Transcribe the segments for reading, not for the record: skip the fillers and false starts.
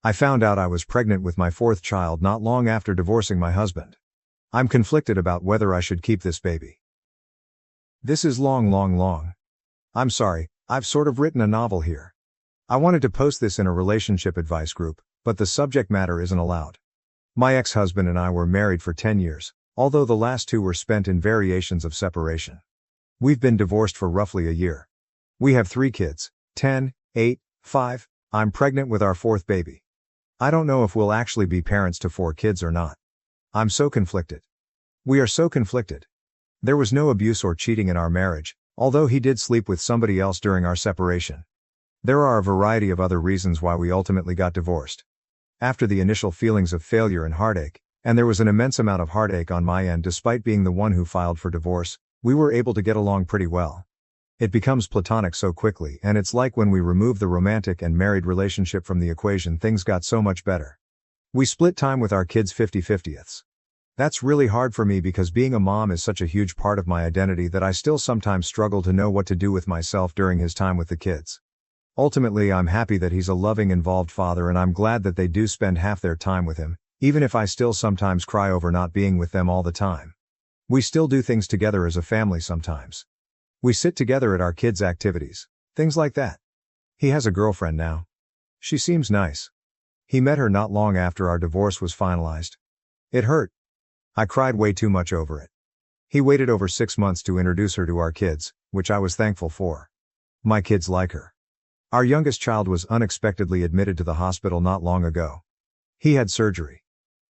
I found out I was pregnant with my fourth child not long after divorcing my husband. I'm conflicted about whether I should keep this baby. This is long. I'm sorry, I've sort of written a novel here. I wanted to post this in a relationship advice group, but the subject matter isn't allowed. My ex-husband and I were married for 10 years, although the last 2 were spent in variations of separation. We've been divorced for roughly a year. We have 3 kids, 10, 8, 5, I'm pregnant with our 4th baby. I don't know if we'll actually be parents to 4 kids or not. I'm so conflicted. We are so conflicted. There was no abuse or cheating in our marriage, although he did sleep with somebody else during our separation. There are a variety of other reasons why we ultimately got divorced. After the initial feelings of failure and heartache, and there was an immense amount of heartache on my end despite being the one who filed for divorce, we were able to get along pretty well. It becomes platonic so quickly, and it's like when we remove the romantic and married relationship from the equation, things got so much better. We split time with our kids 50/50. That's really hard for me because being a mom is such a huge part of my identity that I still sometimes struggle to know what to do with myself during his time with the kids. Ultimately, I'm happy that he's a loving, involved father, and I'm glad that they do spend half their time with him, even if I still sometimes cry over not being with them all the time. We still do things together as a family sometimes. We sit together at our kids' activities, things like that. He has a girlfriend now. She seems nice. He met her not long after our divorce was finalized. It hurt. I cried way too much over it. He waited over 6 months to introduce her to our kids, which I was thankful for. My kids like her. Our youngest child was unexpectedly admitted to the hospital not long ago. He had surgery.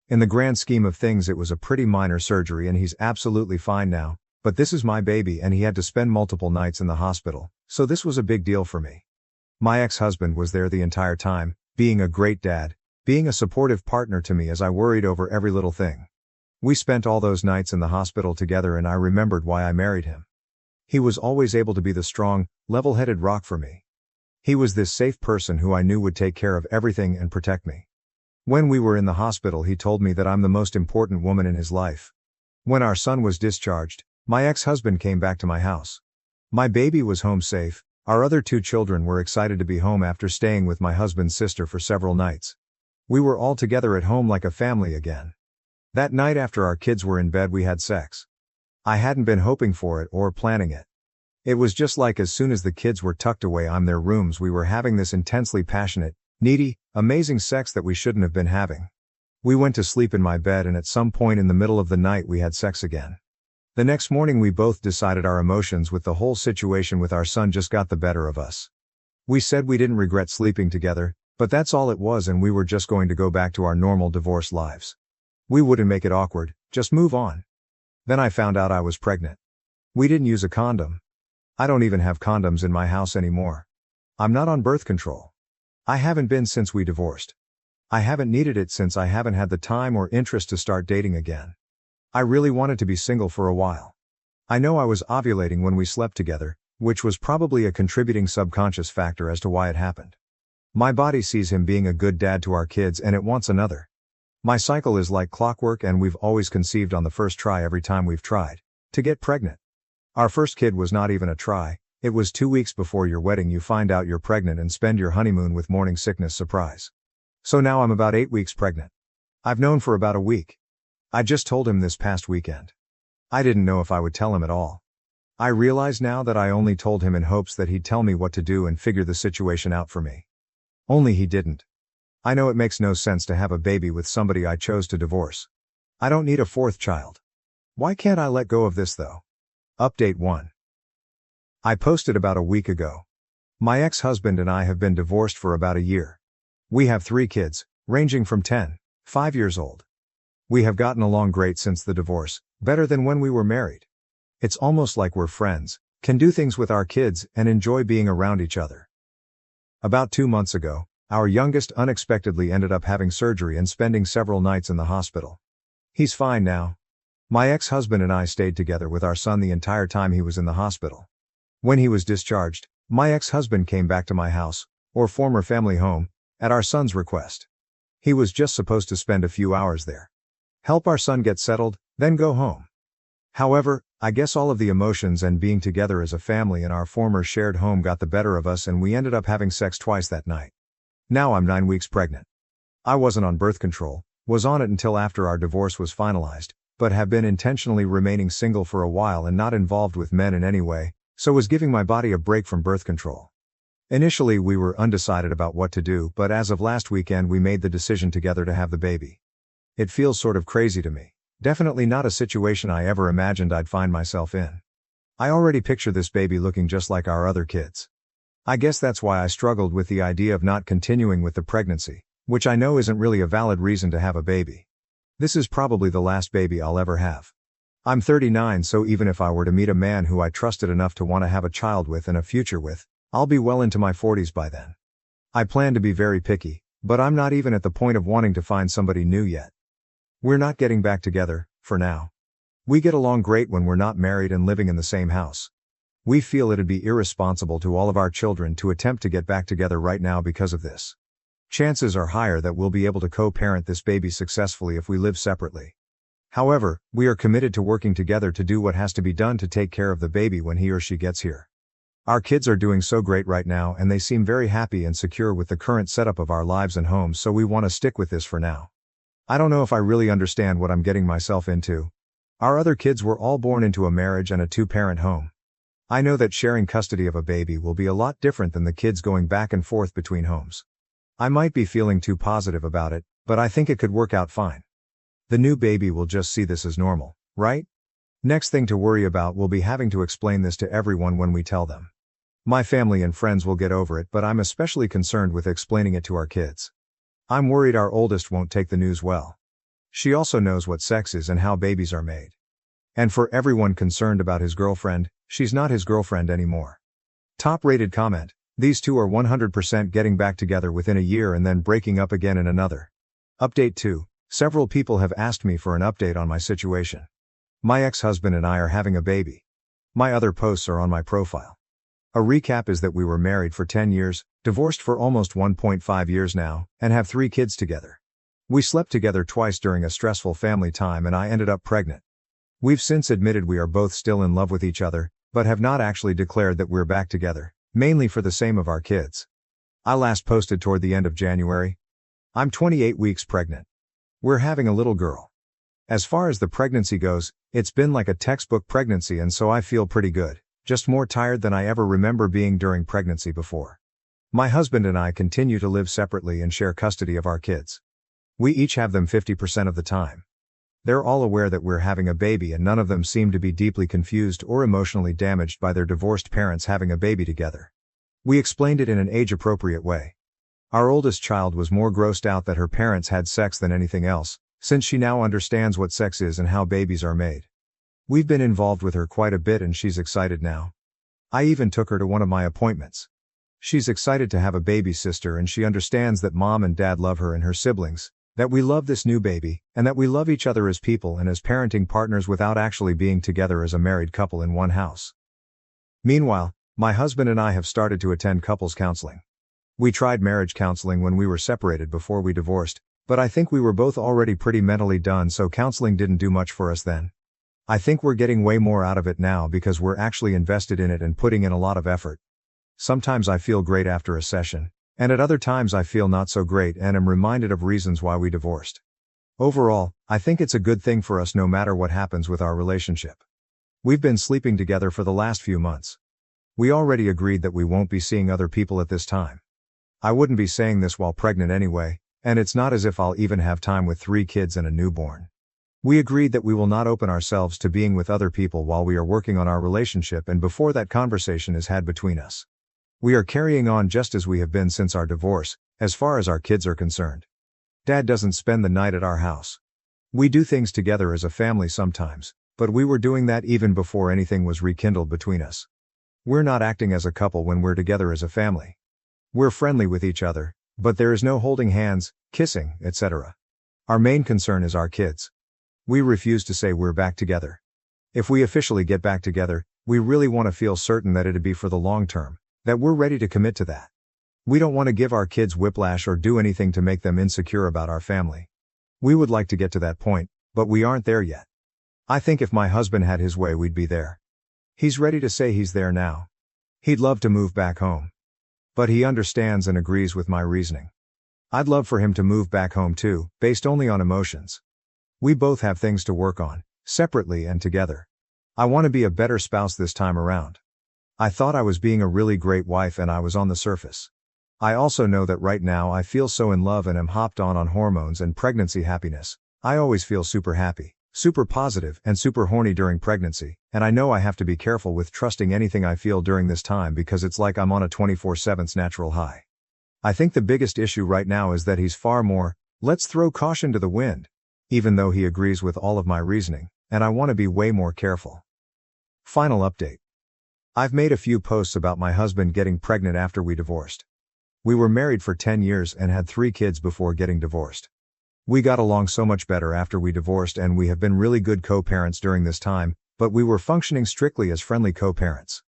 In the grand scheme of things, it was a pretty minor surgery and he's absolutely fine now, but this is my baby and he had to spend multiple nights in the hospital, so this was a big deal for me. My ex-husband was there the entire time, being a great dad, being a supportive partner to me as I worried over every little thing. We spent all those nights in the hospital together and I remembered why I married him. He was always able to be the strong, level-headed rock for me. He was this safe person who I knew would take care of everything and protect me. When we were in the hospital, he told me that I'm the most important woman in his life. When our son was discharged, my ex-husband came back to my house. My baby was home safe. Our other 2 children were excited to be home after staying with my husband's sister for several nights. We were all together at home like a family again. That night after our kids were in bed, we had sex. I hadn't been hoping for it or planning it. It was just like as soon as the kids were tucked away in their rooms, we were having this intensely passionate, needy, amazing sex that we shouldn't have been having. We went to sleep in my bed and at some point in the middle of the night we had sex again. The next morning we both decided our emotions with the whole situation with our son just got the better of us. We said we didn't regret sleeping together, but that's all it was, and we were just going to go back to our normal divorce lives. We wouldn't make it awkward, just move on. Then I found out I was pregnant. We didn't use a condom. I don't even have condoms in my house anymore. I'm not on birth control. I haven't been since we divorced. I haven't needed it since I haven't had the time or interest to start dating again. I really wanted to be single for a while. I know I was ovulating when we slept together, which was probably a contributing subconscious factor as to why it happened. My body sees him being a good dad to our kids and it wants another. My cycle is like clockwork and we've always conceived on the first try every time we've tried to get pregnant. Our first kid was not even a try. It was 2 weeks before your wedding you find out you're pregnant and spend your honeymoon with morning sickness surprise. So now I'm about 8 weeks pregnant. I've known for about a week. I just told him this past weekend. I didn't know if I would tell him at all. I realize now that I only told him in hopes that he'd tell me what to do and figure the situation out for me. Only he didn't. I know it makes no sense to have a baby with somebody I chose to divorce. I don't need a 4th child. Why can't I let go of this though? Update 1. I posted about a week ago. My ex-husband and I have been divorced for about a year. We have 3 kids, ranging from 10, 5 years old. We have gotten along great since the divorce, better than when we were married. It's almost like we're friends, can do things with our kids, and enjoy being around each other. About 2 months ago, our youngest unexpectedly ended up having surgery and spending several nights in the hospital. He's fine now. My ex-husband and I stayed together with our son the entire time he was in the hospital. When he was discharged, my ex-husband came back to my house, or former family home, at our son's request. He was just supposed to spend a few hours there. Help our son get settled, then go home. However, I guess all of the emotions and being together as a family in our former shared home got the better of us and we ended up having sex twice that night. Now I'm 9 weeks pregnant. I wasn't on birth control, was on it until after our divorce was finalized, but have been intentionally remaining single for a while and not involved with men in any way, so was giving my body a break from birth control. Initially we were undecided about what to do, but as of last weekend we made the decision together to have the baby. It feels sort of crazy to me. Definitely not a situation I ever imagined I'd find myself in. I already picture this baby looking just like our other kids. I guess that's why I struggled with the idea of not continuing with the pregnancy, which I know isn't really a valid reason to have a baby. This is probably the last baby I'll ever have. I'm 39, so even if I were to meet a man who I trusted enough to want to have a child with and a future with, I'll be well into my 40s by then. I plan to be very picky, but I'm not even at the point of wanting to find somebody new yet. We're not getting back together, for now. We get along great when we're not married and living in the same house. We feel it'd be irresponsible to all of our children to attempt to get back together right now because of this. Chances are higher that we'll be able to co-parent this baby successfully if we live separately. However, we are committed to working together to do what has to be done to take care of the baby when he or she gets here. Our kids are doing so great right now and they seem very happy and secure with the current setup of our lives and homes, so we want to stick with this for now. I don't know if I really understand what I'm getting myself into. Our other kids were all born into a marriage and a two-parent home. I know that sharing custody of a baby will be a lot different than the kids going back and forth between homes. I might be feeling too positive about it, but I think it could work out fine. The new baby will just see this as normal, right? Next thing to worry about will be having to explain this to everyone when we tell them. My family and friends will get over it, but I'm especially concerned with explaining it to our kids. I'm worried our oldest won't take the news well. She also knows what sex is and how babies are made. And for everyone concerned about his girlfriend, she's not his girlfriend anymore. Top-rated comment: these two are 100% getting back together within a year and then breaking up again in another. Update 2. Several people have asked me for an update on my situation. My ex-husband and I are having a baby. My other posts are on my profile. A recap is that we were married for 10 years, divorced for almost 1.5 years now, and have 3 kids together. We slept together twice during a stressful family time and I ended up pregnant. We've since admitted we are both still in love with each other, but have not actually declared that we're back together, mainly for the same of our kids. I last posted toward the end of January. I'm 28 weeks pregnant. We're having a little girl. As far as the pregnancy goes, it's been like a textbook pregnancy, and so I feel pretty good, just more tired than I ever remember being during pregnancy before. My husband and I continue to live separately and share custody of our kids. We each have them 50% of the time. They're all aware that we're having a baby and none of them seem to be deeply confused or emotionally damaged by their divorced parents having a baby together. We explained it in an age-appropriate way. Our oldest child was more grossed out that her parents had sex than anything else, since she now understands what sex is and how babies are made. We've been involved with her quite a bit and she's excited now. I even took her to one of my appointments. She's excited to have a baby sister and she understands that mom and dad love her and her siblings, that we love this new baby, and that we love each other as people and as parenting partners without actually being together as a married couple in one house. Meanwhile, my husband and I have started to attend couples counseling. We tried marriage counseling when we were separated before we divorced, but I think we were both already pretty mentally done, so counseling didn't do much for us then. I think we're getting way more out of it now because we're actually invested in it and putting in a lot of effort. Sometimes I feel great after a session, and at other times I feel not so great and am reminded of reasons why we divorced. Overall, I think it's a good thing for us no matter what happens with our relationship. We've been sleeping together for the last few months. We already agreed that we won't be seeing other people at this time. I wouldn't be saying this while pregnant anyway, and it's not as if I'll even have time with 3 kids and a newborn. We agreed that we will not open ourselves to being with other people while we are working on our relationship and before that conversation is had between us. We are carrying on just as we have been since our divorce, as far as our kids are concerned. Dad doesn't spend the night at our house. We do things together as a family sometimes, but we were doing that even before anything was rekindled between us. We're not acting as a couple when we're together as a family. We're friendly with each other, but there is no holding hands, kissing, etc. Our main concern is our kids. We refuse to say we're back together. If we officially get back together, we really want to feel certain that it'd be for the long term, that we're ready to commit to that. We don't want to give our kids whiplash or do anything to make them insecure about our family. We would like to get to that point, but we aren't there yet. I think if my husband had his way we'd be there. He's ready to say he's there now. He'd love to move back home. But he understands and agrees with my reasoning. I'd love for him to move back home too, based only on emotions. We both have things to work on, separately and together. I want to be a better spouse this time around. I thought I was being a really great wife and I was on the surface. I also know that right now I feel so in love and am hopped on hormones and pregnancy happiness. I always feel super happy, super positive, and super horny during pregnancy, and I know I have to be careful with trusting anything I feel during this time because it's like I'm on a 24/7 natural high. I think the biggest issue right now is that he's far more, let's throw caution to the wind, even though he agrees with all of my reasoning, and I want to be way more careful. Final update. I've made a few posts about my husband getting pregnant after we divorced. We were married for 10 years and had 3 kids before getting divorced. We got along so much better after we divorced and we have been really good co-parents during this time, but we were functioning strictly as friendly co-parents.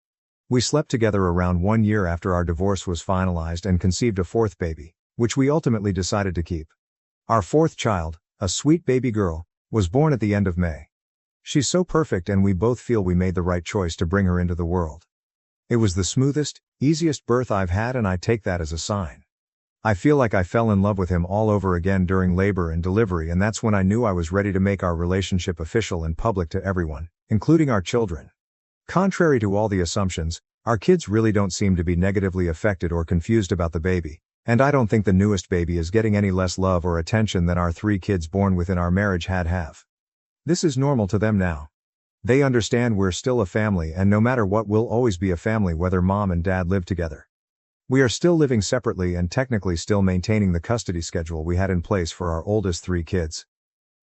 We slept together around 1 year after our divorce was finalized and conceived a 4th baby, which we ultimately decided to keep. Our 4th child, a sweet baby girl, was born at the end of May. She's so perfect and we both feel we made the right choice to bring her into the world. It was the smoothest, easiest birth I've had and I take that as a sign. I feel like I fell in love with him all over again during labor and delivery, and that's when I knew I was ready to make our relationship official and public to everyone, including our children. Contrary to all the assumptions, our kids really don't seem to be negatively affected or confused about the baby, and I don't think the newest baby is getting any less love or attention than our 3 kids born within our marriage have. This is normal to them now. They understand we're still a family and no matter what we'll always be a family whether mom and dad live together. We are still living separately and technically still maintaining the custody schedule we had in place for our oldest 3 kids.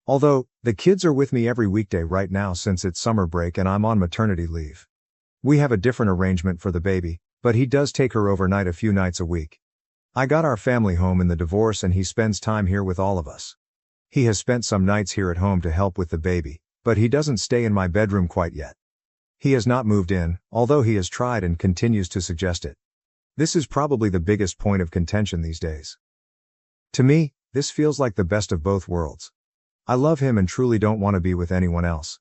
Although, the kids are with me every weekday right now since it's summer break and I'm on maternity leave. We have a different arrangement for the baby, but he does take her overnight a few nights a week. I got our family home in the divorce and he spends time here with all of us. He has spent some nights here at home to help with the baby, but he doesn't stay in my bedroom quite yet. He has not moved in, although he has tried and continues to suggest it. This is probably the biggest point of contention these days. To me, this feels like the best of both worlds. I love him and truly don't want to be with anyone else.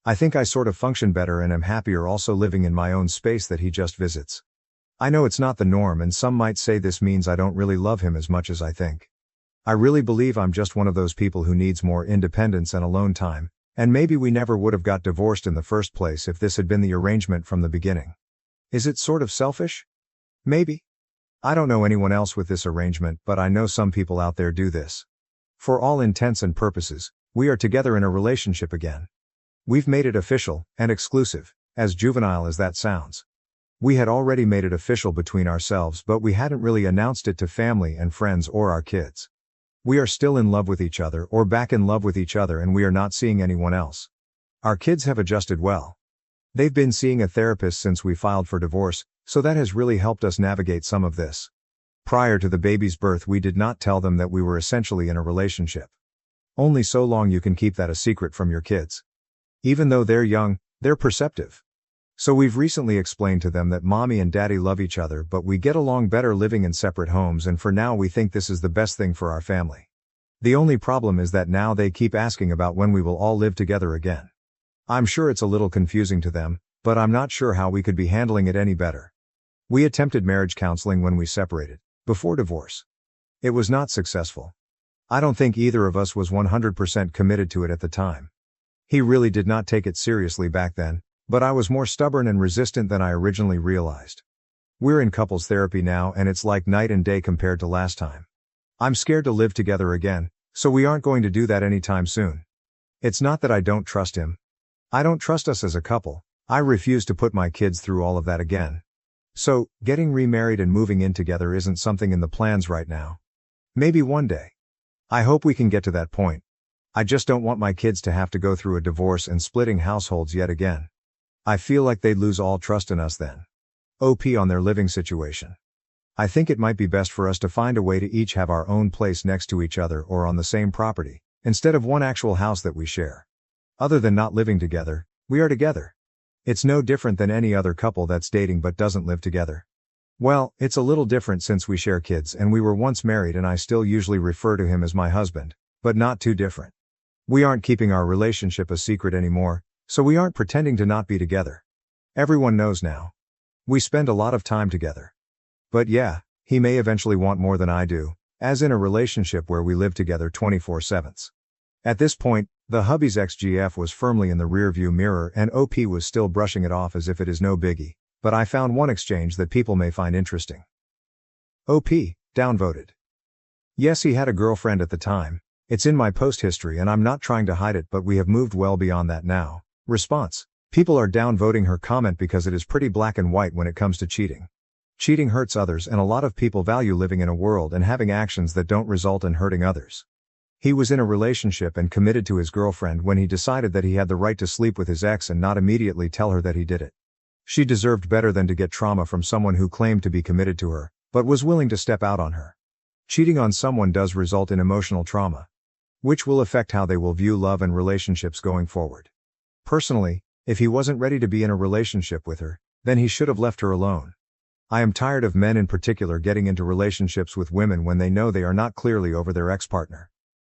I think I sort of function better and am happier also living in my own space that he just visits. I know it's not the norm and some might say this means I don't really love him as much as I think. I really believe I'm just one of those people who needs more independence and alone time, and maybe we never would have got divorced in the first place if this had been the arrangement from the beginning. Is it sort of selfish? Maybe. I don't know anyone else with this arrangement, but I know some people out there do this. For all intents and purposes, we are together in a relationship again. We've made it official and exclusive, as juvenile as that sounds. We had already made it official between ourselves, but we hadn't really announced it to family and friends or our kids. We are still in love with each other or back in love with each other and we are not seeing anyone else. Our kids have adjusted well. They've been seeing a therapist since we filed for divorce, so that has really helped us navigate some of this. Prior to the baby's birth we did not tell them that we were essentially in a relationship. Only so long you can keep that a secret from your kids. Even though they're young, they're perceptive. So we've recently explained to them that mommy and daddy love each other but we get along better living in separate homes and for now we think this is the best thing for our family. The only problem is that now they keep asking about when we will all live together again. I'm sure it's a little confusing to them, but I'm not sure how we could be handling it any better. We attempted marriage counseling when we separated, before divorce. It was not successful. I don't think either of us was 100% committed to it at the time. He really did not take it seriously back then, but I was more stubborn and resistant than I originally realized. We're in couples therapy now and it's like night and day compared to last time. I'm scared to live together again, so we aren't going to do that anytime soon. It's not that I don't trust him. I don't trust us as a couple. I refuse to put my kids through all of that again. So, getting remarried and moving in together isn't something in the plans right now. Maybe one day. I hope we can get to that point. I just don't want my kids to have to go through a divorce and splitting households yet again. I feel like they'd lose all trust in us then. OP on their living situation. I think it might be best for us to find a way to each have our own place next to each other or on the same property, instead of one actual house that we share. Other than not living together, we are together. It's no different than any other couple that's dating but doesn't live together. Well, it's a little different since we share kids and we were once married and I still usually refer to him as my husband, but not too different. We aren't keeping our relationship a secret anymore, so we aren't pretending to not be together. Everyone knows now. We spend a lot of time together. But yeah, he may eventually want more than I do, As in a relationship where we live together 24/7. At this point, the hubby's ex-GF was firmly in the rearview mirror and OP was still brushing it off as if it is no biggie, but I found one exchange that people may find interesting. OP, downvoted. Yes, he had a girlfriend at the time. It's in my post history and I'm not trying to hide it, but we have moved well beyond that now. Response. People are downvoting her comment because it is pretty black and white when it comes to cheating. Cheating hurts others and a lot of people value living in a world and having actions that don't result in hurting others. He was in a relationship and committed to his girlfriend when he decided that he had the right to sleep with his ex and not immediately tell her that he did it. She deserved better than to get trauma from someone who claimed to be committed to her, but was willing to step out on her. Cheating on someone does result in emotional trauma, which will affect how they will view love and relationships going forward. Personally, if he wasn't ready to be in a relationship with her, then he should have left her alone. I am tired of men in particular getting into relationships with women when they know they are not clearly over their ex-partner.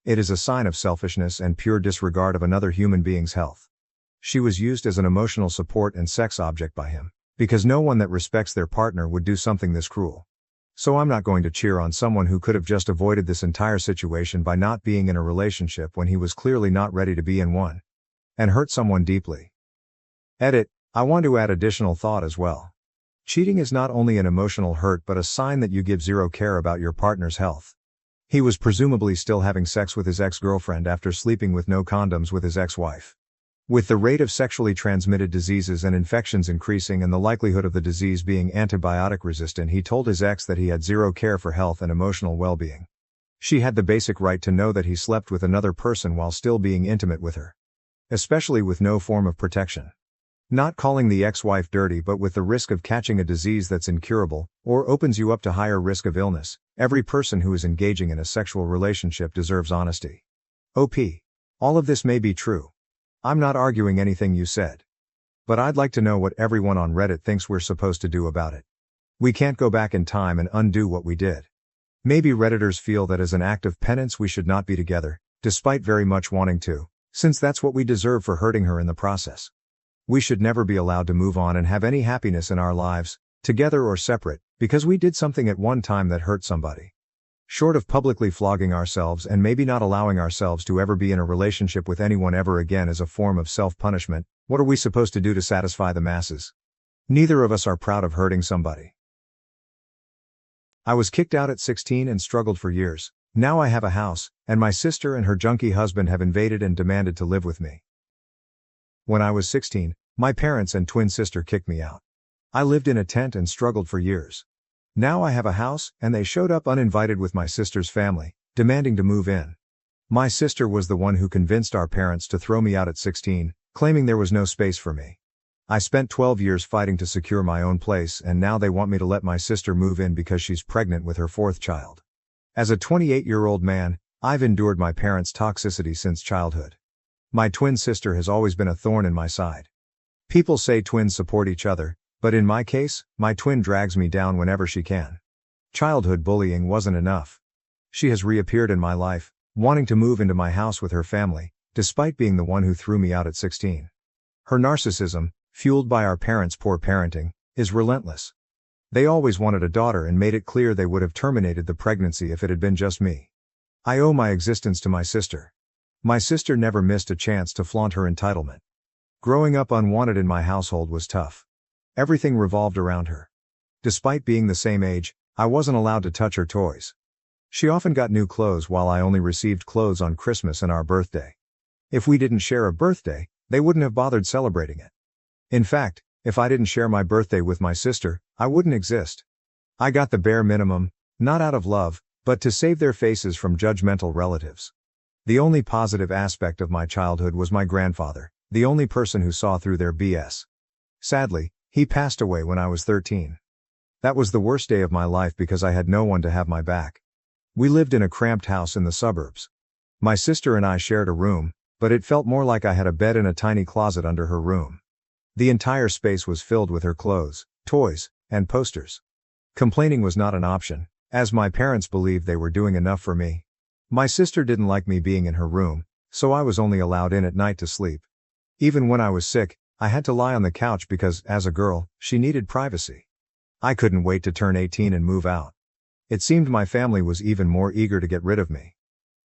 It is a sign of selfishness and pure disregard of another human being's health. She was used as an emotional support and sex object by him, because no one that respects their partner would do something this cruel. So I'm not going to cheer on someone who could have just avoided this entire situation by not being in a relationship when he was clearly not ready to be in one, and hurt someone deeply. Edit, I want to add additional thought as well. Cheating is not only an emotional hurt but a sign that you give zero care about your partner's health. He was presumably still having sex with his ex-girlfriend after sleeping with no condoms with his ex-wife. With the rate of sexually transmitted diseases and infections increasing and the likelihood of the disease being antibiotic resistant, he told his ex that he had zero care for health and emotional well-being. She had the basic right to know that he slept with another person while still being intimate with her. Especially with no form of protection. Not calling the ex-wife dirty but with the risk of catching a disease that's incurable, or opens you up to higher risk of illness. Every person who is engaging in a sexual relationship deserves honesty. OP. All of this may be true. I'm not arguing anything you said. But I'd like to know what everyone on Reddit thinks we're supposed to do about it. We can't go back in time and undo what we did. Maybe Redditors feel that as an act of penance we should not be together, despite very much wanting to, since that's what we deserve for hurting her in the process. We should never be allowed to move on and have any happiness in our lives, together or separate, because we did something at one time that hurt somebody. Short of publicly flogging ourselves and maybe not allowing ourselves to ever be in a relationship with anyone ever again as a form of self-punishment, what are we supposed to do to satisfy the masses? Neither of us are proud of hurting somebody. I was kicked out at 16 and struggled for years. Now I have a house, and my sister and her junkie husband have invaded and demanded to live with me. When I was 16, my parents and twin sister kicked me out. I lived in a tent and struggled for years. Now I have a house, and they showed up uninvited with my sister's family, demanding to move in. My sister was the one who convinced our parents to throw me out at 16, claiming there was no space for me. I spent 12 years fighting to secure my own place, and now they want me to let my sister move in because she's pregnant with her fourth child. As a 28-year-old man, I've endured my parents' toxicity since childhood. My twin sister has always been a thorn in my side. People say twins support each other, but in my case, my twin drags me down whenever she can. Childhood bullying wasn't enough. She has reappeared in my life, wanting to move into my house with her family, despite being the one who threw me out at 16. Her narcissism, fueled by our parents' poor parenting, is relentless. They always wanted a daughter and made it clear they would have terminated the pregnancy if it had been just me. I owe my existence to my sister. My sister never missed a chance to flaunt her entitlement. Growing up unwanted in my household was tough. Everything revolved around her. Despite being the same age, I wasn't allowed to touch her toys. She often got new clothes while I only received clothes on Christmas and our birthday. If we didn't share a birthday, they wouldn't have bothered celebrating it. In fact, if I didn't share my birthday with my sister, I wouldn't exist. I got the bare minimum, not out of love, but to save their faces from judgmental relatives. The only positive aspect of my childhood was my grandfather, the only person who saw through their BS. Sadly, he passed away when I was 13. That was the worst day of my life because I had no one to have my back. We lived in a cramped house in the suburbs. My sister and I shared a room, but it felt more like I had a bed and a tiny closet under her room. The entire space was filled with her clothes, toys, and posters. Complaining was not an option, as my parents believed they were doing enough for me. My sister didn't like me being in her room, so I was only allowed in at night to sleep. Even when I was sick, I had to lie on the couch because, as a girl, she needed privacy. I couldn't wait to turn 18 and move out. It seemed my family was even more eager to get rid of me.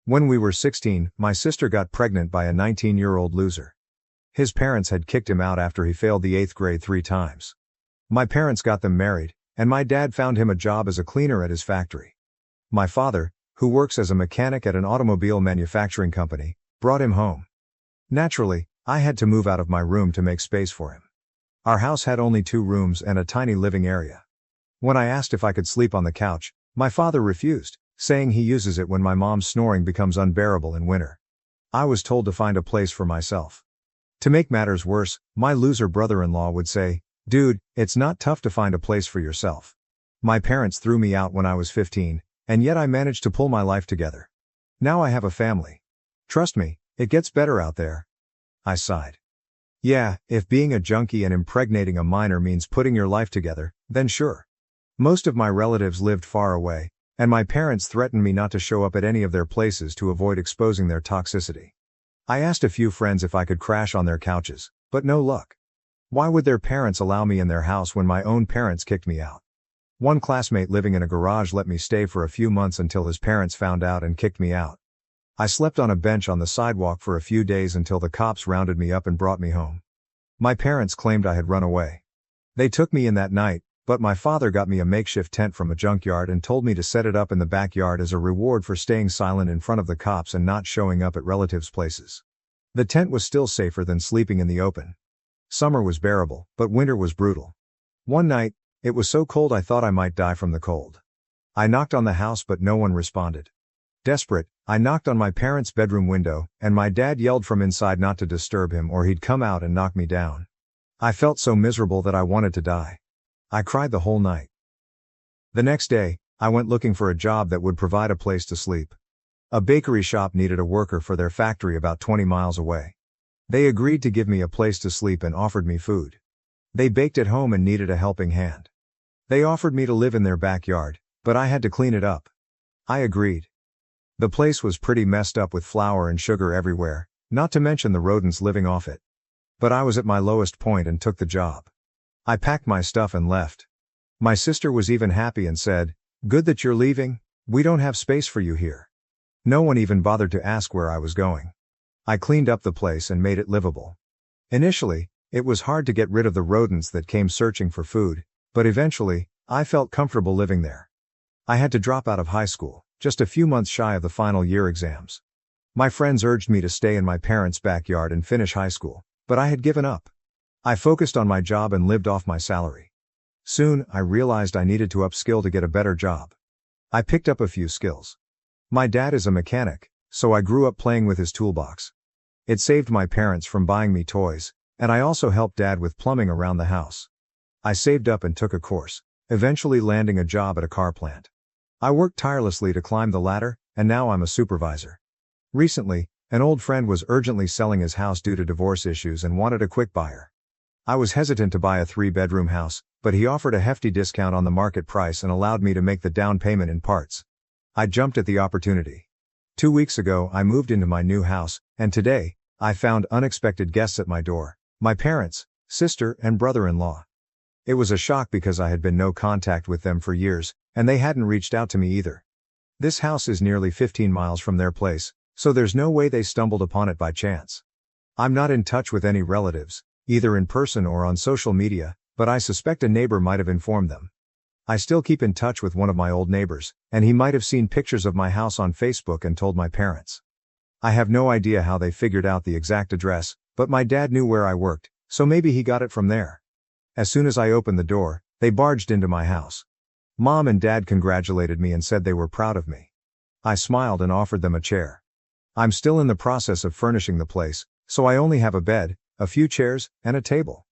When we were 16, my sister got pregnant by a 19-year-old loser. His parents had kicked him out after he failed the 8th grade 3 times. My parents got them married, and my dad found him a job as a cleaner at his factory. My father, who works as a mechanic at an automobile manufacturing company, brought him home. Naturally, I had to move out of my room to make space for him. Our house had only 2 rooms and a tiny living area. When I asked if I could sleep on the couch, my father refused, saying he uses it when my mom's snoring becomes unbearable in winter. I was told to find a place for myself. To make matters worse, my loser brother-in-law would say, "Dude, it's not tough to find a place for yourself." My parents threw me out when I was 15, and yet I managed to pull my life together. Now I have a family. Trust me, it gets better out there. I sighed. Yeah, if being a junkie and impregnating a minor means putting your life together, then sure. Most of my relatives lived far away, and my parents threatened me not to show up at any of their places to avoid exposing their toxicity. I asked a few friends if I could crash on their couches, but no luck. Why would their parents allow me in their house when my own parents kicked me out? One classmate living in a garage let me stay for a few months until his parents found out and kicked me out. I slept on a bench on the sidewalk for a few days until the cops rounded me up and brought me home. My parents claimed I had run away. They took me in that night, but my father got me a makeshift tent from a junkyard and told me to set it up in the backyard as a reward for staying silent in front of the cops and not showing up at relatives' places. The tent was still safer than sleeping in the open. Summer was bearable, but winter was brutal. One night, it was so cold I thought I might die from the cold. I knocked on the house but no one responded. Desperate, I knocked on my parents' bedroom window, and my dad yelled from inside not to disturb him or he'd come out and knock me down. I felt so miserable that I wanted to die. I cried the whole night. The next day, I went looking for a job that would provide a place to sleep. A bakery shop needed a worker for their factory about 20 miles away. They agreed to give me a place to sleep and offered me food. They baked at home and needed a helping hand. They offered me to live in their backyard, but I had to clean it up. I agreed. The place was pretty messed up with flour and sugar everywhere, not to mention the rodents living off it. But I was at my lowest point and took the job. I packed my stuff and left. My sister was even happy and said, "Good that you're leaving, we don't have space for you here." No one even bothered to ask where I was going. I cleaned up the place and made it livable. Initially, it was hard to get rid of the rodents that came searching for food, but eventually, I felt comfortable living there. I had to drop out of high school, just a few months shy of the final year exams. My friends urged me to stay in my parents' backyard and finish high school, but I had given up. I focused on my job and lived off my salary. Soon, I realized I needed to upskill to get a better job. I picked up a few skills. My dad is a mechanic, so I grew up playing with his toolbox. It saved my parents from buying me toys, and I also helped Dad with plumbing around the house. I saved up and took a course, eventually landing a job at a car plant. I worked tirelessly to climb the ladder, and now I'm a supervisor. Recently, an old friend was urgently selling his house due to divorce issues and wanted a quick buyer. I was hesitant to buy a 3-bedroom house, but he offered a hefty discount on the market price and allowed me to make the down payment in parts. I jumped at the opportunity. 2 weeks ago, I moved into my new house, and today, I found unexpected guests at my door: my parents, sister, and brother-in-law. It was a shock because I had been no contact with them for years, and they hadn't reached out to me either. This house is nearly 15 miles from their place, so there's no way they stumbled upon it by chance. I'm not in touch with any relatives, either in person or on social media, but I suspect a neighbor might have informed them. I still keep in touch with one of my old neighbors, and he might have seen pictures of my house on Facebook and told my parents. I have no idea how they figured out the exact address, but my dad knew where I worked, so maybe he got it from there. As soon as I opened the door, they barged into my house. Mom and Dad congratulated me and said they were proud of me. I smiled and offered them a chair. I'm still in the process of furnishing the place, so I only have a bed, a few chairs, and a table.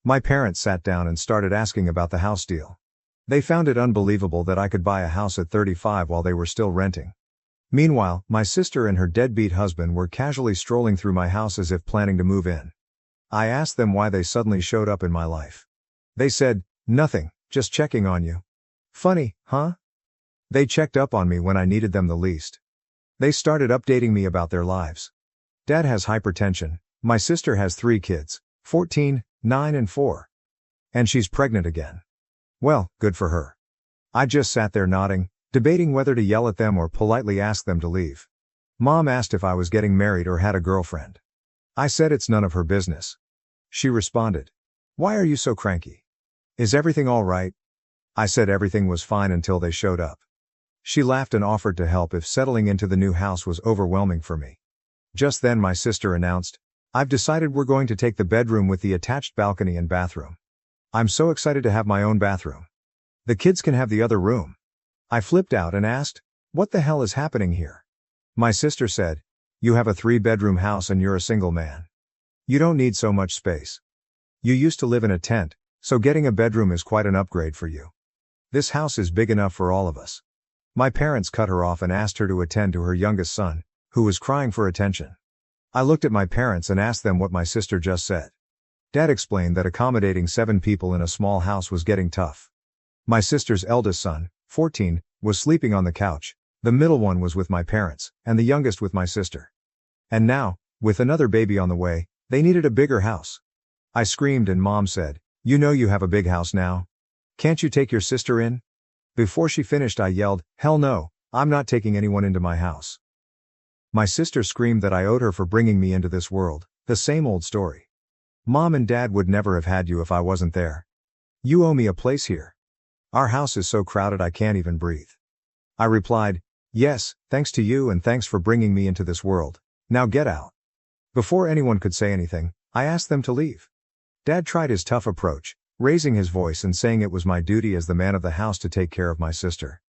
My parents sat down and started asking about the house deal. They found it unbelievable that I could buy a house at 35 while they were still renting. Meanwhile, my sister and her deadbeat husband were casually strolling through my house as if planning to move in. I asked them why they suddenly showed up in my life. They said, "Nothing, just checking on you." Funny, huh? They checked up on me when I needed them the least. They started updating me about their lives. Dad has hypertension, my sister has 3 kids, 14, 9 and 4. And she's pregnant again. Well, good for her. I just sat there nodding, debating whether to yell at them or politely ask them to leave. Mom asked if I was getting married or had a girlfriend. I said it's none of her business. She responded, "Why are you so cranky? Is everything all right?" I said everything was fine until they showed up. She laughed and offered to help if settling into the new house was overwhelming for me. Just then my sister announced, "I've decided we're going to take the bedroom with the attached balcony and bathroom. I'm so excited to have my own bathroom. The kids can have the other room." I flipped out and asked, "What the hell is happening here?" My sister said, "You have a 3-bedroom house and you're a single man. You don't need so much space. You used to live in a tent, so getting a bedroom is quite an upgrade for you. This house is big enough for all of us." My parents cut her off and asked her to attend to her youngest son, who was crying for attention. I looked at my parents and asked them what my sister just said. Dad explained that accommodating 7 people in a small house was getting tough. My sister's eldest son, 14, was sleeping on the couch, the middle one was with my parents, and the youngest with my sister. And now, with another baby on the way, they needed a bigger house. I screamed and Mom said, "You know you have a big house now. Can't you take your sister in?" Before she finished I yelled, "Hell no, I'm not taking anyone into my house." My sister screamed that I owed her for bringing me into this world, the same old story. "Mom and Dad would never have had you if I wasn't there. You owe me a place here. Our house is so crowded I can't even breathe." I replied, "Yes, thanks to you and thanks for bringing me into this world. Now get out." Before anyone could say anything, I asked them to leave. Dad tried his tough approach, raising his voice and saying it was my duty as the man of the house to take care of my sister.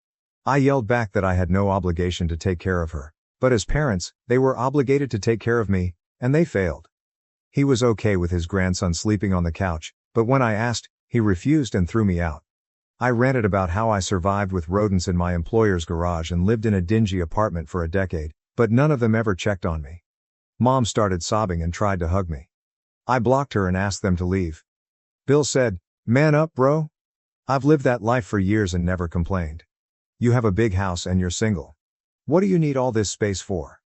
I yelled back that I had no obligation to take care of her, but as parents, they were obligated to take care of me, and they failed. He was okay with his grandson sleeping on the couch, but when I asked, he refused and threw me out. I ranted about how I survived with rodents in my employer's garage and lived in a dingy apartment for a decade, but none of them ever checked on me. Mom started sobbing and tried to hug me. I blocked her and asked them to leave. Bill said, "Man up, bro. I've lived that life for years and never complained. You have a big house and you're single. What do you need all this space for?"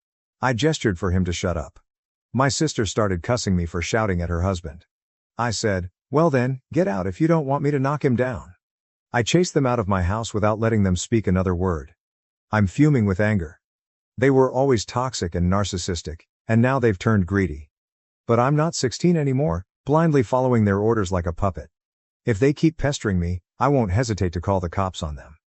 I gestured for him to shut up. My sister started cussing me for shouting at her husband. I said, "Well then, get out if you don't want me to knock him down." I chased them out of my house without letting them speak another word. I'm fuming with anger. They were always toxic and narcissistic, and now they've turned greedy. But I'm not 16 anymore, blindly following their orders like a puppet. If they keep pestering me, I won't hesitate to call the cops on them.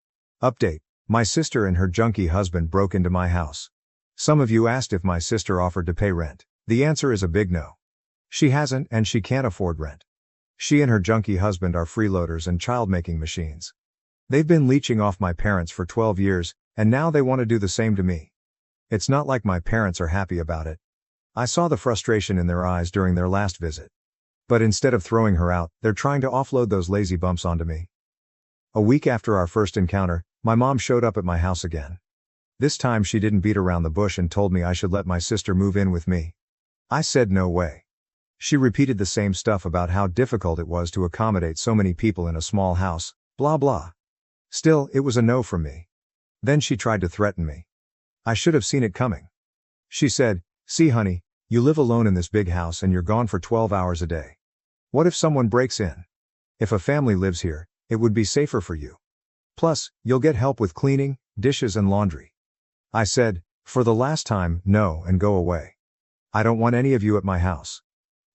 Update: my sister and her junkie husband broke into my house. Some of you asked if my sister offered to pay rent. The answer is a big no. She hasn't and she can't afford rent. She and her junkie husband are freeloaders and child-making machines. They've been leeching off my parents for 12 years, and now they want to do the same to me. It's not like my parents are happy about it. I saw the frustration in their eyes during their last visit. But instead of throwing her out, they're trying to offload those lazy bumps onto me. A week after our first encounter, my mom showed up at my house again. This time she didn't beat around the bush and told me I should let my sister move in with me. I said no way. She repeated the same stuff about how difficult it was to accommodate so many people in a small house, blah blah. Still, it was a no from me. Then she tried to threaten me. I should have seen it coming. She said, "See honey, you live alone in this big house and you're gone for 12 hours a day. What if someone breaks in? If a family lives here, it would be safer for you. Plus, you'll get help with cleaning, dishes and laundry." I said, "For the last time, no, and go away. I don't want any of you at my house."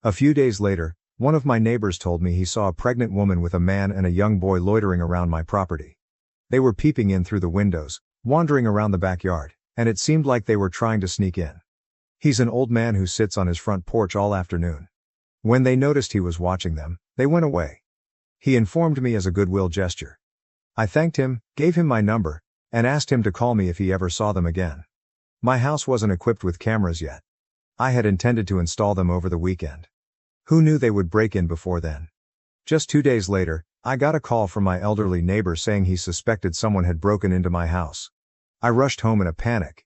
A few days later, one of my neighbors told me he saw a pregnant woman with a man and a young boy loitering around my property. They were peeping in through the windows, wandering around the backyard, and it seemed like they were trying to sneak in. He's an old man who sits on his front porch all afternoon. When they noticed he was watching them, they went away. He informed me as a goodwill gesture. I thanked him, gave him my number, and asked him to call me if he ever saw them again. My house wasn't equipped with cameras yet. I had intended to install them over the weekend. Who knew they would break in before then? Just 2 days later, I got a call from my elderly neighbor saying he suspected someone had broken into my house. I rushed home in a panic.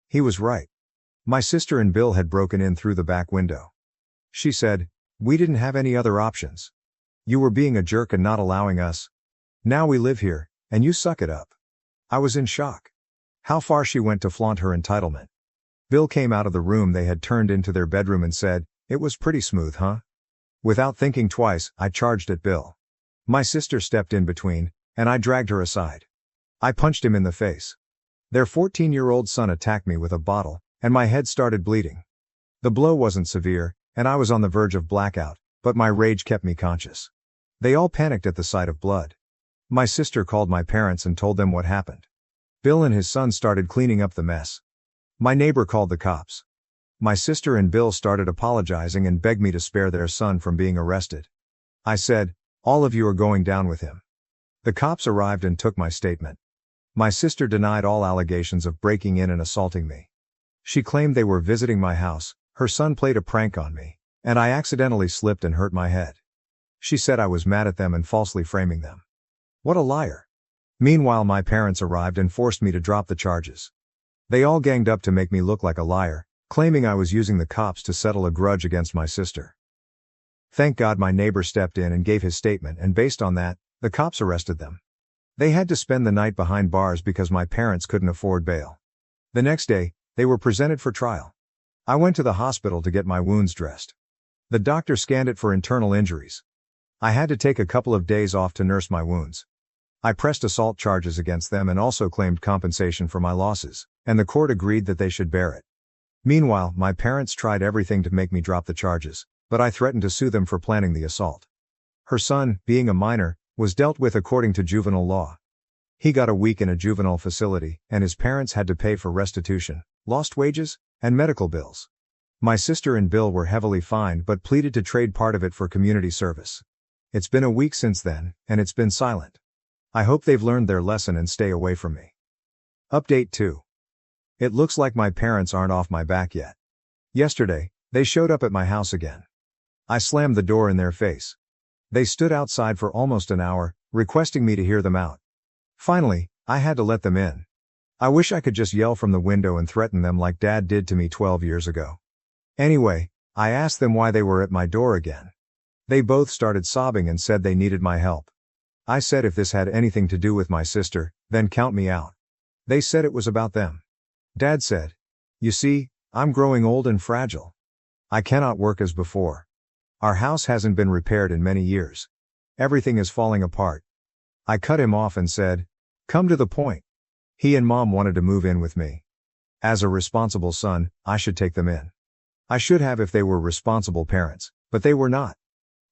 He was right. My sister and Bill had broken in through the back window. She said, "We didn't have any other options. You were being a jerk and not allowing us. Now we live here, and you suck it up." I was in shock. How far she went to flaunt her entitlement. Bill came out of the room they had turned into their bedroom and said, "It was pretty smooth, huh?" Without thinking twice, I charged at Bill. My sister stepped in between, and I dragged her aside. I punched him in the face. Their 14-year-old son attacked me with a bottle, and my head started bleeding. The blow wasn't severe, and I was on the verge of blackout, but my rage kept me conscious. They all panicked at the sight of blood. My sister called my parents and told them what happened. Bill and his son started cleaning up the mess. My neighbor called the cops. My sister and Bill started apologizing and begged me to spare their son from being arrested. I said, "All of you are going down with him." The cops arrived and took my statement. My sister denied all allegations of breaking in and assaulting me. She claimed they were visiting my house, her son played a prank on me, and I accidentally slipped and hurt my head. She said I was mad at them and falsely framing them. What a liar. Meanwhile, my parents arrived and forced me to drop the charges. They all ganged up to make me look like a liar, claiming I was using the cops to settle a grudge against my sister. Thank God my neighbor stepped in and gave his statement, and based on that, the cops arrested them. They had to spend the night behind bars because my parents couldn't afford bail. The next day, they were presented for trial. I went to the hospital to get my wounds dressed. The doctor scanned it for internal injuries. I had to take a couple of days off to nurse my wounds. I pressed assault charges against them and also claimed compensation for my losses, and the court agreed that they should bear it. Meanwhile, my parents tried everything to make me drop the charges, but I threatened to sue them for planning the assault. Her son, being a minor, was dealt with according to juvenile law. He got a week in a juvenile facility, and his parents had to pay for restitution, lost wages, and medical bills. My sister and Bill were heavily fined but pleaded to trade part of it for community service. It's been a week since then, and it's been silent. I hope they've learned their lesson and stay away from me. Update 2. It looks like my parents aren't off my back yet. Yesterday, they showed up at my house again. I slammed the door in their face. They stood outside for almost an hour, requesting me to hear them out. Finally, I had to let them in. I wish I could just yell from the window and threaten them like Dad did to me 12 years ago. Anyway, I asked them why they were at my door again. They both started sobbing and said they needed my help. I said if this had anything to do with my sister, then count me out. They said it was about them. Dad said, "You see, I'm growing old and fragile. I cannot work as before. Our house hasn't been repaired in many years. Everything is falling apart." I cut him off and said, "Come to the point." He and Mom wanted to move in with me. As a responsible son, I should take them in. I should have if they were responsible parents, but they were not.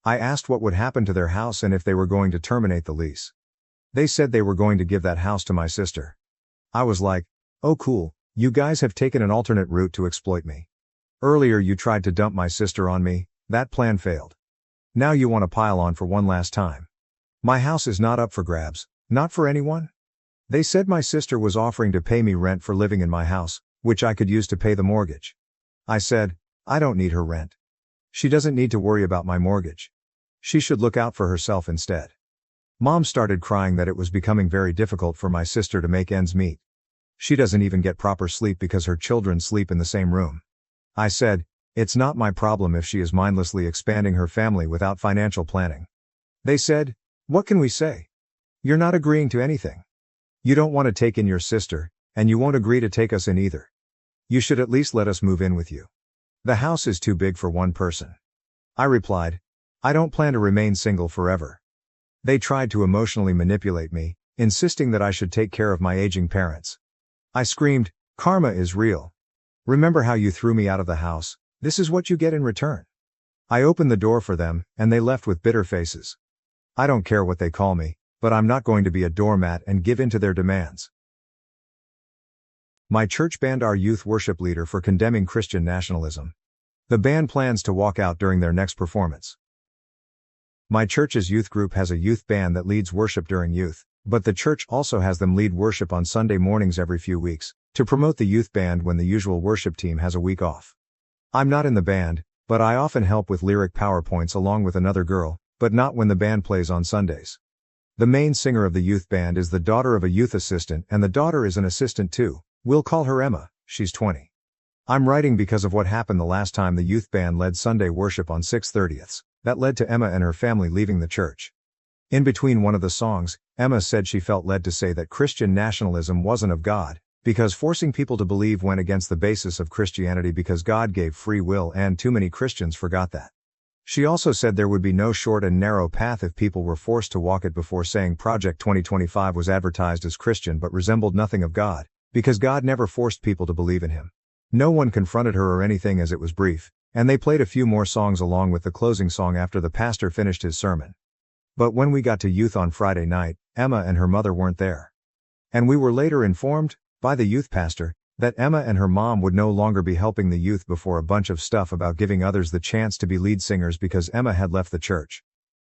I asked what would happen to their house and if they were going to terminate the lease. They said they were going to give that house to my sister. I was like, "Oh cool, you guys have taken an alternate route to exploit me. Earlier you tried to dump my sister on me, that plan failed. Now you want to pile on for one last time. My house is not up for grabs, not for anyone." They said my sister was offering to pay me rent for living in my house, which I could use to pay the mortgage. I said, I don't need her rent. She doesn't need to worry about my mortgage. She should look out for herself instead. Mom started crying that it was becoming very difficult for my sister to make ends meet. She doesn't even get proper sleep because her children sleep in the same room. I said, it's not my problem if she is mindlessly expanding her family without financial planning. They said, what can we say? You're not agreeing to anything. You don't want to take in your sister, and you won't agree to take us in either. You should at least let us move in with you. The house is too big for one person. I replied, I don't plan to remain single forever. They tried to emotionally manipulate me, insisting that I should take care of my aging parents. I screamed, karma is real. Remember how you threw me out of the house? This is what you get in return. I opened the door for them, and they left with bitter faces. I don't care what they call me, but I'm not going to be a doormat and give in to their demands. My church banned our youth worship leader for condemning Christian nationalism. The band plans to walk out during their next performance. My church's youth group has a youth band that leads worship during youth, but the church also has them lead worship on Sunday mornings every few weeks, to promote the youth band when the usual worship team has a week off. I'm not in the band, but I often help with lyric PowerPoints along with another girl, but not when the band plays on Sundays. The main singer of the youth band is the daughter of a youth assistant, and the daughter is an assistant too. We'll call her Emma, she's 20. I'm writing because of what happened the last time the youth band led Sunday worship on 6/30. That led to Emma and her family leaving the church. In between one of the songs, Emma said she felt led to say that Christian nationalism wasn't of God, because forcing people to believe went against the basis of Christianity because God gave free will and too many Christians forgot that. She also said there would be no short and narrow path if people were forced to walk it, before saying Project 2025 was advertised as Christian but resembled nothing of God, because God never forced people to believe in Him. No one confronted her or anything, as it was brief, and they played a few more songs along with the closing song after the pastor finished his sermon. But when we got to youth on Friday night, Emma and her mother weren't there. And we were later informed, by the youth pastor, that Emma and her mom would no longer be helping the youth before a bunch of stuff about giving others the chance to be lead singers because Emma had left the church.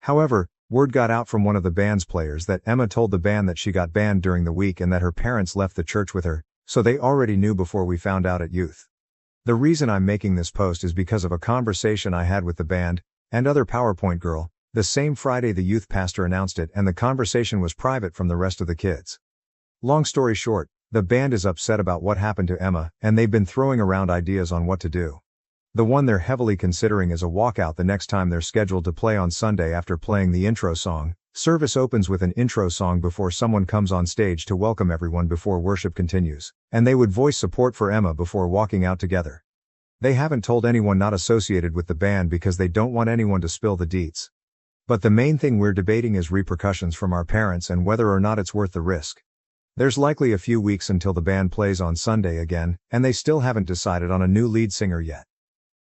However, word got out from one of the band's players that Emma told the band that she got banned during the week and that her parents left the church with her, so they already knew before we found out at youth. The reason I'm making this post is because of a conversation I had with the band, and other PowerPoint girl, the same Friday the youth pastor announced it, and the conversation was private from the rest of the kids. Long story short, the band is upset about what happened to Emma, and they've been throwing around ideas on what to do. The one they're heavily considering is a walkout the next time they're scheduled to play on Sunday after playing the intro song. Service opens with an intro song before someone comes on stage to welcome everyone before worship continues, and they would voice support for Emma before walking out together. They haven't told anyone not associated with the band because they don't want anyone to spill the deets. But the main thing we're debating is repercussions from our parents and whether or not it's worth the risk. There's likely a few weeks until the band plays on Sunday again, and they still haven't decided on a new lead singer yet.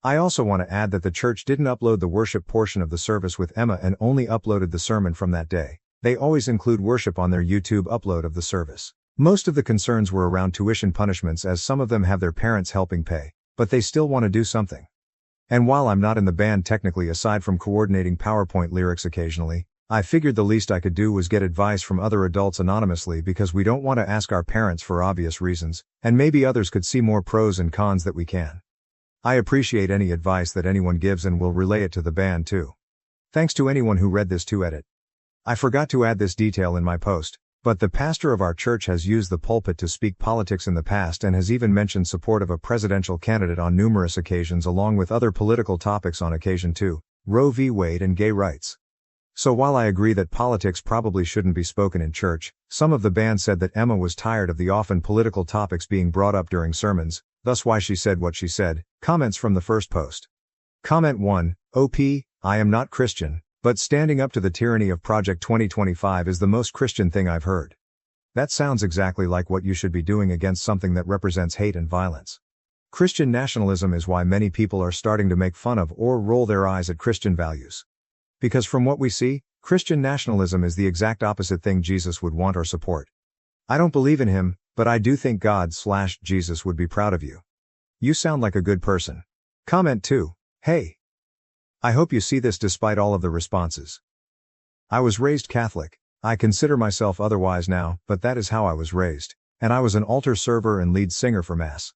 I also want to add that the church didn't upload the worship portion of the service with Emma and only uploaded the sermon from that day. They always include worship on their YouTube upload of the service. Most of the concerns were around tuition punishments, as some of them have their parents helping pay, but they still want to do something. And while I'm not in the band technically, aside from coordinating PowerPoint lyrics occasionally, I figured the least I could do was get advice from other adults anonymously, because we don't want to ask our parents for obvious reasons, and maybe others could see more pros and cons that we can. I appreciate any advice that anyone gives and will relay it to the band too. Thanks to anyone who read this to edit. I forgot to add this detail in my post, but the pastor of our church has used the pulpit to speak politics in the past and has even mentioned support of a presidential candidate on numerous occasions, along with other political topics on occasion too, Roe v. Wade and gay rights. So while I agree that politics probably shouldn't be spoken in church, some of the band said that Emma was tired of the often political topics being brought up during sermons, thus why she said what she said. Comments from the first post. Comment 1, OP, I am not Christian, but standing up to the tyranny of Project 2025 is the most Christian thing I've heard. That sounds exactly like what you should be doing against something that represents hate and violence. Christian nationalism is why many people are starting to make fun of or roll their eyes at Christian values. Because from what we see, Christian nationalism is the exact opposite thing Jesus would want or support. I don't believe in him, but I do think God/Jesus would be proud of you. You sound like a good person. Comment 2, hey. I hope you see this despite all of the responses. I was raised Catholic. I consider myself otherwise now, but that is how I was raised, and I was an altar server and lead singer for Mass.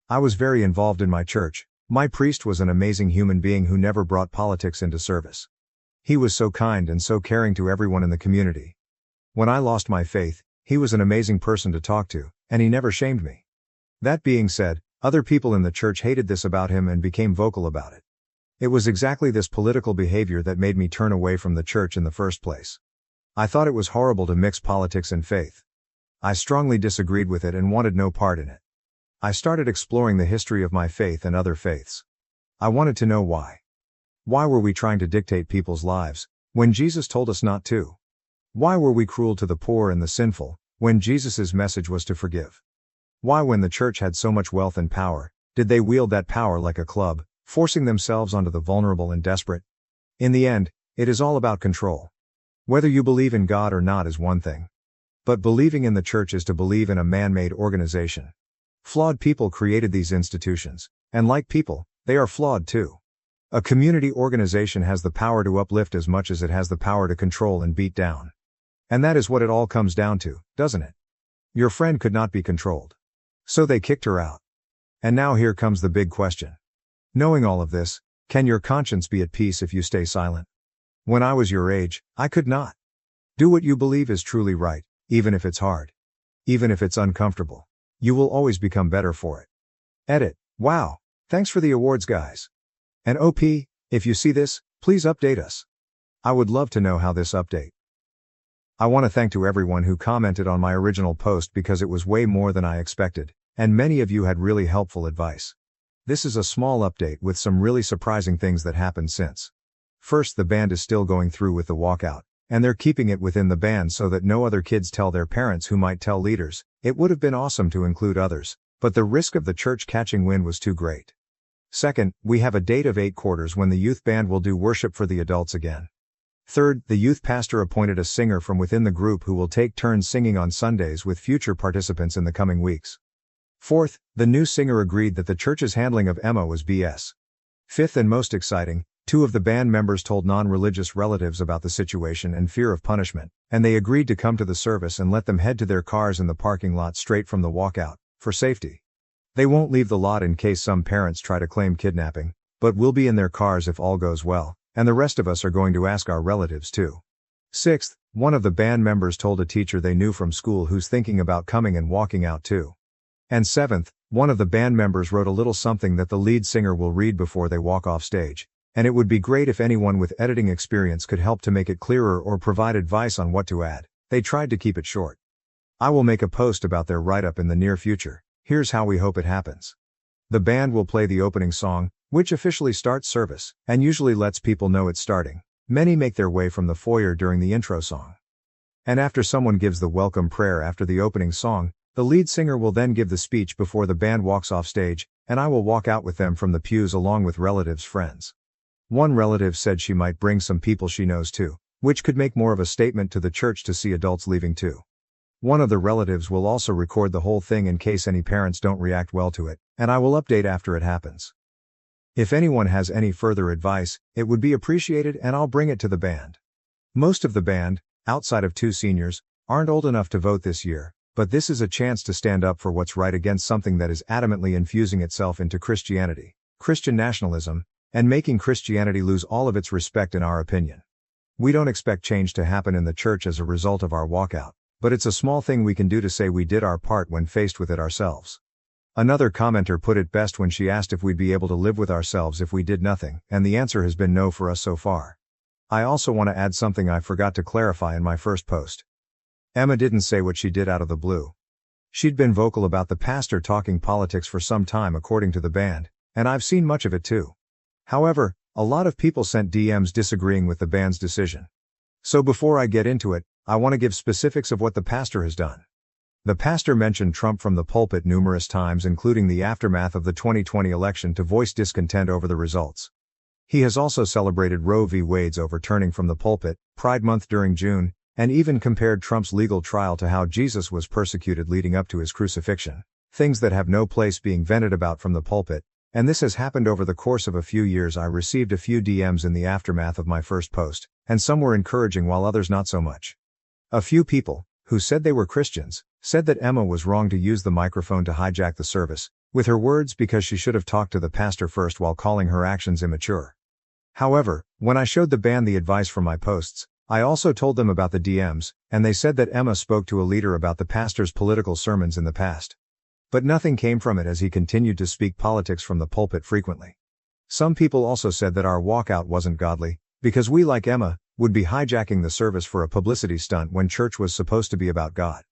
I was very involved in my church. My priest was an amazing human being who never brought politics into service. He was so kind and so caring to everyone in the community. When I lost my faith, he was an amazing person to talk to, and he never shamed me. That being said, other people in the church hated this about him and became vocal about it. It was exactly this political behavior that made me turn away from the church in the first place. I thought it was horrible to mix politics and faith. I strongly disagreed with it and wanted no part in it. I started exploring the history of my faith and other faiths. I wanted to know why. Why were we trying to dictate people's lives, when Jesus told us not to? Why were we cruel to the poor and the sinful, when Jesus' message was to forgive? Why, when the church had so much wealth and power, did they wield that power like a club, forcing themselves onto the vulnerable and desperate? In the end, it is all about control. Whether you believe in God or not is one thing. But believing in the church is to believe in a man-made organization. Flawed people created these institutions, and like people, they are flawed too. A community organization has the power to uplift as much as it has the power to control and beat down. And that is what it all comes down to, doesn't it? Your friend could not be controlled. So they kicked her out. And now here comes the big question. Knowing all of this, can your conscience be at peace if you stay silent? When I was your age, I could not. Do what you believe is truly right, even if it's hard. Even if it's uncomfortable. You will always become better for it. Edit. Wow. Thanks for the awards, guys. And OP, if you see this, please update us. I would love to know how this update. I want to thank to everyone who commented on my original post because it was way more than I expected, and many of you had really helpful advice. This is a small update with some really surprising things that happened since. First, the band is still going through with the walkout, and they're keeping it within the band so that no other kids tell their parents who might tell leaders. It would have been awesome to include others, but the risk of the church catching wind was too great. Second, we have a date of 8 quarters when the youth band will do worship for the adults again. Third, the youth pastor appointed a singer from within the group who will take turns singing on Sundays with future participants in the coming weeks. Fourth, the new singer agreed that the church's handling of Emma was BS. Fifth, and most exciting, 2 of the band members told non-religious relatives about the situation and fear of punishment, and they agreed to come to the service and let them head to their cars in the parking lot straight from the walkout, for safety. They won't leave the lot in case some parents try to claim kidnapping, but will be in their cars if all goes well, and the rest of us are going to ask our relatives too. Sixth, one of the band members told a teacher they knew from school who's thinking about coming and walking out too. And seventh, one of the band members wrote a little something that the lead singer will read before they walk off stage, and it would be great if anyone with editing experience could help to make it clearer or provide advice on what to add. They tried to keep it short. I will make a post about their write-up in the near future. Here's how we hope it happens. The band will play the opening song, which officially starts service, and usually lets people know it's starting. Many make their way from the foyer during the intro song. And after someone gives the welcome prayer after the opening song, the lead singer will then give the speech before the band walks off stage, and I will walk out with them from the pews along with relatives' friends. One relative said she might bring some people she knows too, which could make more of a statement to the church to see adults leaving too. One of the relatives will also record the whole thing in case any parents don't react well to it, and I will update after it happens. If anyone has any further advice, it would be appreciated and I'll bring it to the band. Most of the band, outside of 2 seniors, aren't old enough to vote this year, but this is a chance to stand up for what's right against something that is adamantly infusing itself into Christianity, Christian nationalism, and making Christianity lose all of its respect in our opinion. We don't expect change to happen in the church as a result of our walkout, but it's a small thing we can do to say we did our part when faced with it ourselves. Another commenter put it best when she asked if we'd be able to live with ourselves if we did nothing, and the answer has been no for us so far. I also want to add something I forgot to clarify in my first post. Emma didn't say what she did out of the blue. She'd been vocal about the pastor talking politics for some time according to the band, and I've seen much of it too. However, a lot of people sent DMs disagreeing with the band's decision. So before I get into it, I want to give specifics of what the pastor has done. The pastor mentioned Trump from the pulpit numerous times, including the aftermath of the 2020 election, to voice discontent over the results. He has also celebrated Roe v. Wade's overturning from the pulpit, Pride Month during June, and even compared Trump's legal trial to how Jesus was persecuted leading up to his crucifixion. Things that have no place being vented about from the pulpit, and this has happened over the course of a few years. I received a few DMs in the aftermath of my first post, and some were encouraging while others not so much. A few people, who said they were Christians, said that Emma was wrong to use the microphone to hijack the service, with her words, because she should have talked to the pastor first while calling her actions immature. However, when I showed the band the advice from my posts, I also told them about the DMs, and they said that Emma spoke to a leader about the pastor's political sermons in the past. But nothing came from it as he continued to speak politics from the pulpit frequently. Some people also said that our walkout wasn't godly, because we, like Emma, would be hijacking the service for a publicity stunt when church was supposed to be about God.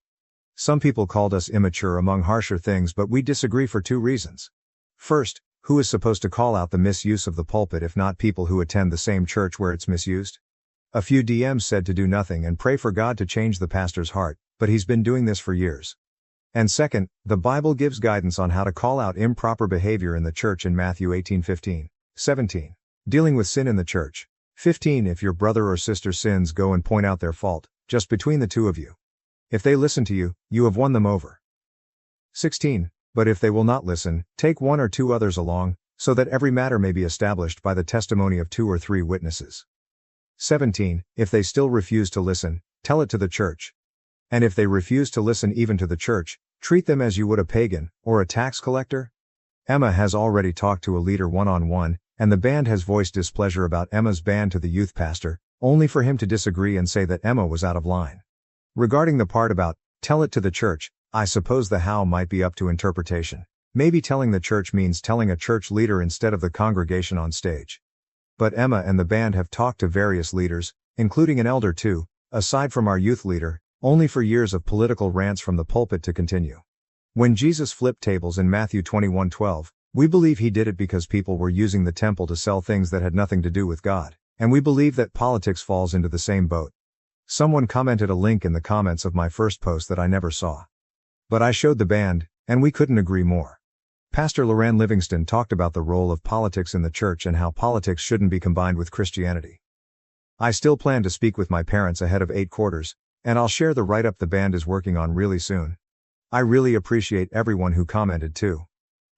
Some people called us immature among harsher things, but we disagree for 2 reasons. First, who is supposed to call out the misuse of the pulpit if not people who attend the same church where it's misused? A few DMs said to do nothing and pray for God to change the pastor's heart, but he's been doing this for years. And second, the Bible gives guidance on how to call out improper behavior in the church in Matthew 18:15, 17. Dealing with sin in the church. 15. If your brother or sister sins, go and point out their fault, just between the 2 of you. If they listen to you, you have won them over. 16. But if they will not listen, take 1 or 2 others along, so that every matter may be established by the testimony of 2 or 3 witnesses. 17. If they still refuse to listen, tell it to the church. And if they refuse to listen even to the church, treat them as you would a pagan, or a tax collector. Emma has already talked to a leader one-on-one, and the band has voiced displeasure about Emma's ban to the youth pastor, only for him to disagree and say that Emma was out of line. Regarding the part about, tell it to the church, I suppose the how might be up to interpretation. Maybe telling the church means telling a church leader instead of the congregation on stage. But Emma and the band have talked to various leaders, including an elder too, aside from our youth leader, only for years of political rants from the pulpit to continue. When Jesus flipped tables in Matthew 21:12, we believe he did it because people were using the temple to sell things that had nothing to do with God. And we believe that politics falls into the same boat. Someone commented a link in the comments of my first post that I never saw. But I showed the band, and we couldn't agree more. Pastor Loran Livingston talked about the role of politics in the church and how politics shouldn't be combined with Christianity. I still plan to speak with my parents ahead of 8 quarters, and I'll share the write-up the band is working on really soon. I really appreciate everyone who commented too.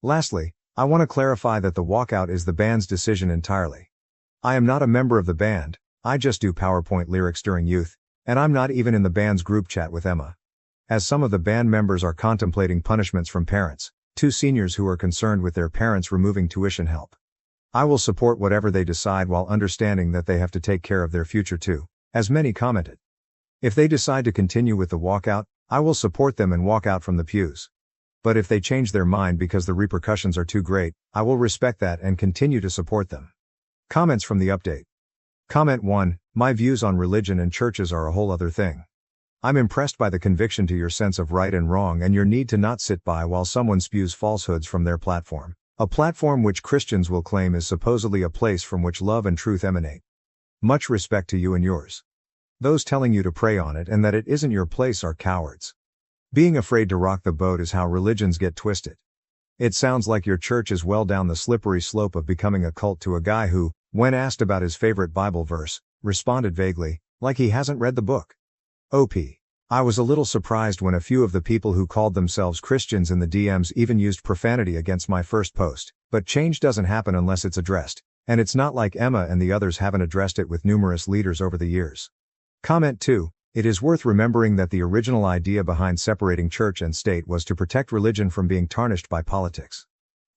Lastly, I want to clarify that the walkout is the band's decision entirely. I am not a member of the band, I just do PowerPoint lyrics during youth, and I'm not even in the band's group chat with Emma. As some of the band members are contemplating punishments from parents, 2 seniors who are concerned with their parents removing tuition help. I will support whatever they decide while understanding that they have to take care of their future too, as many commented. If they decide to continue with the walkout, I will support them and walk out from the pews. But if they change their mind because the repercussions are too great, I will respect that and continue to support them. Comments from the update. Comment 1, my views on religion and churches are a whole other thing. I'm impressed by the conviction to your sense of right and wrong and your need to not sit by while someone spews falsehoods from their platform. A platform which Christians will claim is supposedly a place from which love and truth emanate. Much respect to you and yours. Those telling you to pray on it and that it isn't your place are cowards. Being afraid to rock the boat is how religions get twisted. It sounds like your church is well down the slippery slope of becoming a cult to a guy who, when asked about his favorite Bible verse, responded vaguely, like he hasn't read the book. OP. I was a little surprised when a few of the people who called themselves Christians in the DMs even used profanity against my first post, but change doesn't happen unless it's addressed, and it's not like Emma and the others haven't addressed it with numerous leaders over the years. Comment 2, it is worth remembering that the original idea behind separating church and state was to protect religion from being tarnished by politics.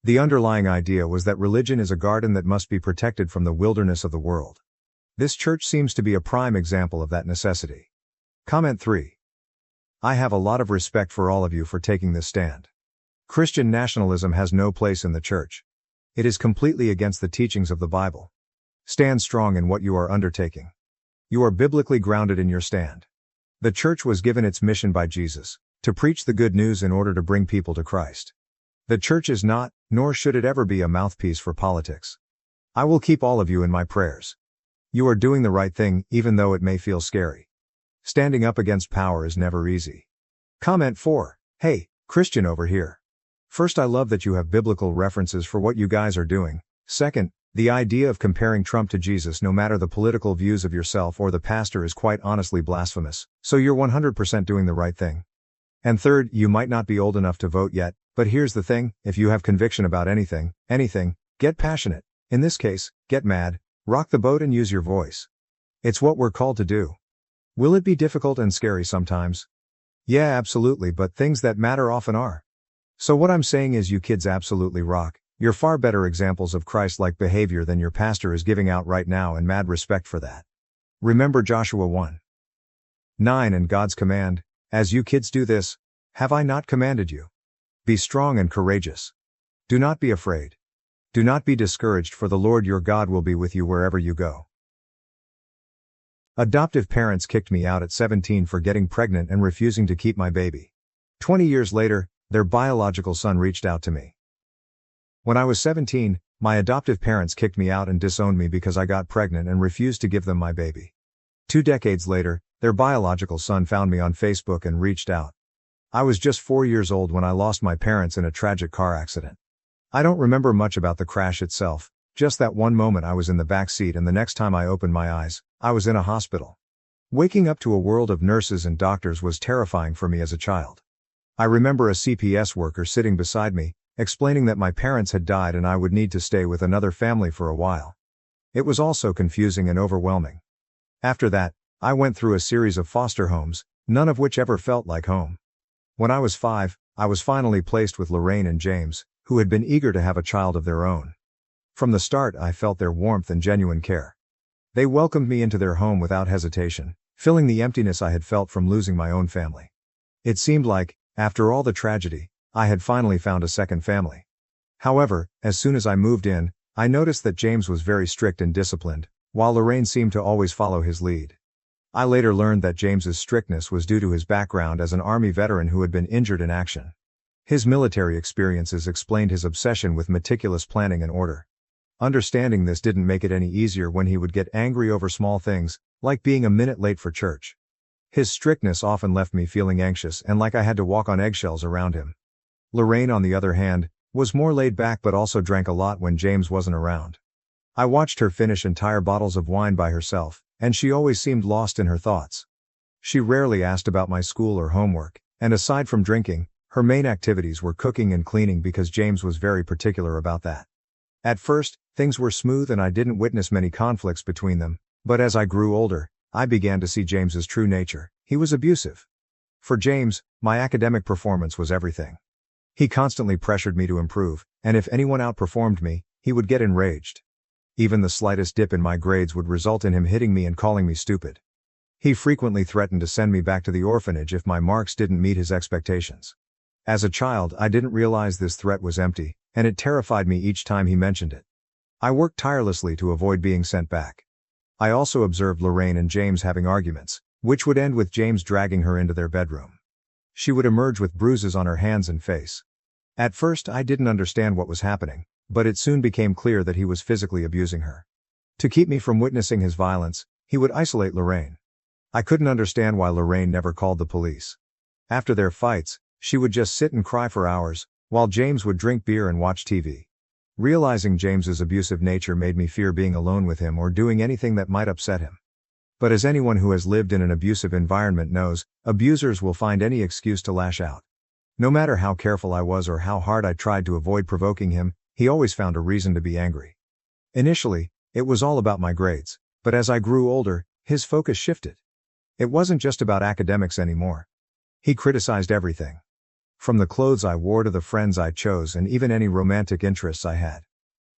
The underlying idea was that religion is a garden that must be protected from the wilderness of the world. This church seems to be a prime example of that necessity. Comment 3. I have a lot of respect for all of you for taking this stand. Christian nationalism has no place in the church. It is completely against the teachings of the Bible. Stand strong in what you are undertaking. You are biblically grounded in your stand. The church was given its mission by Jesus, to preach the good news in order to bring people to Christ. The church is not, nor should it ever be a mouthpiece for politics. I will keep all of you in my prayers. You are doing the right thing, even though it may feel scary. Standing up against power is never easy. Comment 4, hey, Christian over here. First, I love that you have biblical references for what you guys are doing. Second, the idea of comparing Trump to Jesus no matter the political views of yourself or the pastor is quite honestly blasphemous, so you're 100% doing the right thing. And third, you might not be old enough to vote yet, but here's the thing, if you have conviction about anything, get passionate. In this case, get mad, rock the boat and use your voice. It's what we're called to do. Will it be difficult and scary sometimes? Yeah, absolutely, but things that matter often are. So what I'm saying is you kids absolutely rock. You're far better examples of Christ-like behavior than your pastor is giving out right now, and mad respect for that. Remember Joshua 1:9 and God's command, as you kids do this, have I not commanded you? Be strong and courageous. Do not be afraid. Do not be discouraged, for the Lord your God will be with you wherever you go. Adoptive parents kicked me out at 17 for getting pregnant and refusing to keep my baby. 20 years later, their biological son reached out to me. When I was 17, my adoptive parents kicked me out and disowned me because I got pregnant and refused to give them my baby. 2 decades later, their biological son found me on Facebook and reached out. I was just 4 years old when I lost my parents in a tragic car accident. I don't remember much about the crash itself, just that one moment I was in the back seat and the next time I opened my eyes, I was in a hospital. Waking up to a world of nurses and doctors was terrifying for me as a child. I remember a CPS worker sitting beside me, explaining that my parents had died and I would need to stay with another family for a while. It was all so confusing and overwhelming. After that, I went through a series of foster homes, none of which ever felt like home. When I was 5, I was finally placed with Lorraine and James, who had been eager to have a child of their own. From the start, I felt their warmth and genuine care. They welcomed me into their home without hesitation, filling the emptiness I had felt from losing my own family. It seemed like, after all the tragedy, I had finally found a second family. However, as soon as I moved in, I noticed that James was very strict and disciplined, while Lorraine seemed to always follow his lead. I later learned that James's strictness was due to his background as an Army veteran who had been injured in action. His military experiences explained his obsession with meticulous planning and order. Understanding this didn't make it any easier when he would get angry over small things, like being a minute late for church. His strictness often left me feeling anxious and like I had to walk on eggshells around him. Lorraine, on the other hand, was more laid back but also drank a lot when James wasn't around. I watched her finish entire bottles of wine by herself, and she always seemed lost in her thoughts. She rarely asked about my school or homework, and aside from drinking, her main activities were cooking and cleaning because James was very particular about that. At first, things were smooth and I didn't witness many conflicts between them, but as I grew older, I began to see James's true nature. He was abusive. For James, my academic performance was everything. He constantly pressured me to improve, and if anyone outperformed me, he would get enraged. Even the slightest dip in my grades would result in him hitting me and calling me stupid. He frequently threatened to send me back to the orphanage if my marks didn't meet his expectations. As a child, I didn't realize this threat was empty, and it terrified me each time he mentioned it. I worked tirelessly to avoid being sent back. I also observed Lorraine and James having arguments, which would end with James dragging her into their bedroom. She would emerge with bruises on her hands and face. At first, I didn't understand what was happening, but it soon became clear that he was physically abusing her. To keep me from witnessing his violence, he would isolate Lorraine. I couldn't understand why Lorraine never called the police. After their fights, she would just sit and cry for hours, while James would drink beer and watch TV. Realizing James's abusive nature made me fear being alone with him or doing anything that might upset him. But as anyone who has lived in an abusive environment knows, abusers will find any excuse to lash out. No matter how careful I was or how hard I tried to avoid provoking him, he always found a reason to be angry. Initially, it was all about my grades, but as I grew older, his focus shifted. It wasn't just about academics anymore. He criticized everything. From the clothes I wore to the friends I chose and even any romantic interests I had.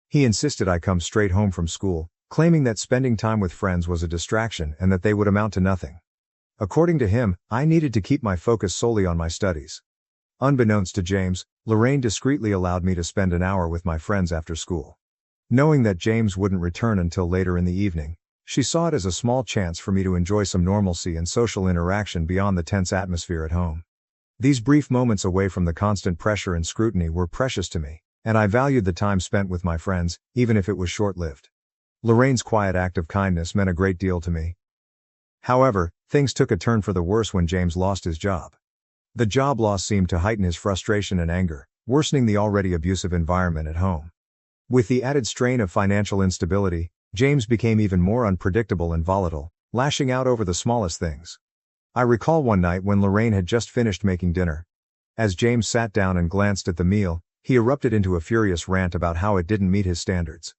He insisted I come straight home from school, claiming that spending time with friends was a distraction and that they would amount to nothing. According to him, I needed to keep my focus solely on my studies. Unbeknownst to James, Lorraine discreetly allowed me to spend an hour with my friends after school. Knowing that James wouldn't return until later in the evening, she saw it as a small chance for me to enjoy some normalcy and social interaction beyond the tense atmosphere at home. These brief moments away from the constant pressure and scrutiny were precious to me, and I valued the time spent with my friends, even if it was short-lived. Lorraine's quiet act of kindness meant a great deal to me. However, things took a turn for the worse when James lost his job. The job loss seemed to heighten his frustration and anger, worsening the already abusive environment at home. With the added strain of financial instability, James became even more unpredictable and volatile, lashing out over the smallest things. I recall one night when Lorraine had just finished making dinner. As James sat down and glanced at the meal, he erupted into a furious rant about how it didn't meet his standards.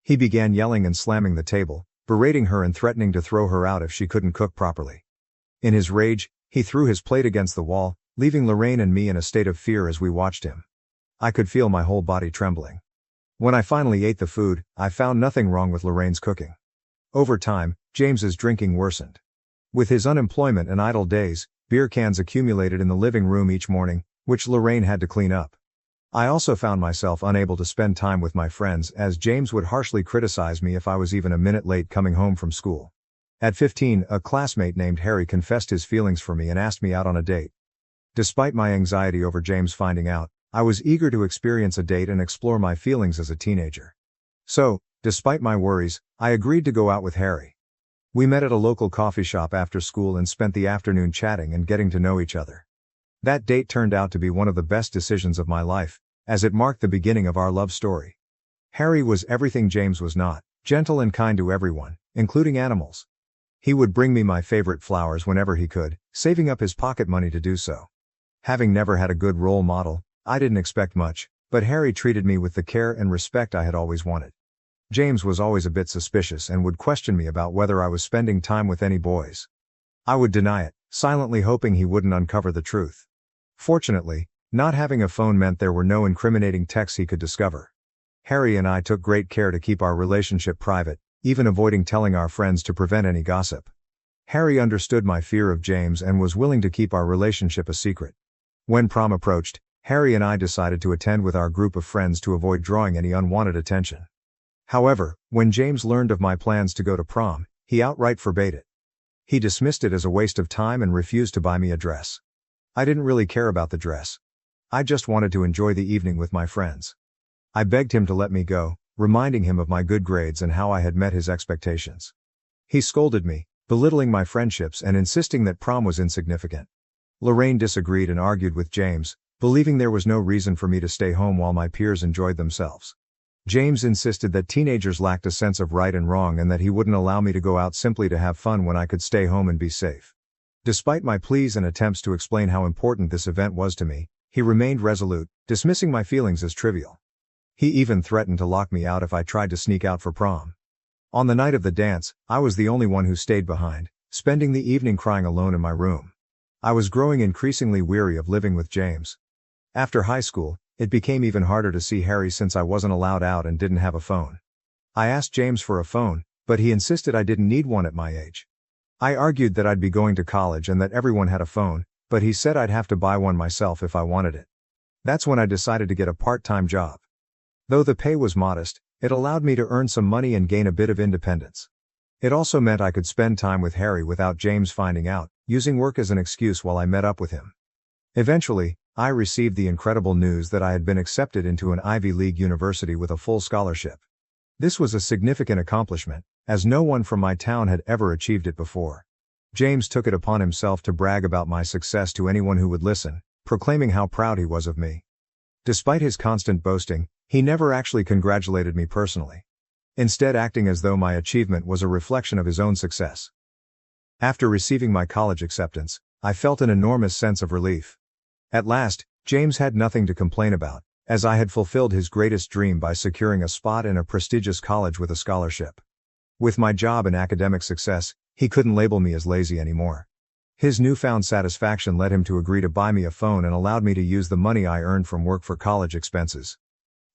He began yelling and slamming the table, berating her and threatening to throw her out if she couldn't cook properly. In his rage, he threw his plate against the wall, leaving Lorraine and me in a state of fear as we watched him. I could feel my whole body trembling. When I finally ate the food, I found nothing wrong with Lorraine's cooking. Over time, James's drinking worsened. With his unemployment and idle days, beer cans accumulated in the living room each morning, which Lorraine had to clean up. I also found myself unable to spend time with my friends as James would harshly criticize me if I was even a minute late coming home from school. At 15, a classmate named Harry confessed his feelings for me and asked me out on a date. Despite my anxiety over James finding out, I was eager to experience a date and explore my feelings as a teenager. So, despite my worries, I agreed to go out with Harry. We met at a local coffee shop after school and spent the afternoon chatting and getting to know each other. That date turned out to be one of the best decisions of my life, as it marked the beginning of our love story. Harry was everything James was not, gentle and kind to everyone, including animals. He would bring me my favorite flowers whenever he could, saving up his pocket money to do so. Having never had a good role model, I didn't expect much, but Harry treated me with the care and respect I had always wanted. James was always a bit suspicious and would question me about whether I was spending time with any boys. I would deny it, silently hoping he wouldn't uncover the truth. Fortunately, not having a phone meant there were no incriminating texts he could discover. Harry and I took great care to keep our relationship private, even avoiding telling our friends to prevent any gossip. Harry understood my fear of James and was willing to keep our relationship a secret. When prom approached, Harry and I decided to attend with our group of friends to avoid drawing any unwanted attention. However, when James learned of my plans to go to prom, he outright forbade it. He dismissed it as a waste of time and refused to buy me a dress. I didn't really care about the dress. I just wanted to enjoy the evening with my friends. I begged him to let me go, reminding him of my good grades and how I had met his expectations. He scolded me, belittling my friendships and insisting that prom was insignificant. Lorraine disagreed and argued with James, believing there was no reason for me to stay home while my peers enjoyed themselves. James insisted that teenagers lacked a sense of right and wrong and that he wouldn't allow me to go out simply to have fun when I could stay home and be safe. Despite my pleas and attempts to explain how important this event was to me, he remained resolute, dismissing my feelings as trivial. He even threatened to lock me out if I tried to sneak out for prom. On the night of the dance, I was the only one who stayed behind, spending the evening crying alone in my room. I was growing increasingly weary of living with James. After high school, it became even harder to see Harry since I wasn't allowed out and didn't have a phone. I asked James for a phone, but he insisted I didn't need one at my age. I argued that I'd be going to college and that everyone had a phone, but he said I'd have to buy one myself if I wanted it. That's when I decided to get a part-time job. Though the pay was modest, it allowed me to earn some money and gain a bit of independence. It also meant I could spend time with Harry without James finding out, using work as an excuse while I met up with him. Eventually, I received the incredible news that I had been accepted into an Ivy League university with a full scholarship. This was a significant accomplishment, as no one from my town had ever achieved it before. James took it upon himself to brag about my success to anyone who would listen, proclaiming how proud he was of me. Despite his constant boasting, he never actually congratulated me personally. Instead, acting as though my achievement was a reflection of his own success. After receiving my college acceptance, I felt an enormous sense of relief. At last, James had nothing to complain about, as I had fulfilled his greatest dream by securing a spot in a prestigious college with a scholarship. With my job and academic success, he couldn't label me as lazy anymore. His newfound satisfaction led him to agree to buy me a phone and allowed me to use the money I earned from work for college expenses.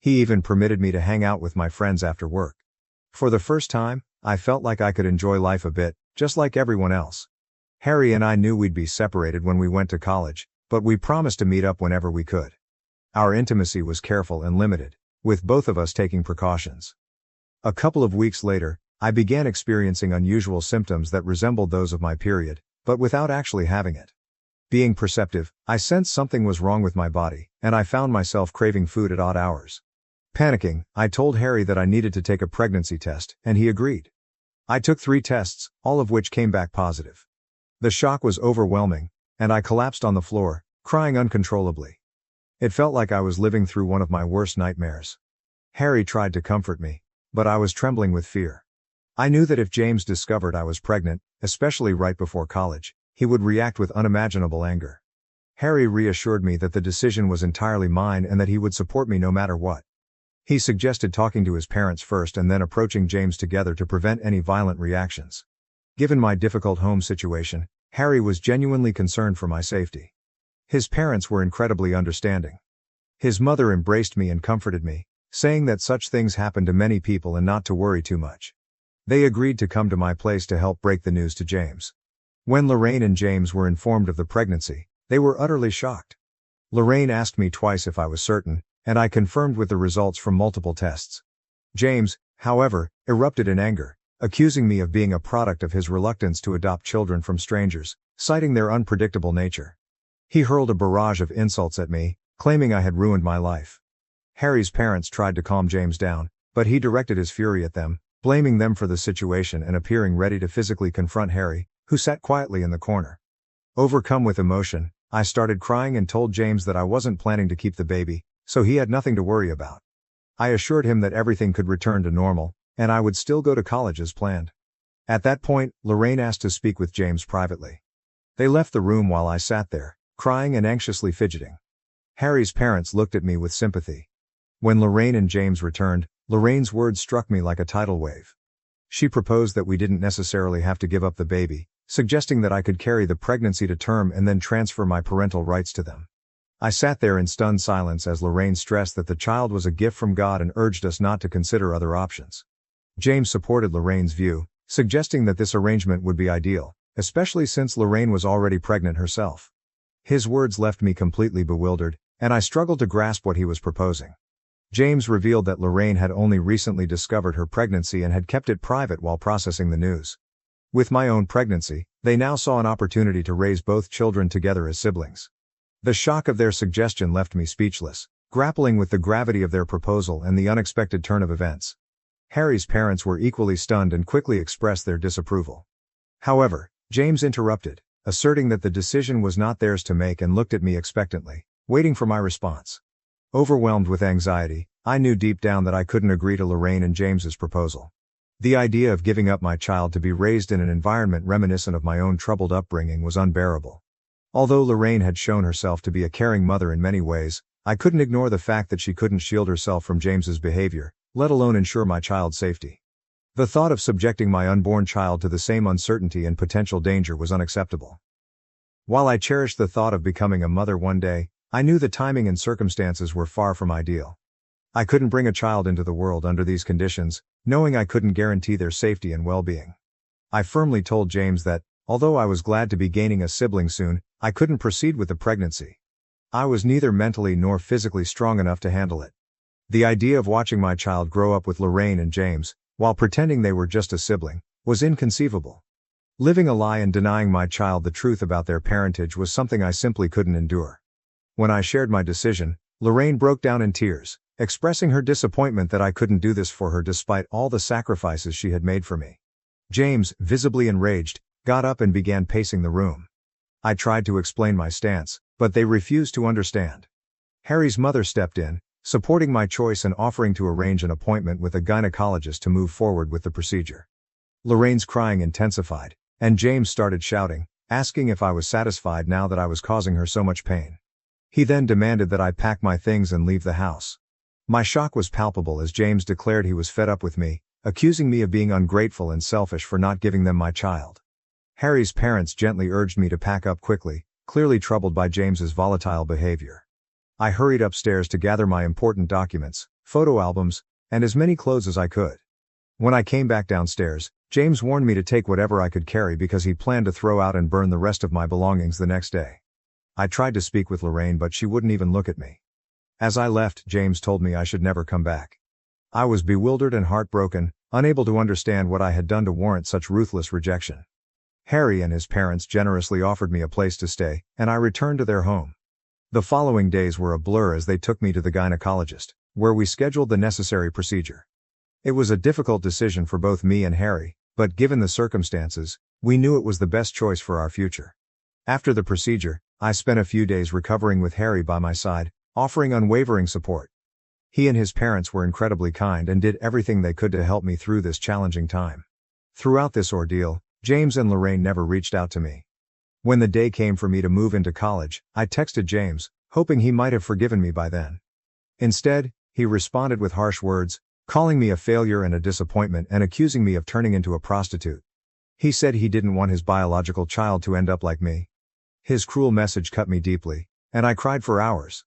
He even permitted me to hang out with my friends after work. For the first time, I felt like I could enjoy life a bit, just like everyone else. Harry and I knew we'd be separated when we went to college, but we promised to meet up whenever we could. Our intimacy was careful and limited, with both of us taking precautions. A couple of weeks later, I began experiencing unusual symptoms that resembled those of my period, but without actually having it. Being perceptive, I sensed something was wrong with my body, and I found myself craving food at odd hours. Panicking, I told Harry that I needed to take a pregnancy test, and he agreed. I took 3 tests, all of which came back positive. The shock was overwhelming, and I collapsed on the floor, crying uncontrollably. It felt like I was living through one of my worst nightmares. Harry tried to comfort me, but I was trembling with fear. I knew that if James discovered I was pregnant, especially right before college, he would react with unimaginable anger. Harry reassured me that the decision was entirely mine and that he would support me no matter what. He suggested talking to his parents first and then approaching James together to prevent any violent reactions. Given my difficult home situation, Harry was genuinely concerned for my safety. His parents were incredibly understanding. His mother embraced me and comforted me, saying that such things happen to many people and not to worry too much. They agreed to come to my place to help break the news to James. When Lorraine and James were informed of the pregnancy, they were utterly shocked. Lorraine asked me twice if I was certain, and I confirmed with the results from multiple tests. James, however, erupted in anger, accusing me of being a product of his reluctance to adopt children from strangers, citing their unpredictable nature. He hurled a barrage of insults at me, claiming I had ruined my life. Harry's parents tried to calm James down, but he directed his fury at them, blaming them for the situation and appearing ready to physically confront Harry, who sat quietly in the corner. Overcome with emotion, I started crying and told James that I wasn't planning to keep the baby, so he had nothing to worry about. I assured him that everything could return to normal, and I would still go to college as planned. At that point, Lorraine asked to speak with James privately. They left the room while I sat there, crying and anxiously fidgeting. Harry's parents looked at me with sympathy. When Lorraine and James returned, Lorraine's words struck me like a tidal wave. She proposed that we didn't necessarily have to give up the baby, suggesting that I could carry the pregnancy to term and then transfer my parental rights to them. I sat there in stunned silence as Lorraine stressed that the child was a gift from God and urged us not to consider other options. James supported Lorraine's view, suggesting that this arrangement would be ideal, especially since Lorraine was already pregnant herself. His words left me completely bewildered, and I struggled to grasp what he was proposing. James revealed that Lorraine had only recently discovered her pregnancy and had kept it private while processing the news. With my own pregnancy, they now saw an opportunity to raise both children together as siblings. The shock of their suggestion left me speechless, grappling with the gravity of their proposal and the unexpected turn of events. Harry's parents were equally stunned and quickly expressed their disapproval. However, James interrupted, asserting that the decision was not theirs to make, and looked at me expectantly, waiting for my response. Overwhelmed with anxiety, I knew deep down that I couldn't agree to Lorraine and James's proposal. The idea of giving up my child to be raised in an environment reminiscent of my own troubled upbringing was unbearable. Although Lorraine had shown herself to be a caring mother in many ways, I couldn't ignore the fact that she couldn't shield herself from James's behavior, let alone ensure my child's safety. The thought of subjecting my unborn child to the same uncertainty and potential danger was unacceptable. While I cherished the thought of becoming a mother one day, I knew the timing and circumstances were far from ideal. I couldn't bring a child into the world under these conditions, knowing I couldn't guarantee their safety and well-being. I firmly told James that, although I was glad to be gaining a sibling soon, I couldn't proceed with the pregnancy. I was neither mentally nor physically strong enough to handle it. The idea of watching my child grow up with Lorraine and James, while pretending they were just a sibling, was inconceivable. Living a lie and denying my child the truth about their parentage was something I simply couldn't endure. When I shared my decision, Lorraine broke down in tears, expressing her disappointment that I couldn't do this for her despite all the sacrifices she had made for me. James, visibly enraged, got up and began pacing the room. I tried to explain my stance, but they refused to understand. Harry's mother stepped in, supporting my choice and offering to arrange an appointment with a gynecologist to move forward with the procedure. Lorraine's crying intensified, and James started shouting, asking if I was satisfied now that I was causing her so much pain. He then demanded that I pack my things and leave the house. My shock was palpable as James declared he was fed up with me, accusing me of being ungrateful and selfish for not giving them my child. Harry's parents gently urged me to pack up quickly, clearly troubled by James's volatile behavior. I hurried upstairs to gather my important documents, photo albums, and as many clothes as I could. When I came back downstairs, James warned me to take whatever I could carry because he planned to throw out and burn the rest of my belongings the next day. I tried to speak with Lorraine, but she wouldn't even look at me. As I left, James told me I should never come back. I was bewildered and heartbroken, unable to understand what I had done to warrant such ruthless rejection. Harry and his parents generously offered me a place to stay, and I returned to their home. The following days were a blur as they took me to the gynecologist, where we scheduled the necessary procedure. It was a difficult decision for both me and Harry, but given the circumstances, we knew it was the best choice for our future. After the procedure, I spent a few days recovering with Harry by my side, offering unwavering support. He and his parents were incredibly kind and did everything they could to help me through this challenging time. Throughout this ordeal, James and Lorraine never reached out to me. When the day came for me to move into college, I texted James, hoping he might have forgiven me by then. Instead, he responded with harsh words, calling me a failure and a disappointment and accusing me of turning into a prostitute. He said he didn't want his biological child to end up like me. His cruel message cut me deeply, and I cried for hours.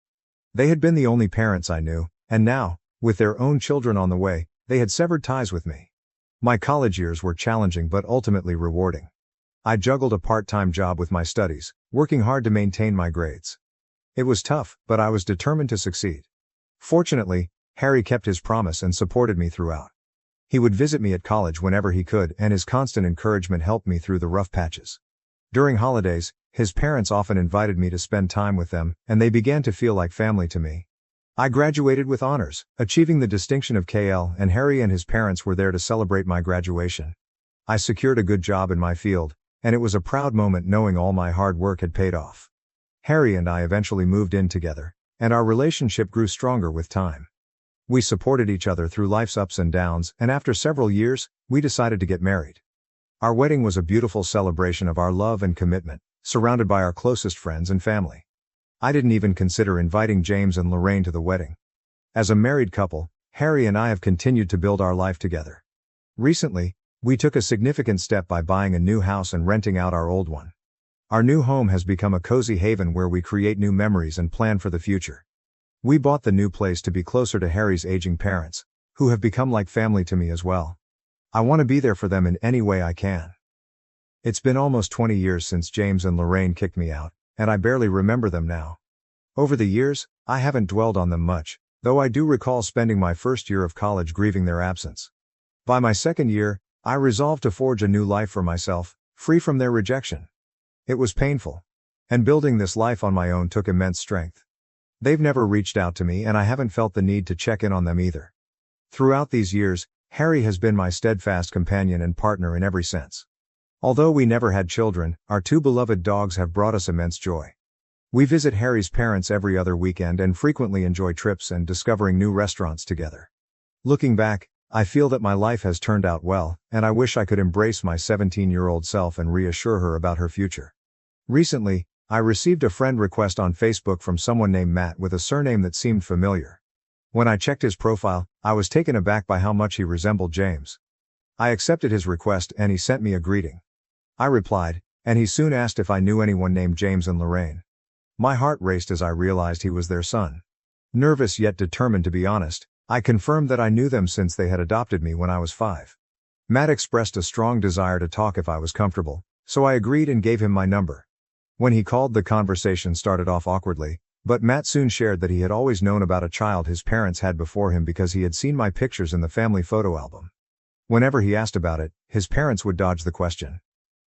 They had been the only parents I knew, and now, with their own children on the way, they had severed ties with me. My college years were challenging but ultimately rewarding. I juggled a part-time job with my studies, working hard to maintain my grades. It was tough, but I was determined to succeed. Fortunately, Harry kept his promise and supported me throughout. He would visit me at college whenever he could, and his constant encouragement helped me through the rough patches. During holidays, his parents often invited me to spend time with them, and they began to feel like family to me. I graduated with honors, achieving the distinction of KL, and Harry and his parents were there to celebrate my graduation. I secured a good job in my field, and it was a proud moment knowing all my hard work had paid off. Harry and I eventually moved in together, and our relationship grew stronger with time. We supported each other through life's ups and downs, and after several years, we decided to get married. Our wedding was a beautiful celebration of our love and commitment, surrounded by our closest friends and family. I didn't even consider inviting James and Lorraine to the wedding. As a married couple, Harry and I have continued to build our life together. Recently, we took a significant step by buying a new house and renting out our old one. Our new home has become a cozy haven where we create new memories and plan for the future. We bought the new place to be closer to Harry's aging parents, who have become like family to me as well. I want to be there for them in any way I can. It's been almost 20 years since James and Lorraine kicked me out, and I barely remember them now. Over the years, I haven't dwelled on them much, though I do recall spending my first year of college grieving their absence. By my second year, I resolved to forge a new life for myself, free from their rejection. It was painful. And building this life on my own took immense strength. They've never reached out to me and I haven't felt the need to check in on them either. Throughout these years, Harry has been my steadfast companion and partner in every sense. Although we never had children, our two beloved dogs have brought us immense joy. We visit Harry's parents every other weekend and frequently enjoy trips and discovering new restaurants together. Looking back, I feel that my life has turned out well, and I wish I could embrace my 17-year-old self and reassure her about her future. Recently, I received a friend request on Facebook from someone named Matt with a surname that seemed familiar. When I checked his profile, I was taken aback by how much he resembled James. I accepted his request and he sent me a greeting. I replied, and he soon asked if I knew anyone named James and Lorraine. My heart raced as I realized he was their son. Nervous yet determined to be honest, I confirmed that I knew them since they had adopted me when I was 5. Matt expressed a strong desire to talk if I was comfortable, so I agreed and gave him my number. When he called, the conversation started off awkwardly, but Matt soon shared that he had always known about a child his parents had before him because he had seen my pictures in the family photo album. Whenever he asked about it, his parents would dodge the question.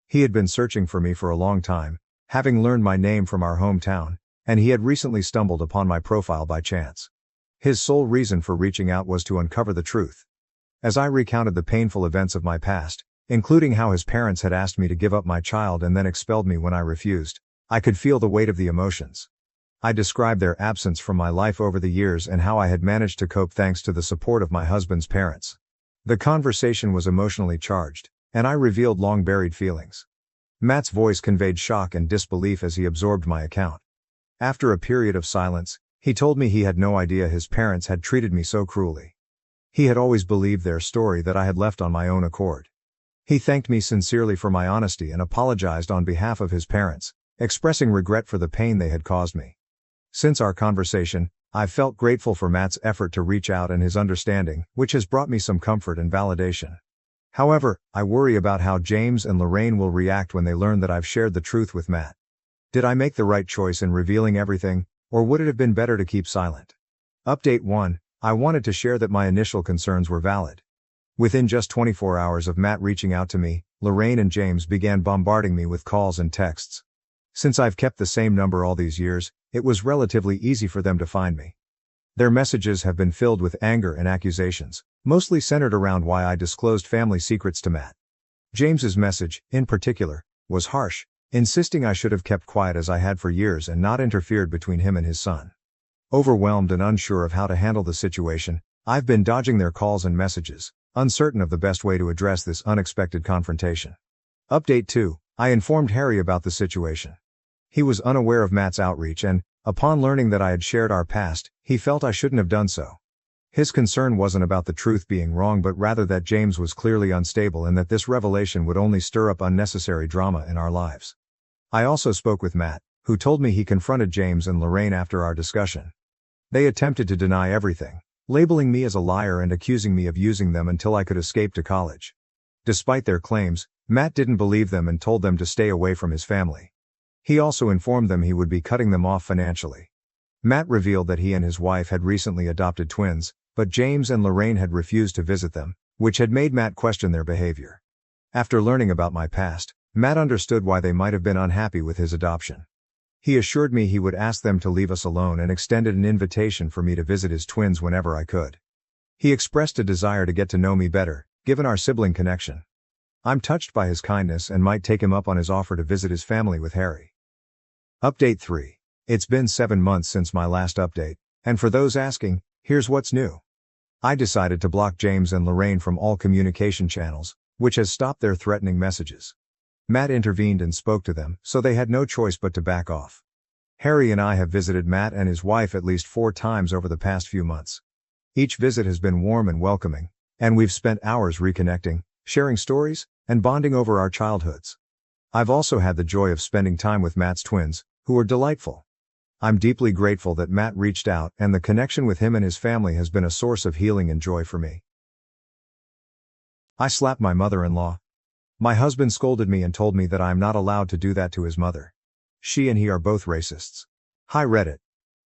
He had been searching for me for a long time, having learned my name from our hometown, and he had recently stumbled upon my profile by chance. His sole reason for reaching out was to uncover the truth. As I recounted the painful events of my past, including how his parents had asked me to give up my child and then expelled me when I refused, I could feel the weight of the emotions. I described their absence from my life over the years and how I had managed to cope thanks to the support of my husband's parents. The conversation was emotionally charged, and I revealed long-buried feelings. Matt's voice conveyed shock and disbelief as he absorbed my account. After a period of silence, he told me he had no idea his parents had treated me so cruelly. He had always believed their story that I had left on my own accord. He thanked me sincerely for my honesty and apologized on behalf of his parents, expressing regret for the pain they had caused me. Since our conversation, I've felt grateful for Matt's effort to reach out and his understanding, which has brought me some comfort and validation. However, I worry about how James and Lorraine will react when they learn that I've shared the truth with Matt. Did I make the right choice in revealing everything, or would it have been better to keep silent? Update 1. I wanted to share that my initial concerns were valid. Within just 24 hours of Matt reaching out to me, Lorraine and James began bombarding me with calls and texts. Since I've kept the same number all these years, it was relatively easy for them to find me. Their messages have been filled with anger and accusations, mostly centered around why I disclosed family secrets to Matt. James's message, in particular, was harsh, insisting I should have kept quiet as I had for years and not interfered between him and his son. Overwhelmed and unsure of how to handle the situation, I've been dodging their calls and messages, uncertain of the best way to address this unexpected confrontation. Update 2. I informed Harry about the situation. He was unaware of Matt's outreach and, upon learning that I had shared our past, he felt I shouldn't have done so. His concern wasn't about the truth being wrong but rather that James was clearly unstable and that this revelation would only stir up unnecessary drama in our lives. I also spoke with Matt, who told me he confronted James and Lorraine after our discussion. They attempted to deny everything, labeling me as a liar and accusing me of using them until I could escape to college. Despite their claims, Matt didn't believe them and told them to stay away from his family. He also informed them he would be cutting them off financially. Matt revealed that he and his wife had recently adopted twins, but James and Lorraine had refused to visit them, which had made Matt question their behavior. After learning about my past, Matt understood why they might have been unhappy with his adoption. He assured me he would ask them to leave us alone and extended an invitation for me to visit his twins whenever I could. He expressed a desire to get to know me better, given our sibling connection. I'm touched by his kindness and might take him up on his offer to visit his family with Harry. Update 3. It's been 7 months since my last update, and for those asking, here's what's new. I decided to block James and Lorraine from all communication channels, which has stopped their threatening messages. Matt intervened and spoke to them, so they had no choice but to back off. Harry and I have visited Matt and his wife at least 4 times over the past few months. Each visit has been warm and welcoming, and we've spent hours reconnecting, sharing stories, and bonding over our childhoods. I've also had the joy of spending time with Matt's twins, who are delightful. I'm deeply grateful that Matt reached out and the connection with him and his family has been a source of healing and joy for me. I slapped my mother-in-law. My husband scolded me and told me that I am not allowed to do that to his mother. She and he are both racists. Hi Reddit.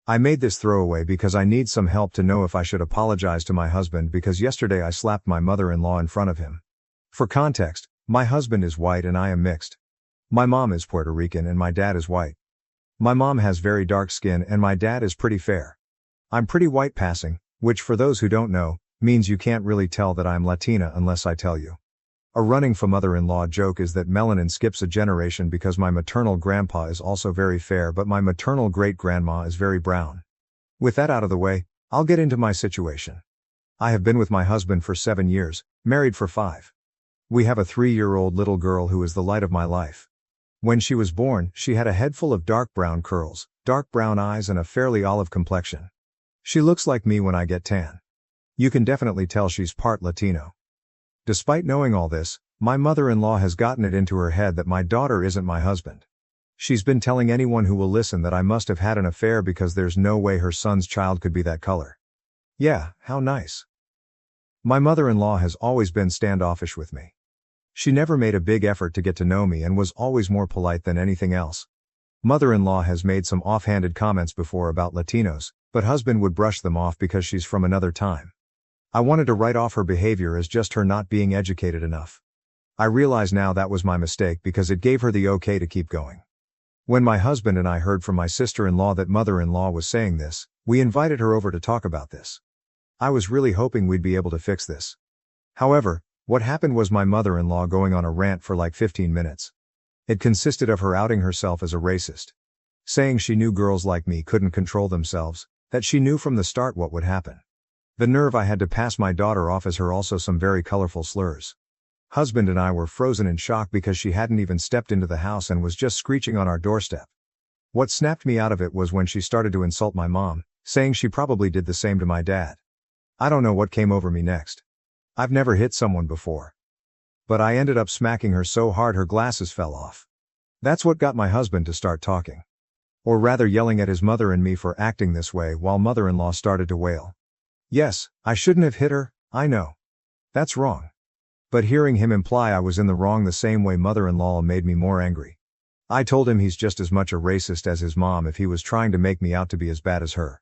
I made this throwaway because I need some help to know if I should apologize to my husband because yesterday I slapped my mother-in-law in front of him. For context, my husband is white and I am mixed. My mom is Puerto Rican and my dad is white. My mom has very dark skin and my dad is pretty fair. I'm pretty white passing, which for those who don't know, means you can't really tell that I'm Latina unless I tell you. A running mother-in-law joke is that melanin skips a generation because my maternal grandpa is also very fair but my maternal great-grandma is very brown. With that out of the way, I'll get into my situation. I have been with my husband for 7 years, married for 5. We have a 3-year-old little girl who is the light of my life. When she was born, she had a head full of dark brown curls, dark brown eyes and a fairly olive complexion. She looks like me when I get tan. You can definitely tell she's part Latino. Despite knowing all this, my mother-in-law has gotten it into her head that my daughter isn't my husband. She's been telling anyone who will listen that I must have had an affair because there's no way her son's child could be that color. Yeah, how nice. My mother-in-law has always been standoffish with me. She never made a big effort to get to know me and was always more polite than anything else. Mother-in-law has made some offhanded comments before about Latinos, but husband would brush them off because she's from another time. I wanted to write off her behavior as just her not being educated enough. I realize now that was my mistake because it gave her the okay to keep going. When my husband and I heard from my sister-in-law that mother-in-law was saying this, we invited her over to talk about this. I was really hoping we'd be able to fix this. However, what happened was my mother-in-law going on a rant for like 15 minutes. It consisted of her outing herself as a racist. Saying she knew girls like me couldn't control themselves, that she knew from the start what would happen. The nerve I had to pass my daughter off as her, also some very colorful slurs. Husband and I were frozen in shock because she hadn't even stepped into the house and was just screeching on our doorstep. What snapped me out of it was when she started to insult my mom, saying she probably did the same to my dad. I don't know what came over me next. I've never hit someone before. But I ended up smacking her so hard her glasses fell off. That's what got my husband to start talking. Or rather yelling at his mother and me for acting this way while mother-in-law started to wail. Yes, I shouldn't have hit her, I know. That's wrong. But hearing him imply I was in the wrong the same way mother-in-law made me more angry. I told him he's just as much a racist as his mom if he was trying to make me out to be as bad as her.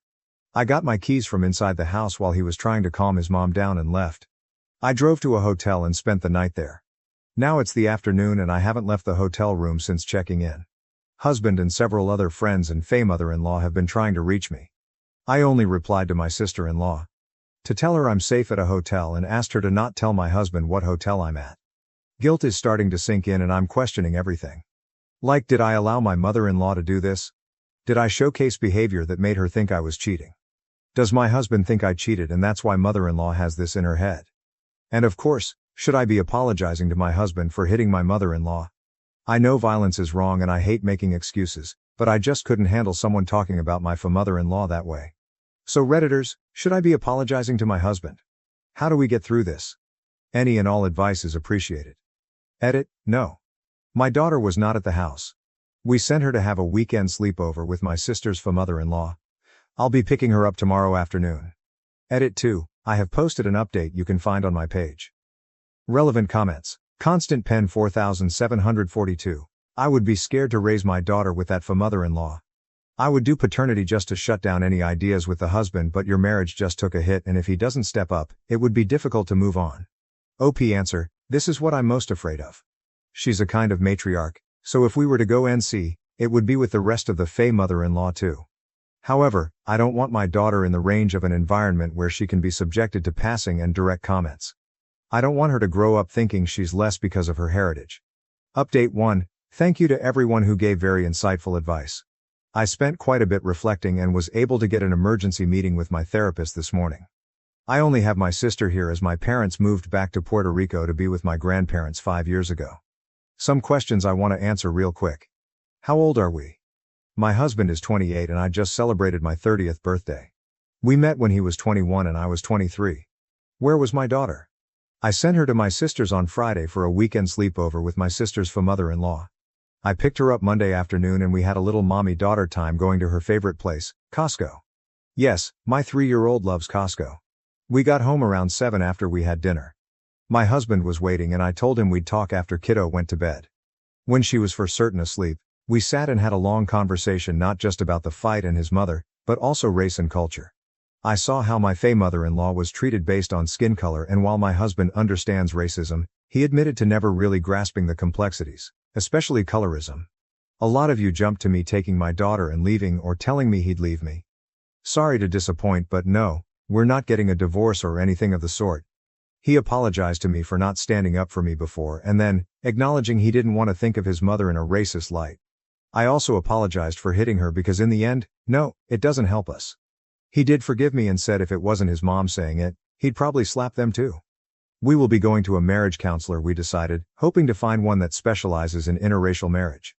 I got my keys from inside the house while he was trying to calm his mom down and left. I drove to a hotel and spent the night there. Now it's the afternoon and I haven't left the hotel room since checking in. Husband and several other friends and Faye mother-in-law have been trying to reach me. I only replied to my sister-in-law to tell her I'm safe at a hotel and asked her to not tell my husband what hotel I'm at. Guilt is starting to sink in and I'm questioning everything. Like, did I allow my mother-in-law to do this? Did I showcase behavior that made her think I was cheating? Does my husband think I cheated and that's why mother-in-law has this in her head? And of course, should I be apologizing to my husband for hitting my mother-in-law? I know violence is wrong and I hate making excuses, but I just couldn't handle someone talking about my mother-in-law that way. So Redditors, should I be apologizing to my husband? How do we get through this? Any and all advice is appreciated. Edit, no. My daughter was not at the house. We sent her to have a weekend sleepover with my sister's mother-in-law. I'll be picking her up tomorrow afternoon. Edit 2, I have posted an update you can find on my page. Relevant comments. Constant Pen 4742. I would be scared to raise my daughter with that mother-in-law. I would do paternity just to shut down any ideas with the husband, but your marriage just took a hit and if he doesn't step up, it would be difficult to move on. OP answer, this is what I'm most afraid of. She's a kind of matriarch, so if we were to go NC, it would be with the rest of the Faye mother-in-law too. However, I don't want my daughter in the range of an environment where she can be subjected to passing and direct comments. I don't want her to grow up thinking she's less because of her heritage. Update 1, thank you to everyone who gave very insightful advice. I spent quite a bit reflecting and was able to get an emergency meeting with my therapist this morning. I only have my sister here as my parents moved back to Puerto Rico to be with my grandparents 5 years ago. Some questions I want to answer real quick. How old are we? My husband is 28 and I just celebrated my 30th birthday. We met when he was 21 and I was 23. Where was my daughter? I sent her to my sister's on Friday for a weekend sleepover with my sister's mother-in-law. I picked her up Monday afternoon and we had a little mommy-daughter time going to her favorite place, Costco. Yes, my 3-year-old loves Costco. We got home around 7 after we had dinner. My husband was waiting and I told him we'd talk after kiddo went to bed. When she was for certain asleep, we sat and had a long conversation not just about the fight and his mother, but also race and culture. I saw how my Faye mother-in-law was treated based on skin color, and while my husband understands racism, he admitted to never really grasping the complexities, especially colorism. A lot of you jumped to me taking my daughter and leaving or telling me he'd leave me. Sorry to disappoint, but no, we're not getting a divorce or anything of the sort. He apologized to me for not standing up for me before and then, acknowledging he didn't want to think of his mother in a racist light. I also apologized for hitting her because in the end, no, it doesn't help us. He did forgive me and said if it wasn't his mom saying it, he'd probably slap them too. We will be going to a marriage counselor, we decided, hoping to find one that specializes in interracial marriage.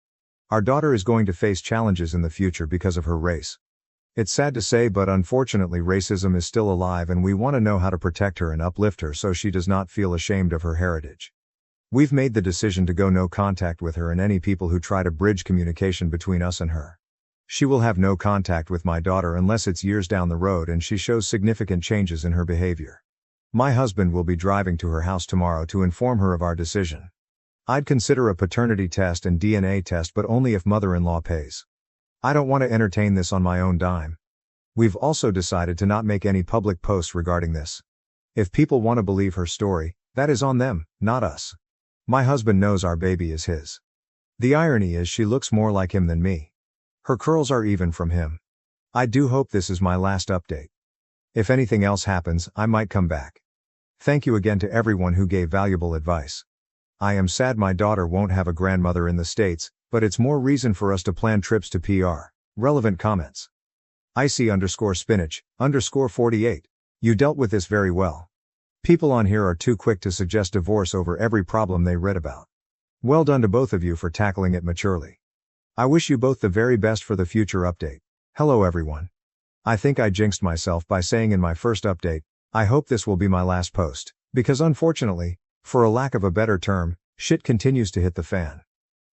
Our daughter is going to face challenges in the future because of her race. It's sad to say, but unfortunately racism is still alive and we want to know how to protect her and uplift her so she does not feel ashamed of her heritage. We've made the decision to go no contact with her and any people who try to bridge communication between us and her. She will have no contact with my daughter unless it's years down the road and she shows significant changes in her behavior. My husband will be driving to her house tomorrow to inform her of our decision. I'd consider a paternity test and DNA test, but only if mother-in-law pays. I don't want to entertain this on my own dime. We've also decided to not make any public posts regarding this. If people want to believe her story, that is on them, not us. My husband knows our baby is his. The irony is she looks more like him than me. Her curls are even from him. I do hope this is my last update. If anything else happens, I might come back. Thank you again to everyone who gave valuable advice. I am sad my daughter won't have a grandmother in the States, but it's more reason for us to plan trips to PR. Relevant comments. Icy_spinach_48. You dealt with this very well. People on here are too quick to suggest divorce over every problem they read about. Well done to both of you for tackling it maturely. I wish you both the very best for the future update. Hello everyone. I think I jinxed myself by saying in my first update, I hope this will be my last post, because unfortunately, for a lack of a better term, shit continues to hit the fan.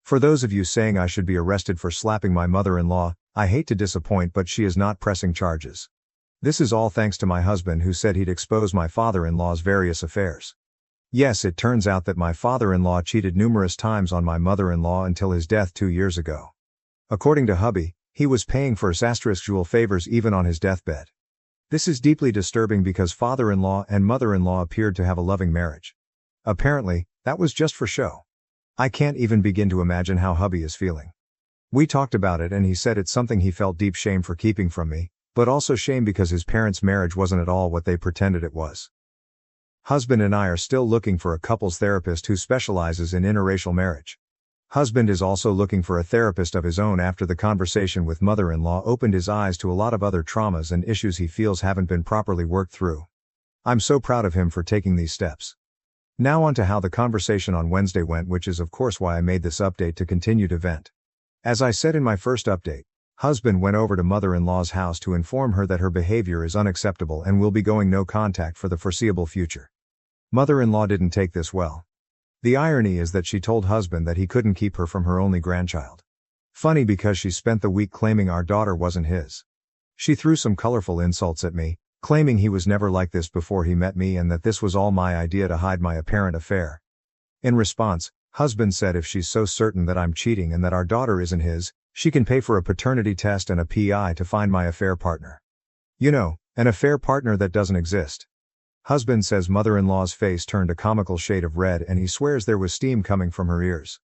For those of you saying I should be arrested for slapping my mother-in-law, I hate to disappoint, but she is not pressing charges. This is all thanks to my husband who said he'd expose my father-in-law's various affairs. Yes, it turns out that my father-in-law cheated numerous times on my mother-in-law until his death 2 years ago. According to hubby, he was paying for sexual favors even on his deathbed. This is deeply disturbing because father-in-law and mother-in-law appeared to have a loving marriage. Apparently, that was just for show. I can't even begin to imagine how hubby is feeling. We talked about it and he said it's something he felt deep shame for keeping from me, but also shame because his parents' marriage wasn't at all what they pretended it was. Husband and I are still looking for a couples therapist who specializes in interracial marriage. Husband is also looking for a therapist of his own after the conversation with mother-in-law opened his eyes to a lot of other traumas and issues he feels haven't been properly worked through. I'm so proud of him for taking these steps. Now on to how the conversation on Wednesday went, which is of course why I made this update to continue to vent. As I said in my first update, husband went over to mother-in-law's house to inform her that her behavior is unacceptable and will be going no contact for the foreseeable future. Mother-in-law didn't take this well. The irony is that she told husband that he couldn't keep her from her only grandchild. Funny because she spent the week claiming our daughter wasn't his. She threw some colorful insults at me, claiming he was never like this before he met me and that this was all my idea to hide my apparent affair. In response, husband said if she's so certain that I'm cheating and that our daughter isn't his, she can pay for a paternity test and a PI to find my affair partner. You know, an affair partner that doesn't exist. Husband says mother-in-law's face turned a comical shade of red and he swears there was steam coming from her ears.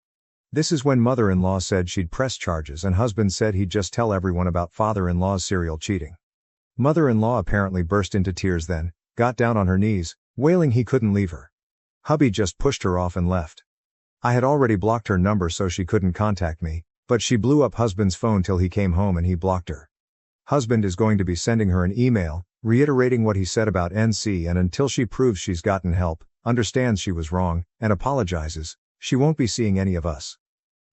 This is when mother-in-law said she'd press charges and husband said he'd just tell everyone about father-in-law's serial cheating. Mother-in-law apparently burst into tears then, got down on her knees, wailing he couldn't leave her. Hubby just pushed her off and left. I had already blocked her number so she couldn't contact me, but she blew up husband's phone till he came home and he blocked her. Husband is going to be sending her an email, reiterating what he said about NC, and until she proves she's gotten help, understands she was wrong, and apologizes, she won't be seeing any of us.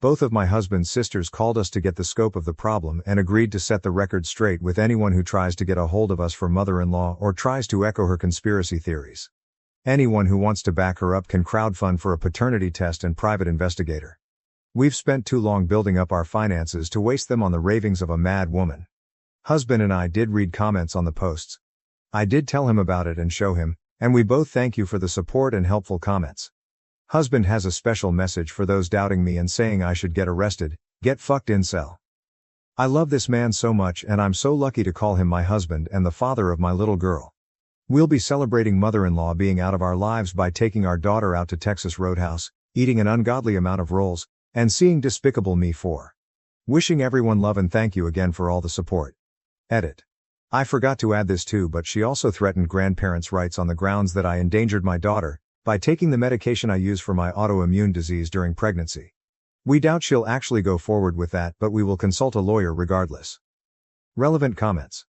Both of my husband's sisters called us to get the scope of the problem and agreed to set the record straight with anyone who tries to get a hold of us for mother-in-law or tries to echo her conspiracy theories. Anyone who wants to back her up can crowdfund for a paternity test and private investigator. We've spent too long building up our finances to waste them on the ravings of a mad woman. Husband and I did read comments on the posts. I did tell him about it and show him, and we both thank you for the support and helpful comments. Husband has a special message for those doubting me and saying I should get arrested, get fucked incel. I love this man so much and I'm so lucky to call him my husband and the father of my little girl. We'll be celebrating mother-in-law being out of our lives by taking our daughter out to Texas Roadhouse, eating an ungodly amount of rolls, and seeing Despicable Me 4. Wishing everyone love and thank you again for all the support. Edit. I forgot to add this too, but she also threatened grandparents' rights on the grounds that I endangered my daughter by taking the medication I use for my autoimmune disease during pregnancy. We doubt she'll actually go forward with that, but we will consult a lawyer regardless. Relevant comments.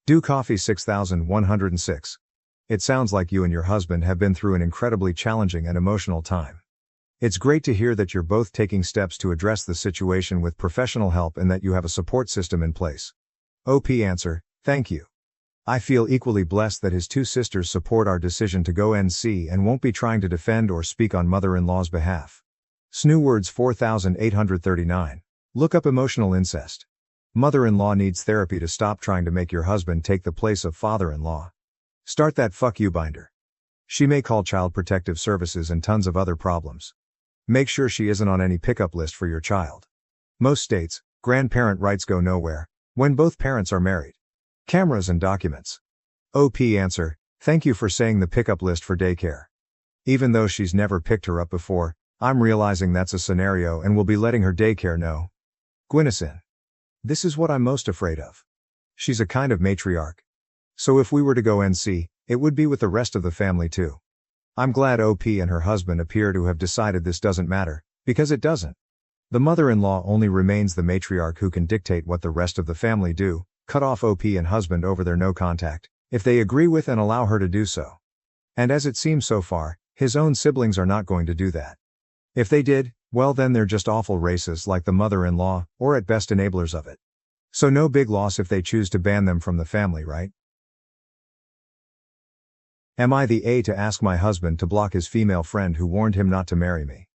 Do Coffee 6106. It sounds like you and your husband have been through an incredibly challenging and emotional time. It's great to hear that you're both taking steps to address the situation with professional help and that you have a support system in place. OP answer, thank you. I feel equally blessed that his two sisters support our decision to go NC and won't be trying to defend or speak on mother-in-law's behalf. Snoo Words 4839. Look up emotional incest. Mother-in-law needs therapy to stop trying to make your husband take the place of father-in-law. Start that fuck you binder. She may call Child Protective Services and tons of other problems. Make sure she isn't on any pickup list for your child. Most states, grandparent rights go nowhere when both parents are married. Cameras and documents. OP answer, thank you for saying the pickup list for daycare. Even though she's never picked her up before, I'm realizing that's a scenario and will be letting her daycare know. Gwynacin. This is what I'm most afraid of. She's a kind of matriarch. So if we were to go NC, it would be with the rest of the family too. I'm glad OP and her husband appear to have decided this doesn't matter, because it doesn't. The mother-in-law only remains the matriarch who can dictate what the rest of the family do, cut off OP and husband over their no contact, if they agree with and allow her to do so. And as it seems so far, his own siblings are not going to do that. If they did, well then they're just awful racists like the mother-in-law, or at best enablers of it. So no big loss if they choose to ban them from the family, right? Am I the A to ask my husband to block his female friend who warned him not to marry me?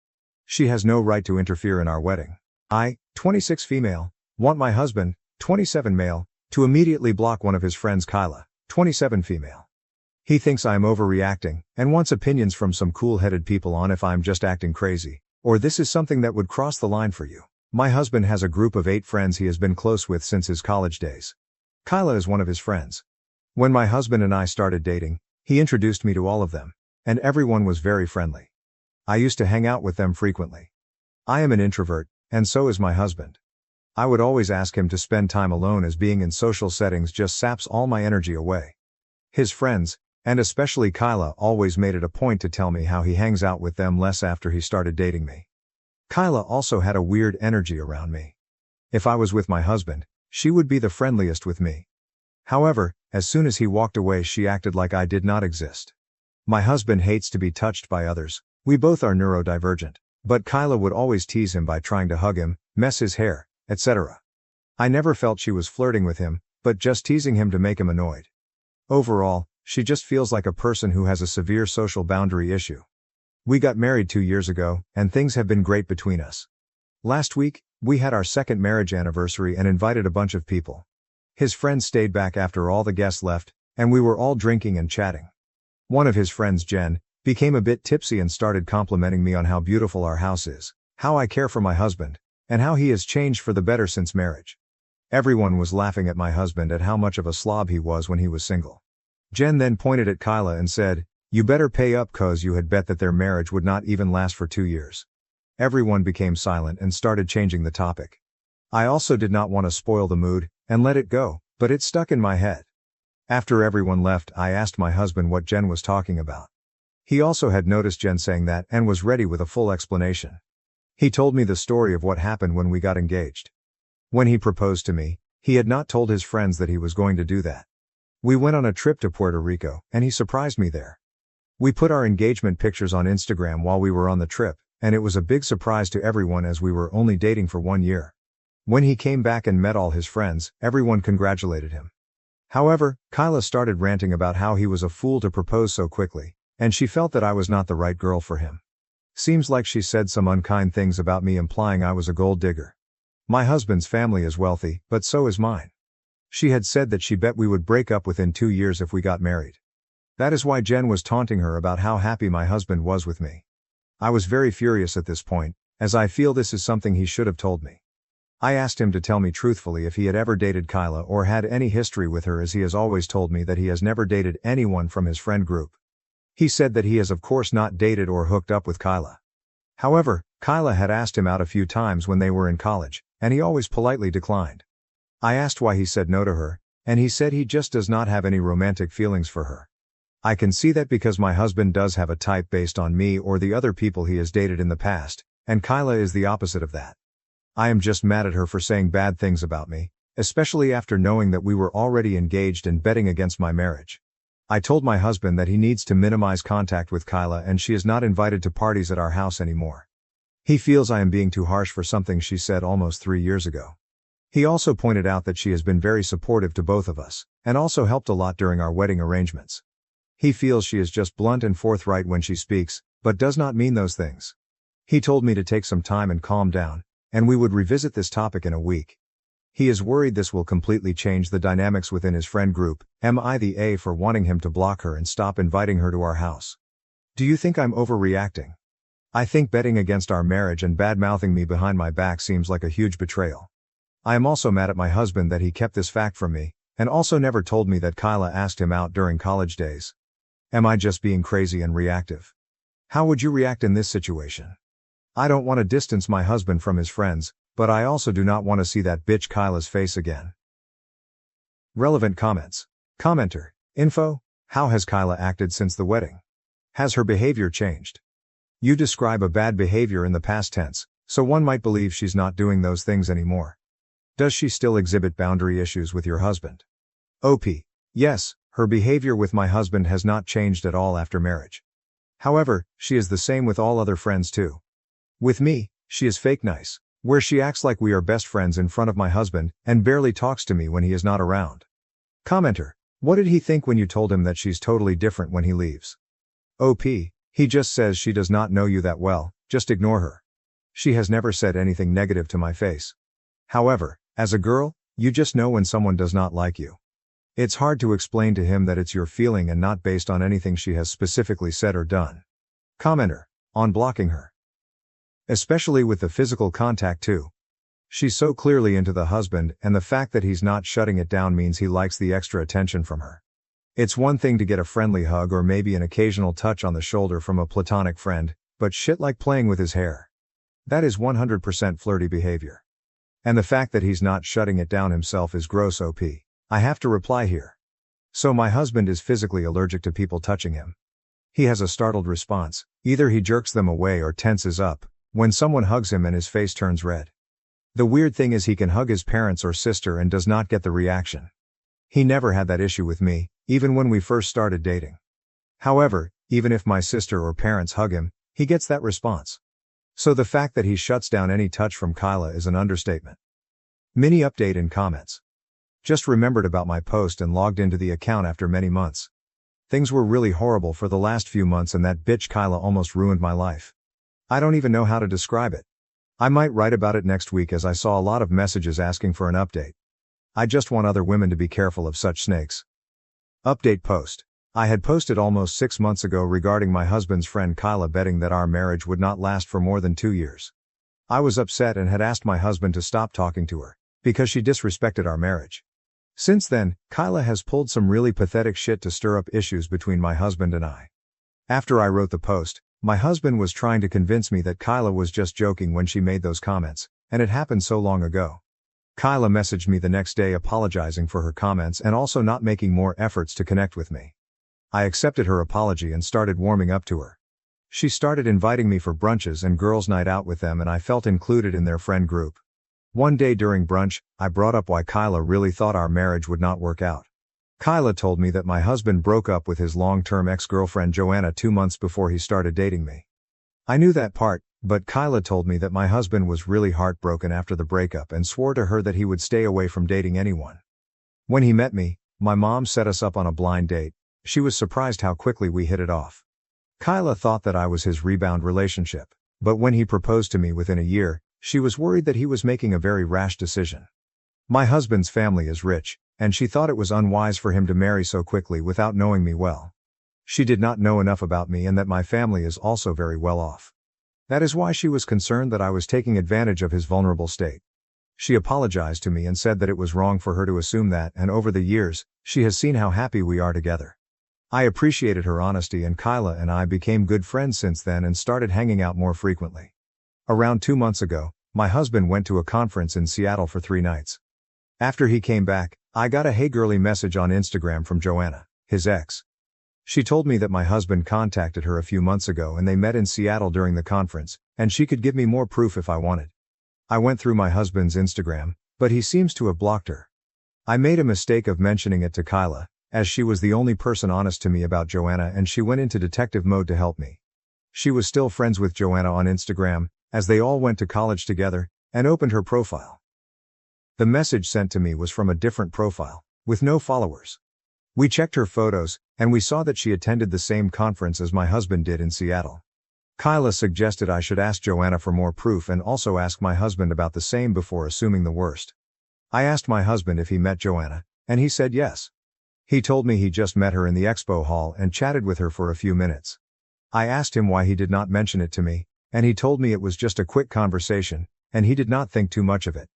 She has no right to interfere in our wedding. I, 26 female, want my husband, 27 male, to immediately block one of his friends, Kyla, 27 female. He thinks I'm overreacting, and wants opinions from some cool-headed people on if I'm just acting crazy, or this is something that would cross the line for you. My husband has a group of 8 friends he has been close with since his college days. Kyla is one of his friends. When my husband and I started dating, he introduced me to all of them, and everyone was very friendly. I used to hang out with them frequently. I am an introvert, and so is my husband. I would always ask him to spend time alone as being in social settings just saps all my energy away. His friends, and especially Kyla, always made it a point to tell me how he hangs out with them less after he started dating me. Kyla also had a weird energy around me. If I was with my husband, she would be the friendliest with me. However, as soon as he walked away, she acted like I did not exist. My husband hates to be touched by others, we both are neurodivergent, but Kyla would always tease him by trying to hug him, mess his hair, etc. I never felt she was flirting with him, but just teasing him to make him annoyed. Overall, she just feels like a person who has a severe social boundary issue. We got married 2 years ago, and things have been great between us. Last week, we had our second marriage anniversary and invited a bunch of people. His friends stayed back after all the guests left, and we were all drinking and chatting. One of his friends, Jen, became a bit tipsy and started complimenting me on how beautiful our house is, how I care for my husband, and how he has changed for the better since marriage. Everyone was laughing at my husband at how much of a slob he was when he was single. Jen then pointed at Kyla and said, "You better pay up, 'cause you had bet that their marriage would not even last for 2 years." Everyone became silent and started changing the topic. I also did not want to spoil the mood, and let it go, but it stuck in my head. After everyone left, I asked my husband what Jen was talking about. He also had noticed Jen saying that and was ready with a full explanation. He told me the story of what happened when we got engaged. When he proposed to me, he had not told his friends that he was going to do that. We went on a trip to Puerto Rico, and he surprised me there. We put our engagement pictures on Instagram while we were on the trip, and it was a big surprise to everyone as we were only dating for 1 year. When he came back and met all his friends, everyone congratulated him. However, Kyla started ranting about how he was a fool to propose so quickly, and she felt that I was not the right girl for him. Seems like she said some unkind things about me, implying I was a gold digger. My husband's family is wealthy, but so is mine. She had said that she bet we would break up within 2 years if we got married. That is why Jen was taunting her about how happy my husband was with me. I was very furious at this point, as I feel this is something he should have told me. I asked him to tell me truthfully if he had ever dated Kyla or had any history with her, as he has always told me that he has never dated anyone from his friend group. He said that he has of course not dated or hooked up with Kyla. However, Kyla had asked him out a few times when they were in college, and he always politely declined. I asked why he said no to her, and he said he just does not have any romantic feelings for her. I can see that because my husband does have a type based on me or the other people he has dated in the past, and Kyla is the opposite of that. I am just mad at her for saying bad things about me, especially after knowing that we were already engaged and betting against my marriage. I told my husband that he needs to minimize contact with Kyla and she is not invited to parties at our house anymore. He feels I am being too harsh for something she said almost 3 years ago. He also pointed out that she has been very supportive to both of us, and also helped a lot during our wedding arrangements. He feels she is just blunt and forthright when she speaks, but does not mean those things. He told me to take some time and calm down, and we would revisit this topic in a week. He is worried this will completely change the dynamics within his friend group. Am I the A for wanting him to block her and stop inviting her to our house? Do you think I'm overreacting? I think betting against our marriage and bad-mouthing me behind my back seems like a huge betrayal. I am also mad at my husband that he kept this fact from me, and also never told me that Kyla asked him out during college days. Am I just being crazy and reactive? How would you react in this situation? I don't want to distance my husband from his friends, but I also do not want to see that bitch Kyla's face again. Relevant comments. Commenter. Info. How has Kyla acted since the wedding? Has her behavior changed? You describe a bad behavior in the past tense, so one might believe she's not doing those things anymore. Does she still exhibit boundary issues with your husband? OP. Yes, her behavior with my husband has not changed at all after marriage. However, she is the same with all other friends too. With me, she is fake nice, where she acts like we are best friends in front of my husband, and barely talks to me when he is not around. Commenter. What did he think when you told him that she's totally different when he leaves? OP. He just says she does not know you that well, just ignore her. She has never said anything negative to my face. However, as a girl, you just know when someone does not like you. It's hard to explain to him that it's your feeling and not based on anything she has specifically said or done. Commenter. On blocking her. Especially with the physical contact too. She's so clearly into the husband, and the fact that he's not shutting it down means he likes the extra attention from her. It's one thing to get a friendly hug or maybe an occasional touch on the shoulder from a platonic friend, but shit like playing with his hair. That is 100% flirty behavior. And the fact that he's not shutting it down himself is gross OP. I have to reply here. So my husband is physically allergic to people touching him. He has a startled response, either he jerks them away or tenses up, when someone hugs him and his face turns red. The weird thing is he can hug his parents or sister and does not get the reaction. He never had that issue with me, even when we first started dating. However, even if my sister or parents hug him, he gets that response. So the fact that he shuts down any touch from Kyla is an understatement. Mini update in comments. Just remembered about my post and logged into the account after many months. Things were really horrible for the last few months and that bitch Kyla almost ruined my life. I don't even know how to describe it. I might write about it next week as I saw a lot of messages asking for an update. I just want other women to be careful of such snakes. Update post. I had posted almost 6 months ago regarding my husband's friend Kyla betting that our marriage would not last for more than 2 years. I was upset and had asked my husband to stop talking to her, because she disrespected our marriage. Since then, Kyla has pulled some really pathetic shit to stir up issues between my husband and I. After I wrote the post, my husband was trying to convince me that Kyla was just joking when she made those comments, and it happened so long ago. Kyla messaged me the next day apologizing for her comments and also not making more efforts to connect with me. I accepted her apology and started warming up to her. She started inviting me for brunches and girls' night out with them and I felt included in their friend group. One day during brunch, I brought up why Kyla really thought our marriage would not work out. Kyla told me that my husband broke up with his long-term ex-girlfriend Joanna 2 months before he started dating me. I knew that part, but Kyla told me that my husband was really heartbroken after the breakup and swore to her that he would stay away from dating anyone. When he met me, my mom set us up on a blind date. She was surprised how quickly we hit it off. Kyla thought that I was his rebound relationship, but when he proposed to me within a year, she was worried that he was making a very rash decision. My husband's family is rich, and she thought it was unwise for him to marry so quickly without knowing me well. She did not know enough about me and that my family is also very well off. That is why she was concerned that I was taking advantage of his vulnerable state. She apologized to me and said that it was wrong for her to assume that, and over the years, she has seen how happy we are together. I appreciated her honesty and Kyla and I became good friends since then and started hanging out more frequently. Around 2 months ago, My husband went to a conference in Seattle for 3 nights. After he came back, I got a "Hey girly" message on Instagram from Joanna, his ex. She told me that my husband contacted her a few months ago and they met in Seattle during the conference, and she could give me more proof if I wanted. I went through my husband's Instagram, but he seems to have blocked her. I made a mistake of mentioning it to Kyla, as she was the only person honest to me about Joanna, and she went into detective mode to help me. She was still friends with Joanna on Instagram, as they all went to college together, and opened her profile. The message sent to me was from a different profile, with no followers. We checked her photos, and we saw that she attended the same conference as my husband did in Seattle. Kyla suggested I should ask Joanna for more proof and also ask my husband about the same before assuming the worst. I asked my husband if he met Joanna, and he said yes. He told me he just met her in the expo hall and chatted with her for a few minutes. I asked him why he did not mention it to me, and he told me it was just a quick conversation, and he did not think too much of it.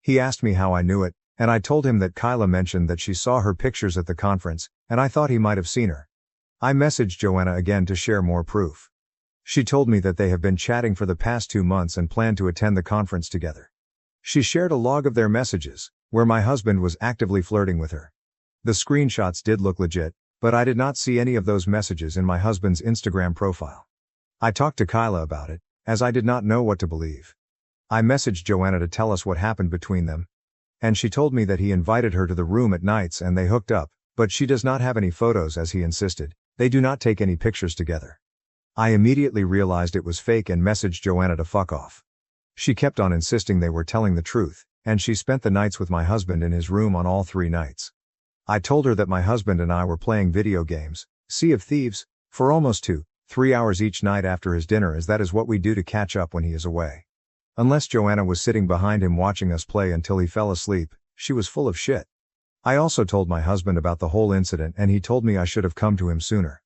He asked me how I knew it, and I told him that Kyla mentioned that she saw her pictures at the conference, and I thought he might have seen her. I messaged Joanna again to share more proof. She told me that they have been chatting for the past 2 months and plan to attend the conference together. She shared a log of their messages, where my husband was actively flirting with her. The screenshots did look legit, but I did not see any of those messages in my husband's Instagram profile. I talked to Kyla about it, as I did not know what to believe. I messaged Joanna to tell us what happened between them, and she told me that he invited her to the room at nights and they hooked up, but she does not have any photos as he insisted. They do not take any pictures together. I immediately realized it was fake and messaged Joanna to fuck off. She kept on insisting they were telling the truth, and she spent the nights with my husband in his room on all 3 nights. I told her that my husband and I were playing video games, Sea of Thieves, for almost 2-3 hours each night after his dinner, as that is what we do to catch up when he is away. Unless Joanna was sitting behind him watching us play until he fell asleep, she was full of shit. I also told my husband about the whole incident and he told me I should have come to him sooner.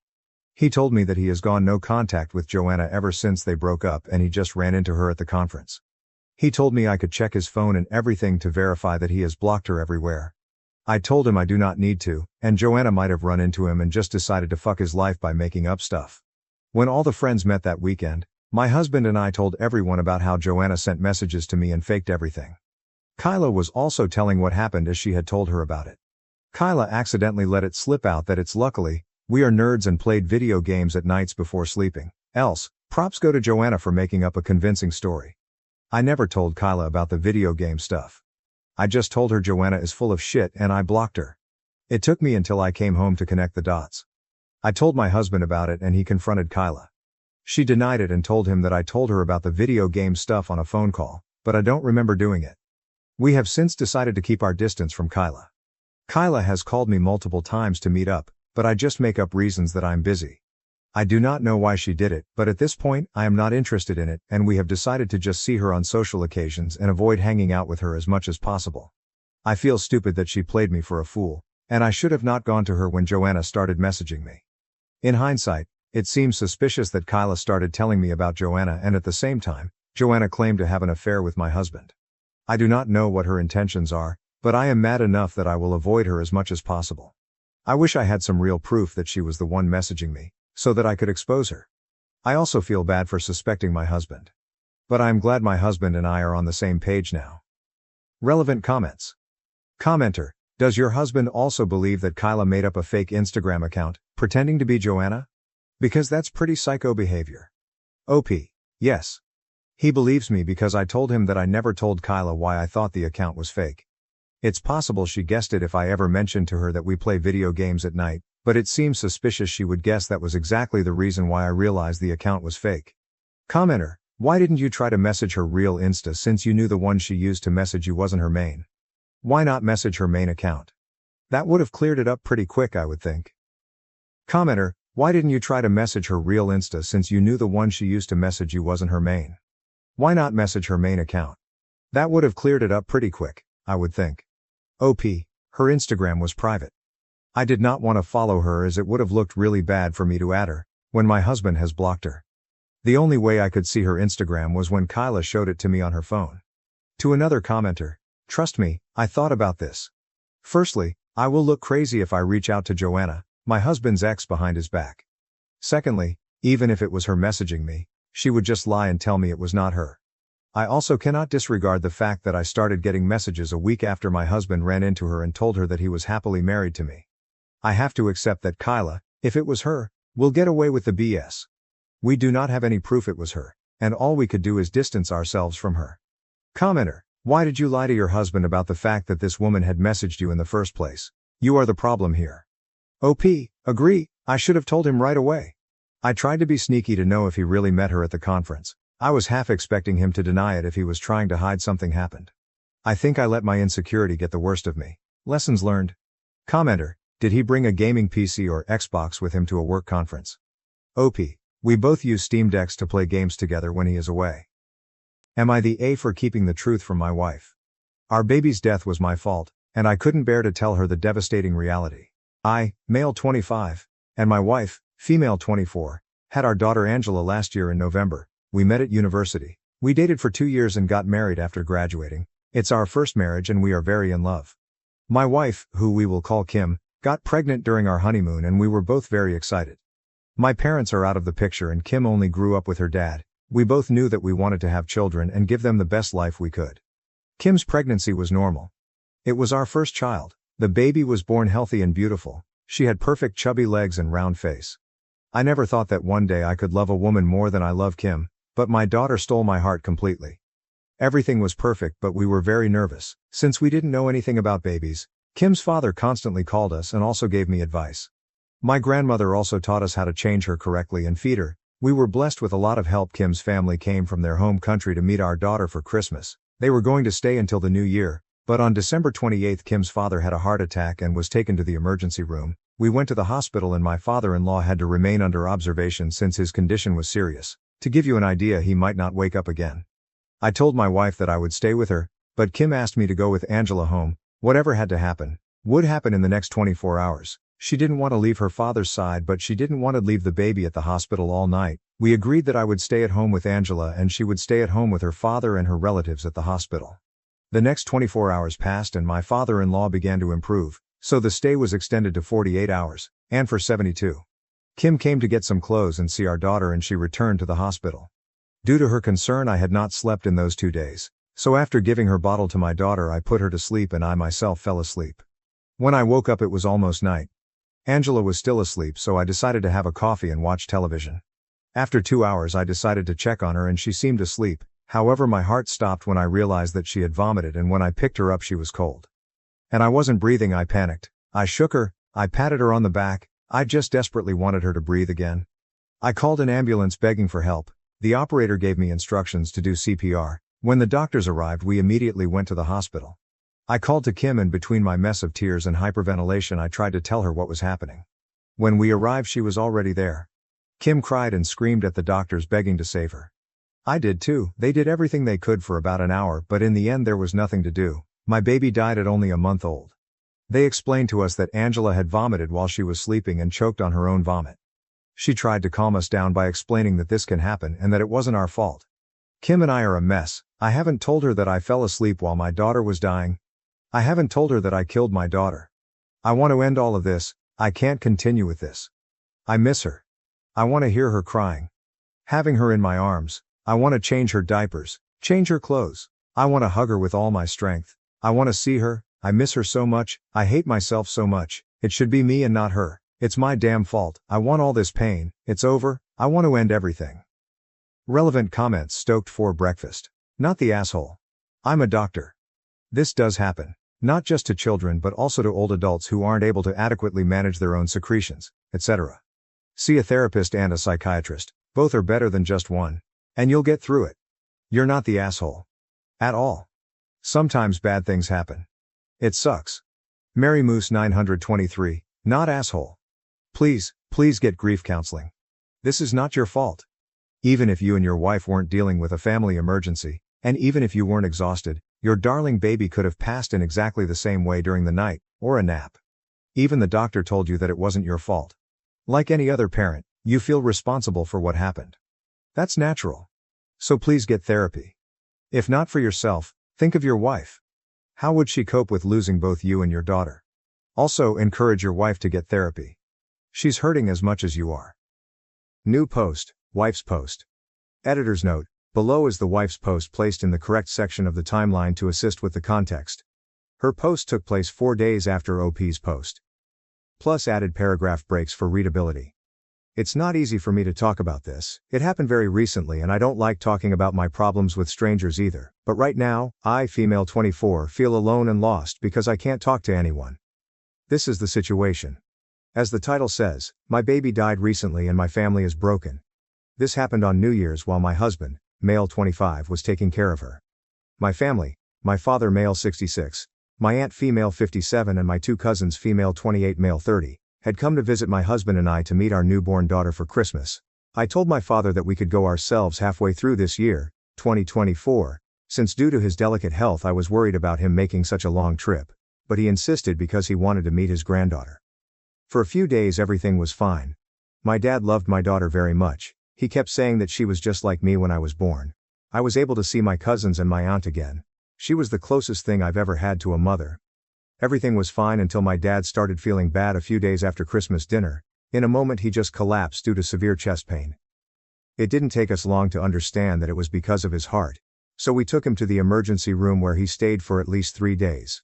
He told me that he has gone no contact with Joanna ever since they broke up and he just ran into her at the conference. He told me I could check his phone and everything to verify that he has blocked her everywhere. I told him I do not need to, and Joanna might have run into him and just decided to fuck his life by making up stuff. When all the friends met that weekend, my husband and I told everyone about how Joanna sent messages to me and faked everything. Kyla was also telling what happened as she had told her about it. Kyla accidentally let it slip out that it's luckily, we are nerds and played video games at nights before sleeping, else, props go to Joanna for making up a convincing story. I never told Kyla about the video game stuff. I just told her Joanna is full of shit and I blocked her. It took me until I came home to connect the dots. I told my husband about it and he confronted Kyla. She denied it and told him that I told her about the video game stuff on a phone call, but I don't remember doing it. We have since decided to keep our distance from Kyla. Kyla has called me multiple times to meet up, but I just make up reasons that I'm busy. I do not know why she did it, but at this point, I am not interested in it, and we have decided to just see her on social occasions and avoid hanging out with her as much as possible. I feel stupid that she played me for a fool, and I should have not gone to her when Joanna started messaging me. In hindsight, it seems suspicious that Kyla started telling me about Joanna and at the same time, Joanna claimed to have an affair with my husband. I do not know what her intentions are, but I am mad enough that I will avoid her as much as possible. I wish I had some real proof that she was the one messaging me, so that I could expose her. I also feel bad for suspecting my husband. But I am glad my husband and I are on the same page now. Relevant comments. Commenter, does your husband also believe that Kyla made up a fake Instagram account, pretending to be Joanna? Because that's pretty psycho behavior. OP, yes. He believes me because I told him that I never told Kyla why I thought the account was fake. It's possible she guessed it if I ever mentioned to her that we play video games at night, but it seems suspicious she would guess that was exactly the reason why I realized the account was fake. Commenter, why didn't you try to message her real Insta since you knew the one she used to message you wasn't her main? Why not message her main account? That would have cleared it up pretty quick, I would think. Commenter, why didn't you try to message her real Insta since you knew the one she used to message you wasn't her main? Why not message her main account? That would have cleared it up pretty quick, I would think. OP, her Instagram was private. I did not want to follow her as it would have looked really bad for me to add her, when my husband has blocked her. The only way I could see her Instagram was when Kyla showed it to me on her phone. To another commenter, trust me, I thought about this. Firstly, I will look crazy if I reach out to Joanna, my husband's ex, behind his back. Secondly, even if it was her messaging me, she would just lie and tell me it was not her. I also cannot disregard the fact that I started getting messages a week after my husband ran into her and told her that he was happily married to me. I have to accept that Kyla, if it was her, will get away with the BS. We do not have any proof it was her, and all we could do is distance ourselves from her. Commenter, why did you lie to your husband about the fact that this woman had messaged you in the first place? You are the problem here. OP, agree, I should have told him right away. I tried to be sneaky to know if he really met her at the conference. I was half expecting him to deny it if he was trying to hide something happened. I think I let my insecurity get the worst of me. Lessons learned. Commenter, did he bring a gaming PC or Xbox with him to a work conference? OP, we both use Steam Decks to play games together when he is away. Am I the A for keeping the truth from my wife? Our baby's death was my fault, and I couldn't bear to tell her the devastating reality. I, male 25, and my wife, female 24, had our daughter Angela last year in November. We met at university. We dated for 2 years and got married after graduating. It's our first marriage and we are very in love. My wife, who we will call Kim, got pregnant during our honeymoon and we were both very excited. My parents are out of the picture and Kim only grew up with her dad. We both knew that we wanted to have children and give them the best life we could. Kim's pregnancy was normal. It was our first child. The baby was born healthy and beautiful. She had perfect chubby legs and round face. I never thought that one day I could love a woman more than I love Kim, but my daughter stole my heart completely. Everything was perfect but we were very nervous. Since we didn't know anything about babies, Kim's father constantly called us and also gave me advice. My grandmother also taught us how to change her correctly and feed her. We were blessed with a lot of help. Kim's family came from their home country to meet our daughter for Christmas. They were going to stay until the new year, but on December 28 Kim's father had a heart attack and was taken to the emergency room. We went to the hospital and my father-in-law had to remain under observation since his condition was serious. To give you an idea, he might not wake up again. I told my wife that I would stay with her, but Kim asked me to go with Angela home. Whatever had to happen, would happen in the next 24 hours. She didn't want to leave her father's side but she didn't want to leave the baby at the hospital all night. We agreed that I would stay at home with Angela and she would stay at home with her father and her relatives at the hospital. The next 24 hours passed and my father-in-law began to improve, so the stay was extended to 48 hours, and for 72. Kim came to get some clothes and see our daughter and she returned to the hospital. Due to her concern I had not slept in those 2 days, so after giving her bottle to my daughter I put her to sleep and I myself fell asleep. When I woke up it was almost night. Angela was still asleep so I decided to have a coffee and watch television. After 2 hours I decided to check on her and she seemed asleep, however my heart stopped when I realized that she had vomited and when I picked her up she was cold. And I wasn't breathing. I panicked. I shook her, I patted her on the back, I just desperately wanted her to breathe again. I called an ambulance begging for help. The operator gave me instructions to do CPR. When the doctors arrived we immediately went to the hospital. I called to Kim and between my mess of tears and hyperventilation I tried to tell her what was happening. When we arrived she was already there. Kim cried and screamed at the doctors begging to save her. I did too. They did everything they could for about an hour but in the end there was nothing to do. My baby died at only a month old. They explained to us that Angela had vomited while she was sleeping and choked on her own vomit. She tried to calm us down by explaining that this can happen and that it wasn't our fault. Kim and I are a mess. I haven't told her that I fell asleep while my daughter was dying. I haven't told her that I killed my daughter. I want to end all of this. I can't continue with this. I miss her. I want to hear her crying. Having her in my arms. I want to change her diapers, change her clothes. I want to hug her with all my strength. I want to see her. I miss her so much. I hate myself so much. It should be me and not her. It's my damn fault. I want all this pain. It's over. I want to end everything. Relevant comments stoked for breakfast. Not the asshole. I'm a doctor. This does happen. Not just to children but also to old adults who aren't able to adequately manage their own secretions, etc. See a therapist and a psychiatrist. Both are better than just one. And you'll get through it. You're not the asshole. At all. Sometimes bad things happen. It sucks. Mary Moose 923, not asshole. Please get grief counseling. This is not your fault. Even if you and your wife weren't dealing with a family emergency, and even if you weren't exhausted, your darling baby could have passed in exactly the same way during the night, or a nap. Even the doctor told you that it wasn't your fault. Like any other parent, you feel responsible for what happened. That's natural. So please get therapy. If not for yourself, think of your wife. How would she cope with losing both you and your daughter? Also, encourage your wife to get therapy. She's hurting as much as you are. New post, wife's post. Editor's note, Below is the wife's post placed in the correct section of the timeline to assist with the context. Her post took place 4 days after OP's post. Plus added paragraph breaks for readability. It's not easy for me to talk about this. It happened very recently and I don't like talking about my problems with strangers either. But right now, I, female 24, feel alone and lost because I can't talk to anyone. This is the situation. As the title says, my baby died recently and my family is broken. This happened on New Year's while my husband, male 25, was taking care of her. My family, my father male 66, my aunt female 57 and my 2 cousins female 28 male 30, had come to visit my husband and I to meet our newborn daughter for Christmas. I told my father that we could go ourselves halfway through this year, 2024, since due to his delicate health I was worried about him making such a long trip, but he insisted because he wanted to meet his granddaughter. For a few days everything was fine. My dad loved my daughter very much. He kept saying that she was just like me when I was born. I was able to see my cousins and my aunt again. She was the closest thing I've ever had to a mother. Everything was fine until my dad started feeling bad a few days after Christmas dinner. In a moment he just collapsed due to severe chest pain. It didn't take us long to understand that it was because of his heart. So we took him to the emergency room where he stayed for at least 3 days.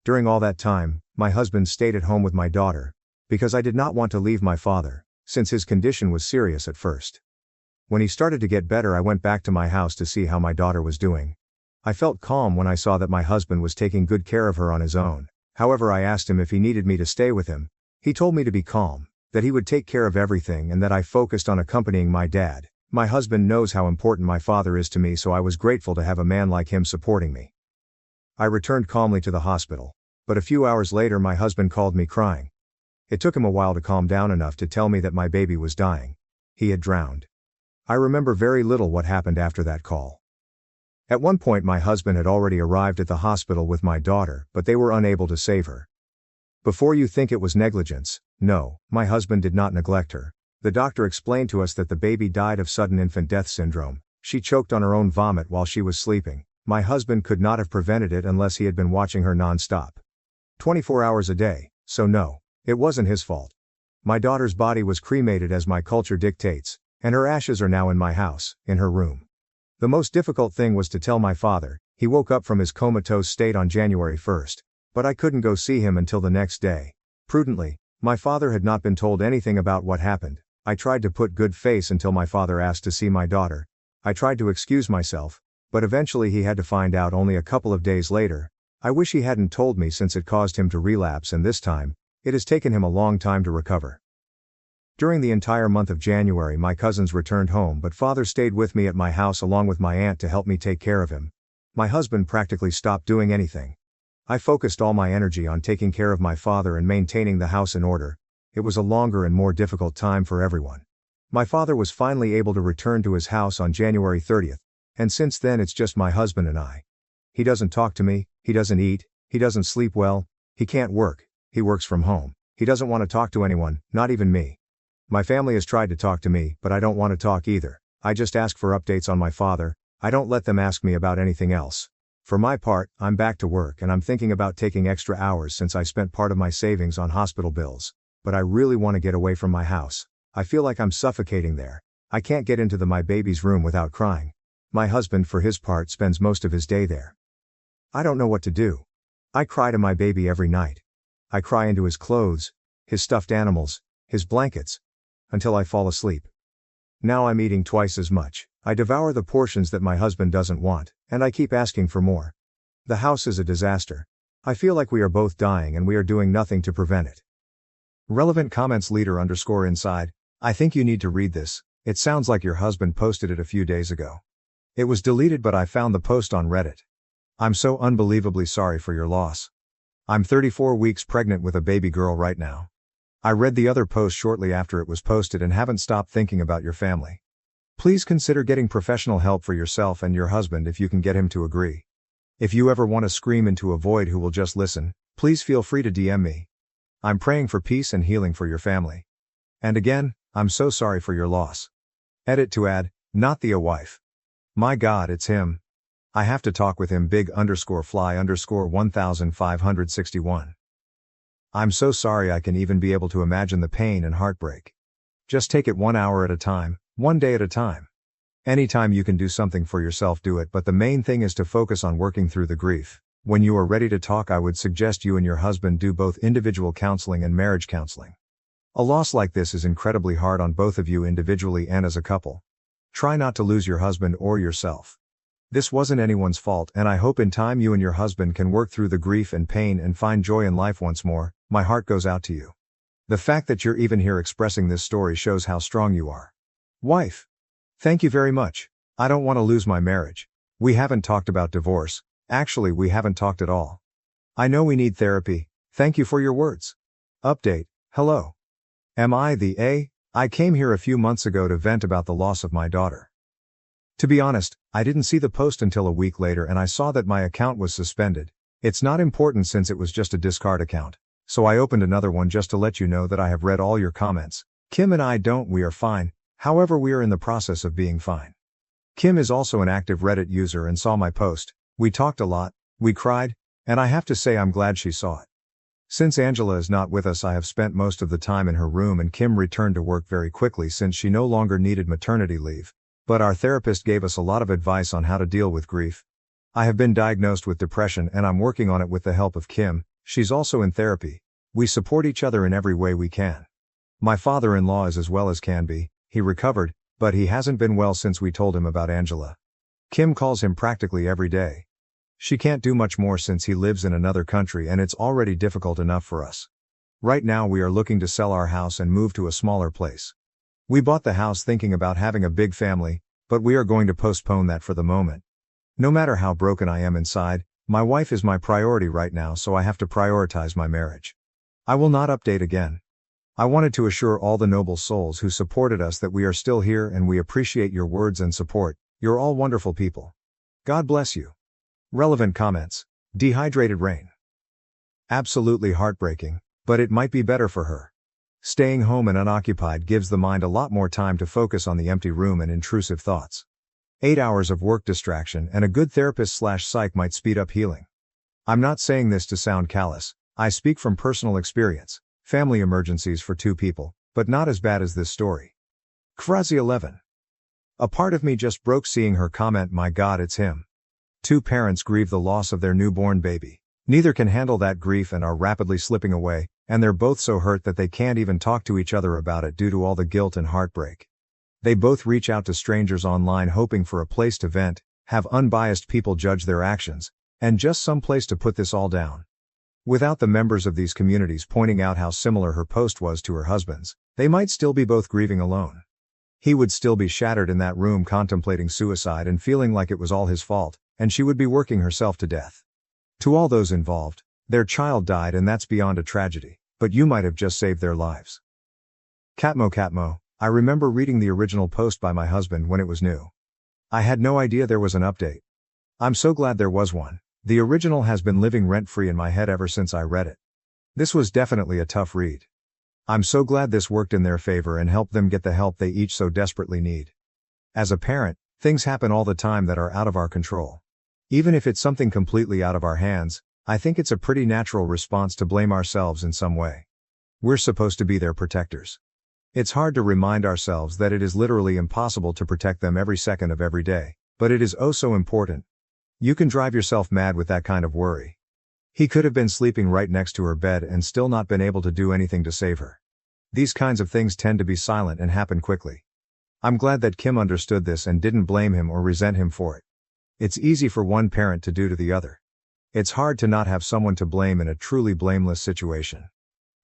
During all that time, my husband stayed at home with my daughter, because I did not want to leave my father, since his condition was serious at first. When he started to get better I went back to my house to see how my daughter was doing. I felt calm when I saw that my husband was taking good care of her on his own. However, I asked him if he needed me to stay with him. He told me to be calm, that he would take care of everything and that I focused on accompanying my dad. My husband knows how important my father is to me, so I was grateful to have a man like him supporting me. I returned calmly to the hospital, but a few hours later my husband called me crying. It took him a while to calm down enough to tell me that my baby was dying. He had drowned. I remember very little what happened after that call. At one point my husband had already arrived at the hospital with my daughter, but they were unable to save her. Before you think it was negligence, no, my husband did not neglect her. The doctor explained to us that the baby died of sudden infant death syndrome. She choked on her own vomit while she was sleeping. My husband could not have prevented it unless he had been watching her non-stop. 24 hours a day, so no, it wasn't his fault. My daughter's body was cremated as my culture dictates, and her ashes are now in my house, in her room. The most difficult thing was to tell my father. He woke up from his comatose state on January 1st, but I couldn't go see him until the next day. Prudently, my father had not been told anything about what happened. I tried to put good face until my father asked to see my daughter. I tried to excuse myself, but eventually he had to find out only a couple of days later. I wish he hadn't told me since it caused him to relapse, and this time, it has taken him a long time to recover. During the entire month of January my cousins returned home, but father stayed with me at my house along with my aunt to help me take care of him. My husband practically stopped doing anything. I focused all my energy on taking care of my father and maintaining the house in order. It was a longer and more difficult time for everyone. My father was finally able to return to his house on January 30th, and since then it's just my husband and I. He doesn't talk to me, he doesn't eat, he doesn't sleep well, he can't work, he works from home, he doesn't want to talk to anyone, not even me. My family has tried to talk to me, but I don't want to talk either. I just ask for updates on my father. I don't let them ask me about anything else. For my part, I'm back to work and I'm thinking about taking extra hours since I spent part of my savings on hospital bills. But I really want to get away from my house. I feel like I'm suffocating there. I can't get into my baby's room without crying. My husband, for his part, spends most of his day there. I don't know what to do. I cry to my baby every night. I cry into his clothes, his stuffed animals, his blankets, until I fall asleep. Now I'm eating twice as much. I devour the portions that my husband doesn't want, and I keep asking for more. The house is a disaster. I feel like we are both dying and we are doing nothing to prevent it. Relevant comments leader_inside. I think you need to read this. It sounds like your husband posted it a few days ago. It was deleted, but I found the post on Reddit. I'm so unbelievably sorry for your loss. I'm 34 weeks pregnant with a baby girl right now. I read the other post shortly after it was posted and haven't stopped thinking about your family. Please consider getting professional help for yourself and your husband if you can get him to agree. If you ever want to scream into a void who will just listen, please feel free to DM me. I'm praying for peace and healing for your family. And again, I'm so sorry for your loss. Edit to add, not the wife. My God, it's him. I have to talk with him. big_fly_1561. I'm so sorry. I can even be able to imagine the pain and heartbreak. Just take it 1 hour at a time, 1 day at a time. Anytime you can do something for yourself, do it, but the main thing is to focus on working through the grief. When you are ready to talk, I would suggest you and your husband do both individual counseling and marriage counseling. A loss like this is incredibly hard on both of you individually and as a couple. Try not to lose your husband or yourself. This wasn't anyone's fault, and I hope in time you and your husband can work through the grief and pain and find joy in life once more. My heart goes out to you. The fact that you're even here expressing this story shows how strong you are. Wife. Thank you very much. I don't want to lose my marriage. We haven't talked about divorce. Actually, we haven't talked at all. I know we need therapy. Thank you for your words. Update. Hello. Am I the A? I came here a few months ago to vent about the loss of my daughter. To be honest, I didn't see the post until a week later and I saw that my account was suspended. It's not important since it was just a discard account. So I opened another one just to let you know that I have read all your comments. Kim and I we are fine, however we are in the process of being fine. Kim is also an active Reddit user and saw my post. We talked a lot, we cried, and I have to say I'm glad she saw it. Since Angela is not with us, I have spent most of the time in her room, and Kim returned to work very quickly since she no longer needed maternity leave. But our therapist gave us a lot of advice on how to deal with grief. I have been diagnosed with depression and I'm working on it with the help of Kim. She's also in therapy. We support each other in every way we can. My father-in-law is as well as can be. He recovered, but he hasn't been well since we told him about Angela. Kim calls him practically every day. She can't do much more since he lives in another country and it's already difficult enough for us. Right now we are looking to sell our house and move to a smaller place. We bought the house thinking about having a big family, but we are going to postpone that for the moment. No matter how broken I am inside, my wife is my priority right now, so I have to prioritize my marriage. I will not update again. I wanted to assure all the noble souls who supported us that we are still here and we appreciate your words and support. You're all wonderful people. God bless you. Relevant comments. Dehydrated rain. Absolutely heartbreaking, but it might be better for her. Staying home and unoccupied gives the mind a lot more time to focus on the empty room and intrusive thoughts. 8 hours of work distraction and a good therapist/psych might speed up healing. I'm not saying this to sound callous. I speak from personal experience. Family emergencies for 2 people, but not as bad as this story. Krazi 11. A part of me just broke seeing her comment, "My God, it's him." 2 parents grieve the loss of their newborn baby. Neither can handle that grief and are rapidly slipping away, and they're both so hurt that they can't even talk to each other about it due to all the guilt and heartbreak. They both reach out to strangers online hoping for a place to vent, have unbiased people judge their actions, and just some place to put this all down. Without the members of these communities pointing out how similar her post was to her husband's, they might still be both grieving alone. He would still be shattered in that room contemplating suicide and feeling like it was all his fault, and she would be working herself to death. To all those involved, their child died and that's beyond a tragedy, but you might have just saved their lives. Catmo, I remember reading the original post by my husband when it was new. I had no idea there was an update. I'm so glad there was one. The original has been living rent-free in my head ever since I read it. This was definitely a tough read. I'm so glad this worked in their favor and helped them get the help they each so desperately need. As a parent, things happen all the time that are out of our control. Even if it's something completely out of our hands, I think it's a pretty natural response to blame ourselves in some way. We're supposed to be their protectors. It's hard to remind ourselves that it is literally impossible to protect them every second of every day, but it is oh so important. You can drive yourself mad with that kind of worry. He could have been sleeping right next to her bed and still not been able to do anything to save her. These kinds of things tend to be silent and happen quickly. I'm glad that Kim understood this and didn't blame him or resent him for it. It's easy for one parent to do to the other. It's hard to not have someone to blame in a truly blameless situation.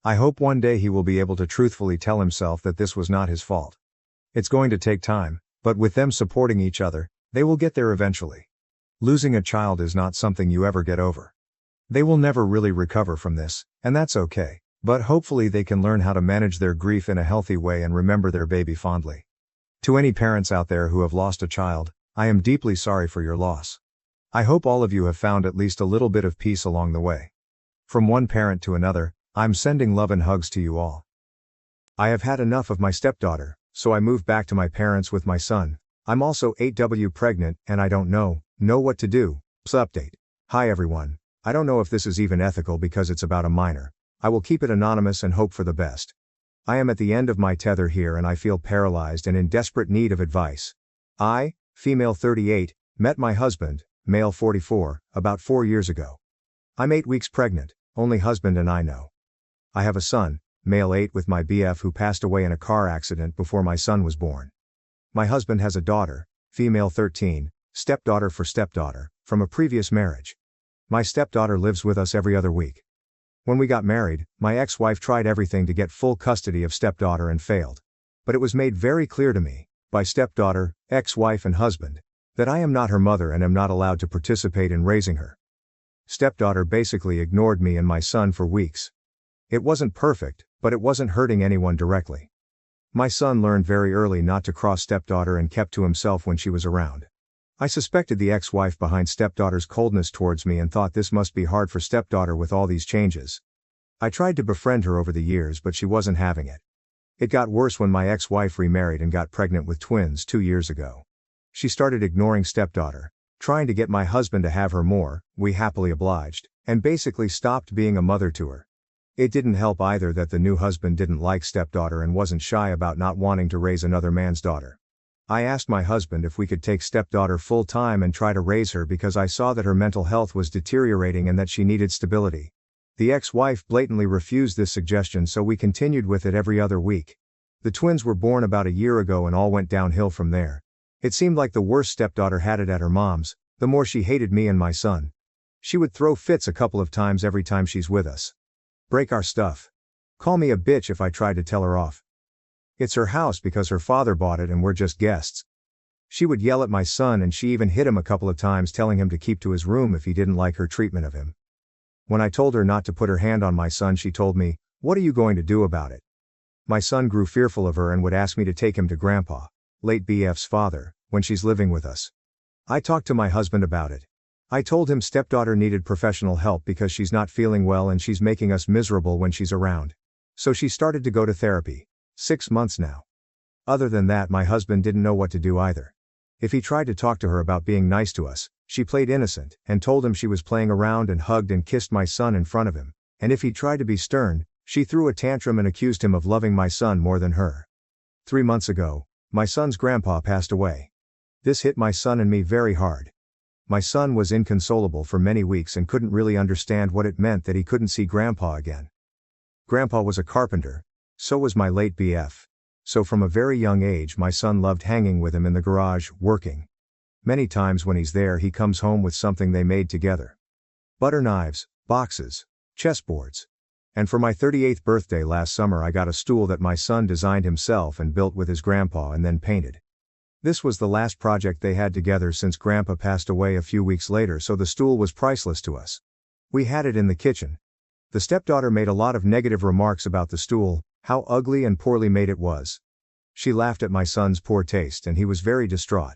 I hope one day he will be able to truthfully tell himself that this was not his fault. It's going to take time, but with them supporting each other, they will get there eventually. Losing a child is not something you ever get over. They will never really recover from this, and that's okay, but hopefully they can learn how to manage their grief in a healthy way and remember their baby fondly. To any parents out there who have lost a child, I am deeply sorry for your loss. I hope all of you have found at least a little bit of peace along the way. From one parent to another, I'm sending love and hugs to you all. I have had enough of my stepdaughter, so I moved back to my parents with my son. I'm also 8W pregnant, and I don't know what to do. Update. Hi everyone. I don't know if this is even ethical because it's about a minor. I will keep it anonymous and hope for the best. I am at the end of my tether here and I feel paralyzed and in desperate need of advice. I, female 38, met my husband, male 44, about 4 years ago. I'm 8 weeks pregnant, only husband and I know. I have a son, male 8 with my BF who passed away in a car accident before my son was born. My husband has a daughter, female 13, stepdaughter for stepdaughter, from a previous marriage. My stepdaughter lives with us every other week. When we got married, my ex-wife tried everything to get full custody of stepdaughter and failed. But it was made very clear to me, by stepdaughter, ex-wife and husband, that I am not her mother and am not allowed to participate in raising her. Stepdaughter basically ignored me and my son for weeks. It wasn't perfect, but it wasn't hurting anyone directly. My son learned very early not to cross stepdaughter and kept to himself when she was around. I suspected the ex-wife behind stepdaughter's coldness towards me and thought this must be hard for stepdaughter with all these changes. I tried to befriend her over the years but she wasn't having it. It got worse when my ex-wife remarried and got pregnant with twins 2 years ago. She started ignoring stepdaughter, trying to get my husband to have her more, we happily obliged, and basically stopped being a mother to her. It didn't help either that the new husband didn't like stepdaughter and wasn't shy about not wanting to raise another man's daughter. I asked my husband if we could take stepdaughter full time and try to raise her because I saw that her mental health was deteriorating and that she needed stability. The ex-wife blatantly refused this suggestion, so we continued with it every other week. The twins were born about a year ago and all went downhill from there. It seemed like the worse stepdaughter had it at her mom's, the more she hated me and my son. She would throw fits a couple of times every time she's with us. Break our stuff. Call me a bitch if I tried to tell her off. It's her house because her father bought it and we're just guests. She would yell at my son and she even hit him a couple of times, telling him to keep to his room if he didn't like her treatment of him. When I told her not to put her hand on my son, she told me, "What are you going to do about it?" My son grew fearful of her and would ask me to take him to Grandpa, late BF's father, when she's living with us. I talked to my husband about it. I told him stepdaughter needed professional help because she's not feeling well and she's making us miserable when she's around. So she started to go to therapy. 6 months now. Other than that, my husband didn't know what to do either. If he tried to talk to her about being nice to us, she played innocent and told him she was playing around and hugged and kissed my son in front of him, and if he tried to be stern, she threw a tantrum and accused him of loving my son more than her. 3 months ago, my son's grandpa passed away. This hit my son and me very hard. My son was inconsolable for many weeks and couldn't really understand what it meant that he couldn't see Grandpa again. Grandpa was a carpenter, so was my late BF. So from a very young age my son loved hanging with him in the garage, working. Many times when he's there he comes home with something they made together. Butter knives, boxes, chessboards. And for my 38th birthday last summer I got a stool that my son designed himself and built with his grandpa and then painted. This was the last project they had together since Grandpa passed away a few weeks later, so the stool was priceless to us. We had it in the kitchen. The stepdaughter made a lot of negative remarks about the stool, how ugly and poorly made it was. She laughed at my son's poor taste and he was very distraught.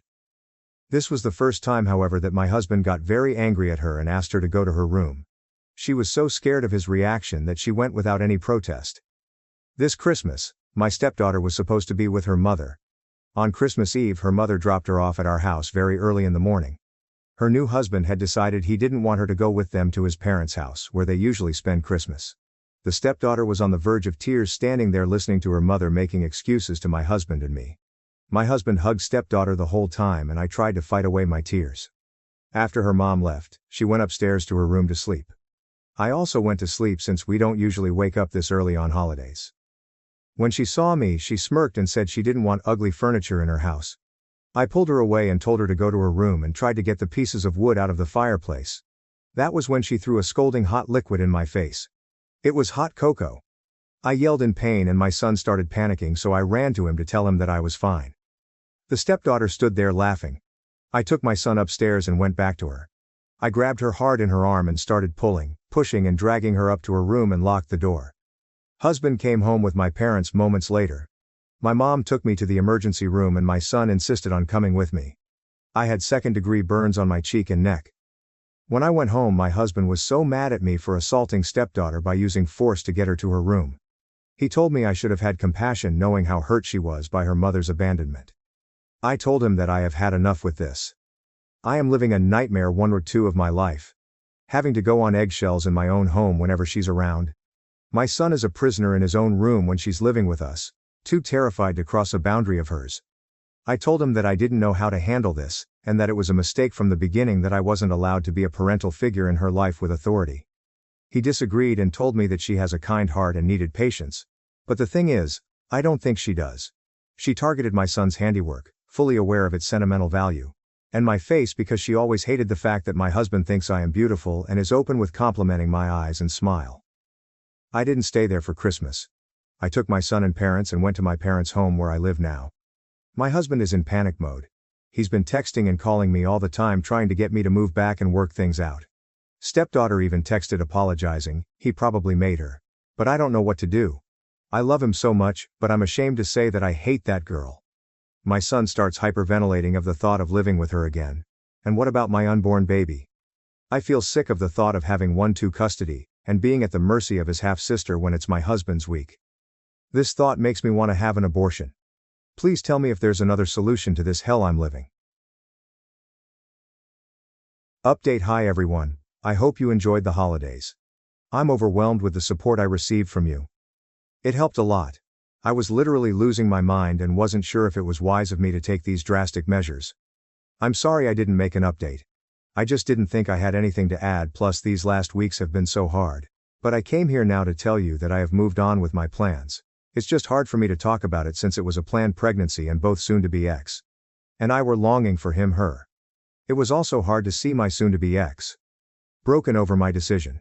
This was the first time, however, that my husband got very angry at her and asked her to go to her room. She was so scared of his reaction that she went without any protest. This Christmas, my stepdaughter was supposed to be with her mother. On Christmas Eve her mother dropped her off at our house very early in the morning. Her new husband had decided he didn't want her to go with them to his parents' house where they usually spend Christmas. The stepdaughter was on the verge of tears standing there listening to her mother making excuses to my husband and me. My husband hugged stepdaughter the whole time and I tried to fight away my tears. After her mom left, she went upstairs to her room to sleep. I also went to sleep since we don't usually wake up this early on holidays. When she saw me, she smirked and said she didn't want ugly furniture in her house. I pulled her away and told her to go to her room and tried to get the pieces of wood out of the fireplace. That was when she threw a scalding hot liquid in my face. It was hot cocoa. I yelled in pain and my son started panicking, so I ran to him to tell him that I was fine. The stepdaughter stood there laughing. I took my son upstairs and went back to her. I grabbed her hard in her arm and started pulling, pushing and dragging her up to her room and locked the door. Husband came home with my parents moments later. My mom took me to the emergency room and my son insisted on coming with me. I had second-degree burns on my cheek and neck. When I went home, my husband was so mad at me for assaulting stepdaughter by using force to get her to her room. He told me I should have had compassion knowing how hurt she was by her mother's abandonment. I told him that I have had enough with this. I am living a nightmare 1 or 2 of my life. Having to go on eggshells in my own home whenever she's around. My son is a prisoner in his own room when she's living with us, too terrified to cross a boundary of hers. I told him that I didn't know how to handle this, and that it was a mistake from the beginning that I wasn't allowed to be a parental figure in her life with authority. He disagreed and told me that she has a kind heart and needed patience. But the thing is, I don't think she does. She targeted my son's handiwork, fully aware of its sentimental value. And my face because she always hated the fact that my husband thinks I am beautiful and is open with complimenting my eyes and smile. I didn't stay there for Christmas. I took my son and parents and went to my parents' home where I live now. My husband is in panic mode. He's been texting and calling me all the time trying to get me to move back and work things out. Stepdaughter even texted apologizing, he probably made her. But I don't know what to do. I love him so much, but I'm ashamed to say that I hate that girl. My son starts hyperventilating of the thought of living with her again. And what about my unborn baby? I feel sick of the thought of having 1-2 custody, and being at the mercy of his half-sister when it's my husband's week. This thought makes me want to have an abortion. Please tell me if there's another solution to this hell I'm living. Update. Hi everyone, I hope you enjoyed the holidays. I'm overwhelmed with the support I received from you. It helped a lot. I was literally losing my mind and wasn't sure if it was wise of me to take these drastic measures. I'm sorry I didn't make an update. I just didn't think I had anything to add, plus these last weeks have been so hard. But I came here now to tell you that I have moved on with my plans. It's just hard for me to talk about it since it was a planned pregnancy and both soon-to-be ex and I were longing for him/her. It was also hard to see my soon-to-be ex broken over my decision.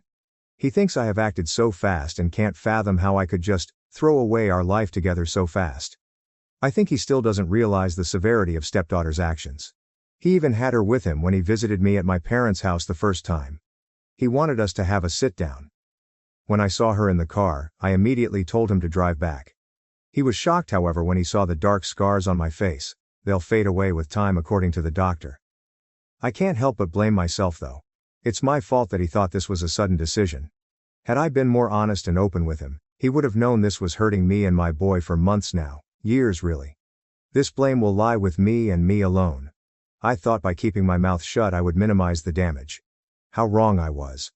He thinks I have acted so fast and can't fathom how I could just throw away our life together so fast. I think he still doesn't realize the severity of stepdaughter's actions. He even had her with him when he visited me at my parents' house the first time. He wanted us to have a sit-down. When I saw her in the car, I immediately told him to drive back. He was shocked, however, when he saw the dark scars on my face. They'll fade away with time according to the doctor. I can't help but blame myself though. It's my fault that he thought this was a sudden decision. Had I been more honest and open with him, he would have known this was hurting me and my boy for months now, years really. This blame will lie with me and me alone. I thought by keeping my mouth shut I would minimize the damage. How wrong I was.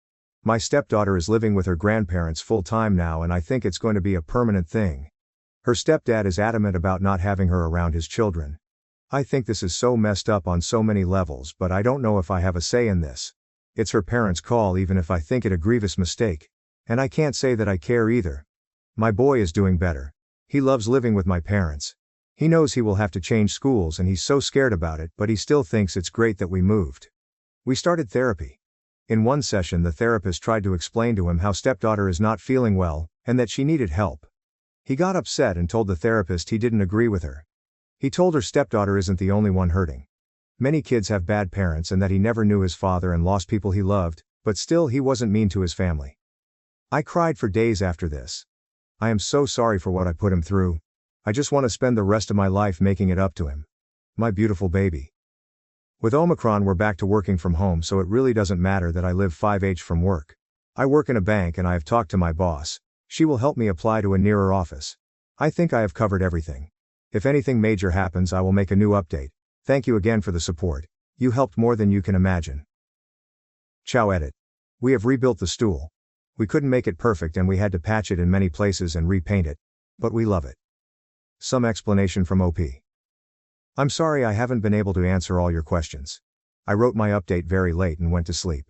My stepdaughter is living with her grandparents full-time now and I think it's going to be a permanent thing. Her stepdad is adamant about not having her around his children. I think this is so messed up on so many levels, but I don't know if I have a say in this. It's her parents' call even if I think it a grievous mistake. And I can't say that I care either. My boy is doing better. He loves living with my parents. He knows he will have to change schools and he's so scared about it, but he still thinks it's great that we moved. We started therapy. In one session the therapist tried to explain to him how stepdaughter is not feeling well, and that she needed help. He got upset and told the therapist he didn't agree with her. He told her stepdaughter isn't the only one hurting. Many kids have bad parents and that he never knew his father and lost people he loved, but still he wasn't mean to his family. I cried for days after this. I am so sorry for what I put him through. I just want to spend the rest of my life making it up to him. My beautiful baby. With Omicron we're back to working from home, so it really doesn't matter that I live 5h from work. I work in a bank and I have talked to my boss. She will help me apply to a nearer office. I think I have covered everything. If anything major happens I will make a new update. Thank you again for the support. You helped more than you can imagine. Ciao. Edit. We have rebuilt the stool. We couldn't make it perfect and we had to patch it in many places and repaint it. But we love it. Some explanation from OP. I'm sorry I haven't been able to answer all your questions. I wrote my update very late and went to sleep.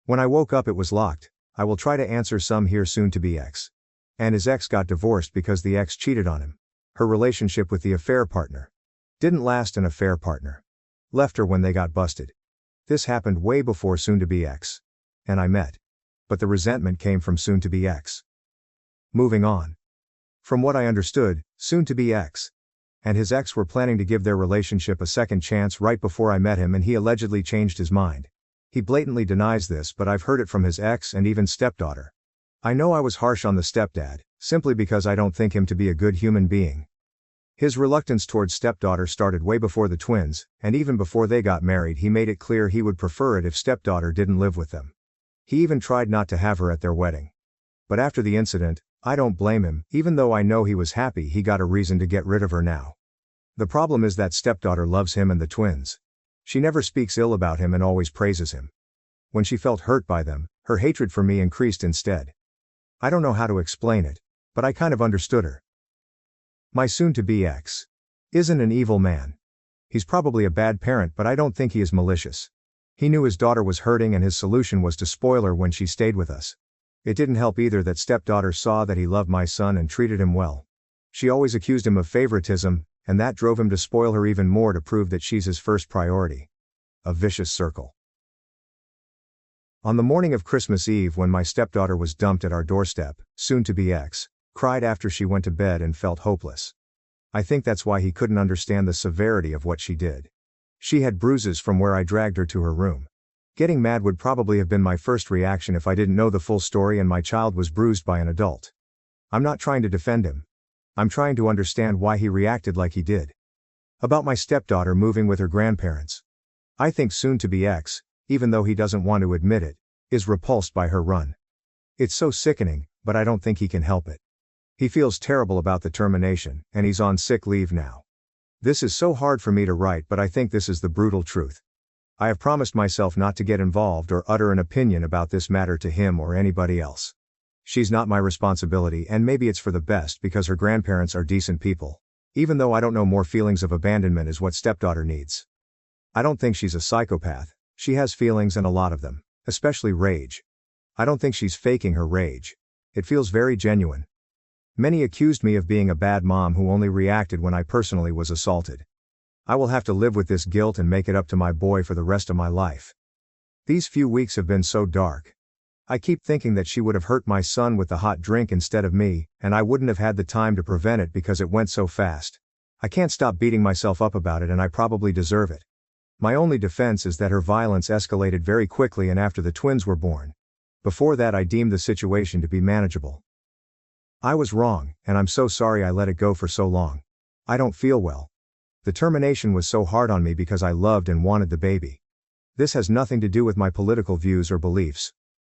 When I woke up it was locked. I will try to answer some here. Soon to be ex and his ex got divorced because the ex cheated on him. Her relationship with the affair partner didn't last. An affair partner left her when they got busted. This happened way before soon to be ex and I met. But the resentment came from soon to be ex. Moving on. From what I understood, soon to be ex and his ex were planning to give their relationship a second chance right before I met him, and he allegedly changed his mind. He blatantly denies this, but I've heard it from his ex and even stepdaughter. I know I was harsh on the stepdad, simply because I don't think him to be a good human being. His reluctance towards stepdaughter started way before the twins, and even before they got married he made it clear he would prefer it if stepdaughter didn't live with them. He even tried not to have her at their wedding. But after the incident, I don't blame him, even though I know he was happy he got a reason to get rid of her now. The problem is that stepdaughter loves him and the twins. She never speaks ill about him and always praises him. When she felt hurt by them, her hatred for me increased instead. I don't know how to explain it, but I kind of understood her. My soon-to-be ex isn't an evil man. He's probably a bad parent, but I don't think he is malicious. He knew his daughter was hurting and his solution was to spoil her when she stayed with us. It didn't help either that stepdaughter saw that he loved my son and treated him well. She always accused him of favoritism, and that drove him to spoil her even more to prove that she's his first priority. A vicious circle. On the morning of Christmas Eve, when my stepdaughter was dumped at our doorstep, soon-to-be ex cried after she went to bed and felt hopeless. I think that's why he couldn't understand the severity of what she did. She had bruises from where I dragged her to her room. Getting mad would probably have been my first reaction if I didn't know the full story and my child was bruised by an adult. I'm not trying to defend him. I'm trying to understand why he reacted like he did. About my stepdaughter moving with her grandparents. I think soon-to-be ex, even though he doesn't want to admit it, is repulsed by her run. It's so sickening, but I don't think he can help it. He feels terrible about the termination, and he's on sick leave now. This is so hard for me to write, but I think this is the brutal truth. I have promised myself not to get involved or utter an opinion about this matter to him or anybody else. She's not my responsibility, and maybe it's for the best because her grandparents are decent people. Even though I don't know, more feelings of abandonment is what stepdaughter needs. I don't think she's a psychopath. She has feelings, and a lot of them, especially rage. I don't think she's faking her rage. It feels very genuine. Many accused me of being a bad mom who only reacted when I personally was assaulted. I will have to live with this guilt and make it up to my boy for the rest of my life. These few weeks have been so dark. I keep thinking that she would have hurt my son with the hot drink instead of me, and I wouldn't have had the time to prevent it because it went so fast. I can't stop beating myself up about it, and I probably deserve it. My only defense is that her violence escalated very quickly and after the twins were born. Before that, I deemed the situation to be manageable. I was wrong, and I'm so sorry I let it go for so long. I don't feel well. The termination was so hard on me because I loved and wanted the baby. This has nothing to do with my political views or beliefs.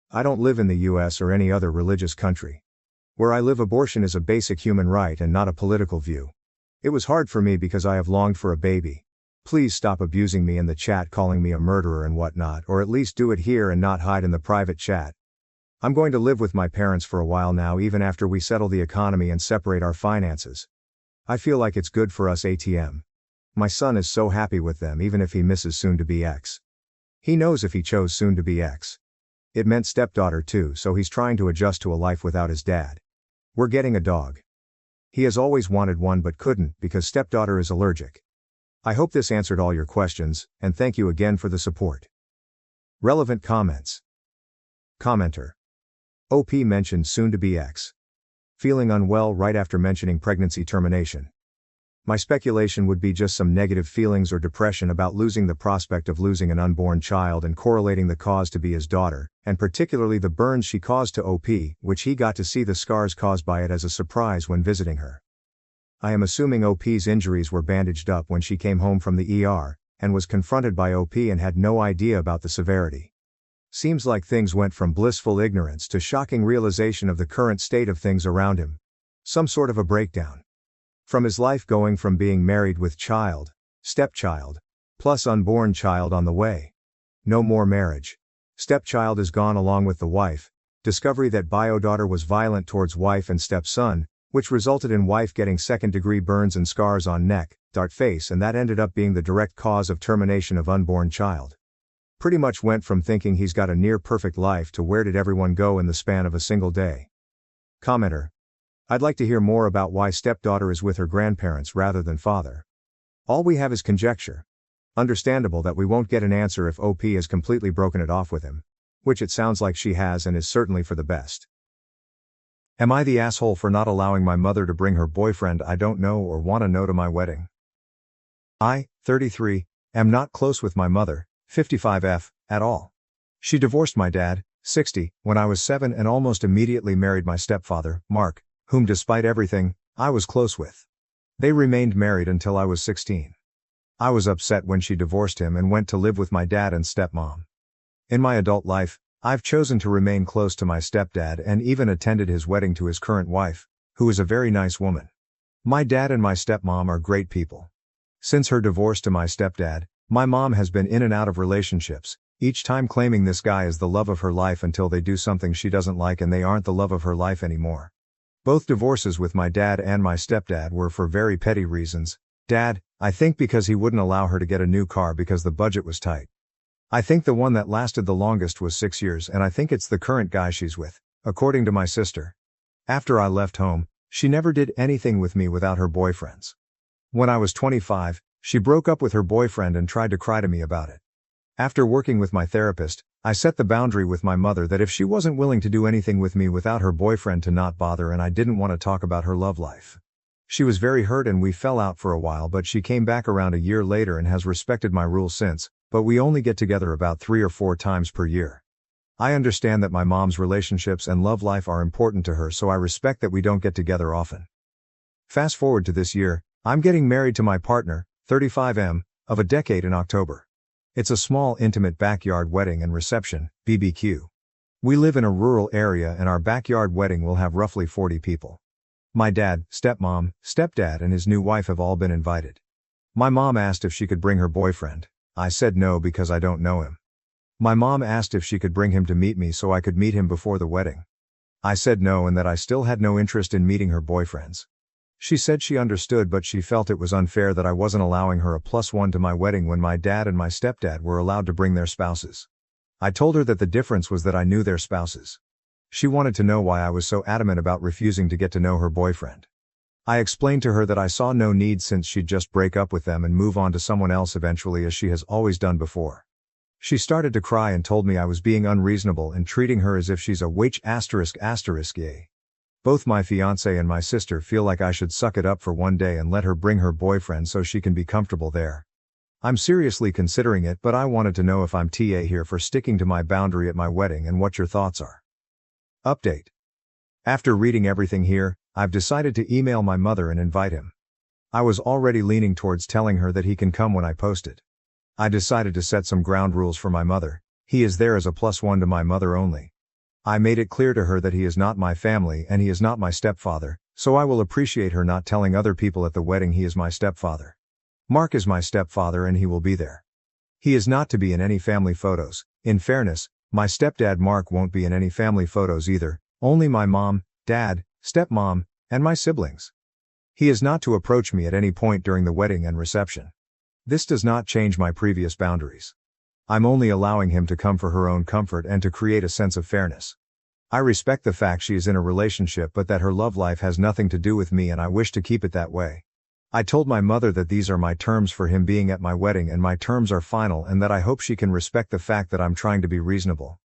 I don't live in the US or any other religious country. Where I live, abortion is a basic human right and not a political view. It was hard for me because I have longed for a baby. Please stop abusing me in the chat, calling me a murderer and whatnot, or at least do it here and not hide in the private chat. I'm going to live with my parents for a while now, even after we settle the economy and separate our finances. I feel like it's good for us ATM. My son is so happy with them, even if he misses soon-to-be ex. He knows if he chose soon-to-be ex. It meant stepdaughter too, so he's trying to adjust to a life without his dad. We're getting a dog. He has always wanted one but couldn't because stepdaughter is allergic. I hope this answered all your questions, and thank you again for the support. Relevant comments. Commenter. OP mentioned soon-to-be ex. Feeling unwell right after mentioning pregnancy termination. My speculation would be just some negative feelings or depression about losing the prospect of losing an unborn child and correlating the cause to be his daughter, and particularly the burns she caused to OP, which he got to see the scars caused by it as a surprise when visiting her. I am assuming OP's injuries were bandaged up when she came home from the ER, and was confronted by OP and had no idea about the severity. Seems like things went from blissful ignorance to shocking realization of the current state of things around him. Some sort of a breakdown. From his life going from being married with child, stepchild, plus unborn child on the way. No more marriage. Stepchild is gone along with the wife. Discovery that bio-daughter was violent towards wife and stepson, which resulted in wife getting second-degree burns and scars on neck, dart face, and that ended up being the direct cause of termination of unborn child. Pretty much went from thinking he's got a near-perfect life to where did everyone go in the span of a single day. Commenter. I'd like to hear more about why stepdaughter is with her grandparents rather than father. All we have is conjecture. Understandable that we won't get an answer if OP has completely broken it off with him. Which it sounds like she has, and is certainly for the best. Am I the asshole for not allowing my mother to bring her boyfriend I don't know or want to know to my wedding? I, 33, am not close with my mother, 55F, at all. She divorced my dad, 60, when I was 7 and almost immediately married my stepfather, Mark, whom despite everything, I was close with. They remained married until I was 16. I was upset when she divorced him and went to live with my dad and stepmom. In my adult life, I've chosen to remain close to my stepdad and even attended his wedding to his current wife, who is a very nice woman. My dad and my stepmom are great people. Since her divorce to my stepdad, my mom has been in and out of relationships, each time claiming this guy is the love of her life until they do something she doesn't like and they aren't the love of her life anymore. Both divorces with my dad and my stepdad were for very petty reasons, Dad, I think because he wouldn't allow her to get a new car because the budget was tight. I think the one that lasted the longest was 6 years, and I think it's the current guy she's with, according to my sister. After I left home, she never did anything with me without her boyfriends. When I was 25, she broke up with her boyfriend and tried to cry to me about it. After working with my therapist, I set the boundary with my mother that if she wasn't willing to do anything with me without her boyfriend to not bother, and I didn't want to talk about her love life. She was very hurt and we fell out for a while, but she came back around a year later and has respected my rules since, but we only get together about 3 or 4 times per year. I understand that my mom's relationships and love life are important to her, so I respect that we don't get together often. Fast forward to this year, I'm getting married to my partner, 35M, of a decade in October. It's a small intimate backyard wedding and reception, BBQ. We live in a rural area and our backyard wedding will have roughly 40 people. My dad, stepmom, stepdad and his new wife have all been invited. My mom asked if she could bring her boyfriend. I said no because I don't know him. My mom asked if she could bring him to meet me so I could meet him before the wedding. I said no and that I still had no interest in meeting her boyfriends. She said she understood, but she felt it was unfair that I wasn't allowing her a +1 to my wedding when my dad and my stepdad were allowed to bring their spouses. I told her that the difference was that I knew their spouses. She wanted to know why I was so adamant about refusing to get to know her boyfriend. I explained to her that I saw no need since she'd just break up with them and move on to someone else eventually, as she has always done before. She started to cry and told me I was being unreasonable and treating her as if she's a witch ****. Both my fiancé and my sister feel like I should suck it up for one day and let her bring her boyfriend so she can be comfortable there. I'm seriously considering it, but I wanted to know if I'm TA here for sticking to my boundary at my wedding and what your thoughts are. Update. After reading everything here, I've decided to email my mother and invite him. I was already leaning towards telling her that he can come when I post it. I decided to set some ground rules for my mother. He is there as a +1 to my mother only. I made it clear to her that he is not my family and he is not my stepfather, so I will appreciate her not telling other people at the wedding he is my stepfather. Mark is my stepfather and he will be there. He is not to be in any family photos. In fairness, my stepdad Mark won't be in any family photos either, only my mom, dad, stepmom, and my siblings. He is not to approach me at any point during the wedding and reception. This does not change my previous boundaries. I'm only allowing him to come for her own comfort and to create a sense of fairness. I respect the fact she is in a relationship, but that her love life has nothing to do with me and I wish to keep it that way. I told my mother that these are my terms for him being at my wedding and my terms are final, and that I hope she can respect the fact that I'm trying to be reasonable.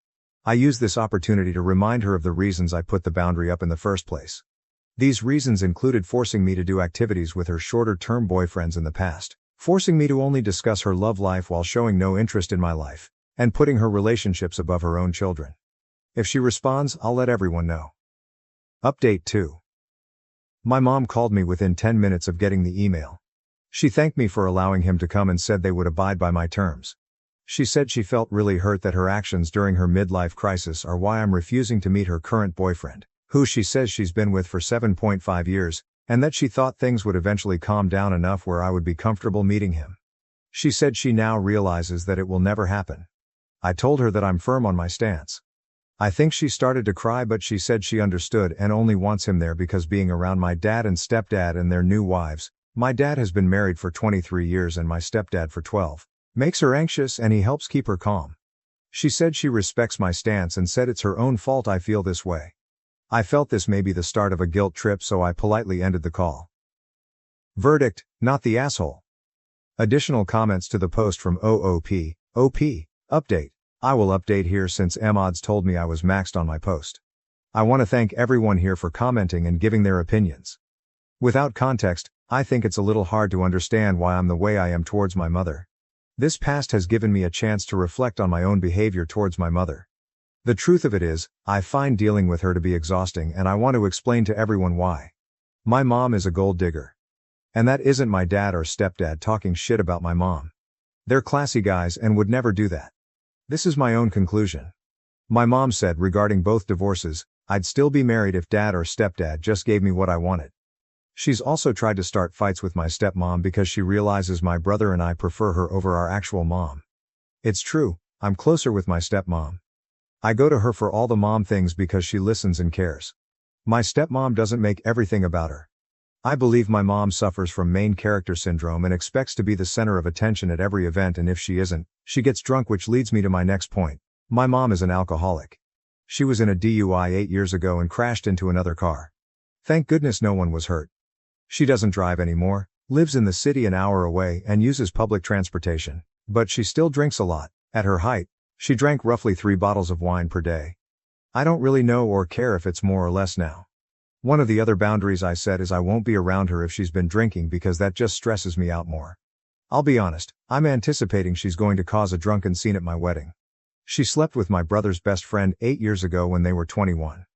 I use this opportunity to remind her of the reasons I put the boundary up in the first place. These reasons included forcing me to do activities with her shorter-term boyfriends in the past, forcing me to only discuss her love life while showing no interest in my life, and putting her relationships above her own children. If she responds, I'll let everyone know. Update 2. My mom called me within 10 minutes of getting the email. She thanked me for allowing him to come and said they would abide by my terms. She said she felt really hurt that her actions during her midlife crisis are why I'm refusing to meet her current boyfriend, who she says she's been with for 7.5 years, and that she thought things would eventually calm down enough where I would be comfortable meeting him. She said she now realizes that it will never happen. I told her that I'm firm on my stance. I think she started to cry, but she said she understood and only wants him there because being around my dad and stepdad and their new wives, my dad has been married for 23 years and my stepdad for 12, makes her anxious and he helps keep her calm. She said she respects my stance and said it's her own fault I feel this way. I felt this may be the start of a guilt trip, so I politely ended the call. Verdict: not the asshole. Additional comments to the post from OP. Update. I will update here since Mods told me I was maxed on my post. I want to thank everyone here for commenting and giving their opinions. Without context, I think it's a little hard to understand why I'm the way I am towards my mother. This past has given me a chance to reflect on my own behavior towards my mother. The truth of it is, I find dealing with her to be exhausting, and I want to explain to everyone why. My mom is a gold digger. And that isn't my dad or stepdad talking shit about my mom. They're classy guys and would never do that. This is my own conclusion. My mom said regarding both divorces, I'd still be married if dad or stepdad just gave me what I wanted. She's also tried to start fights with my stepmom because she realizes my brother and I prefer her over our actual mom. It's true, I'm closer with my stepmom. I go to her for all the mom things because she listens and cares. My stepmom doesn't make everything about her. I believe my mom suffers from main character syndrome and expects to be the center of attention at every event, and if she isn't, she gets drunk, which leads me to my next point. My mom is an alcoholic. She was in a DUI 8 years ago and crashed into another car. Thank goodness no one was hurt. She doesn't drive anymore, lives in the city an hour away, and uses public transportation. But she still drinks a lot. At her height, she drank roughly 3 bottles of wine per day. I don't really know or care if it's more or less now. One of the other boundaries I set is I won't be around her if she's been drinking, because that just stresses me out more. I'll be honest, I'm anticipating she's going to cause a drunken scene at my wedding. She slept with my brother's best friend 8 years ago when they were 21.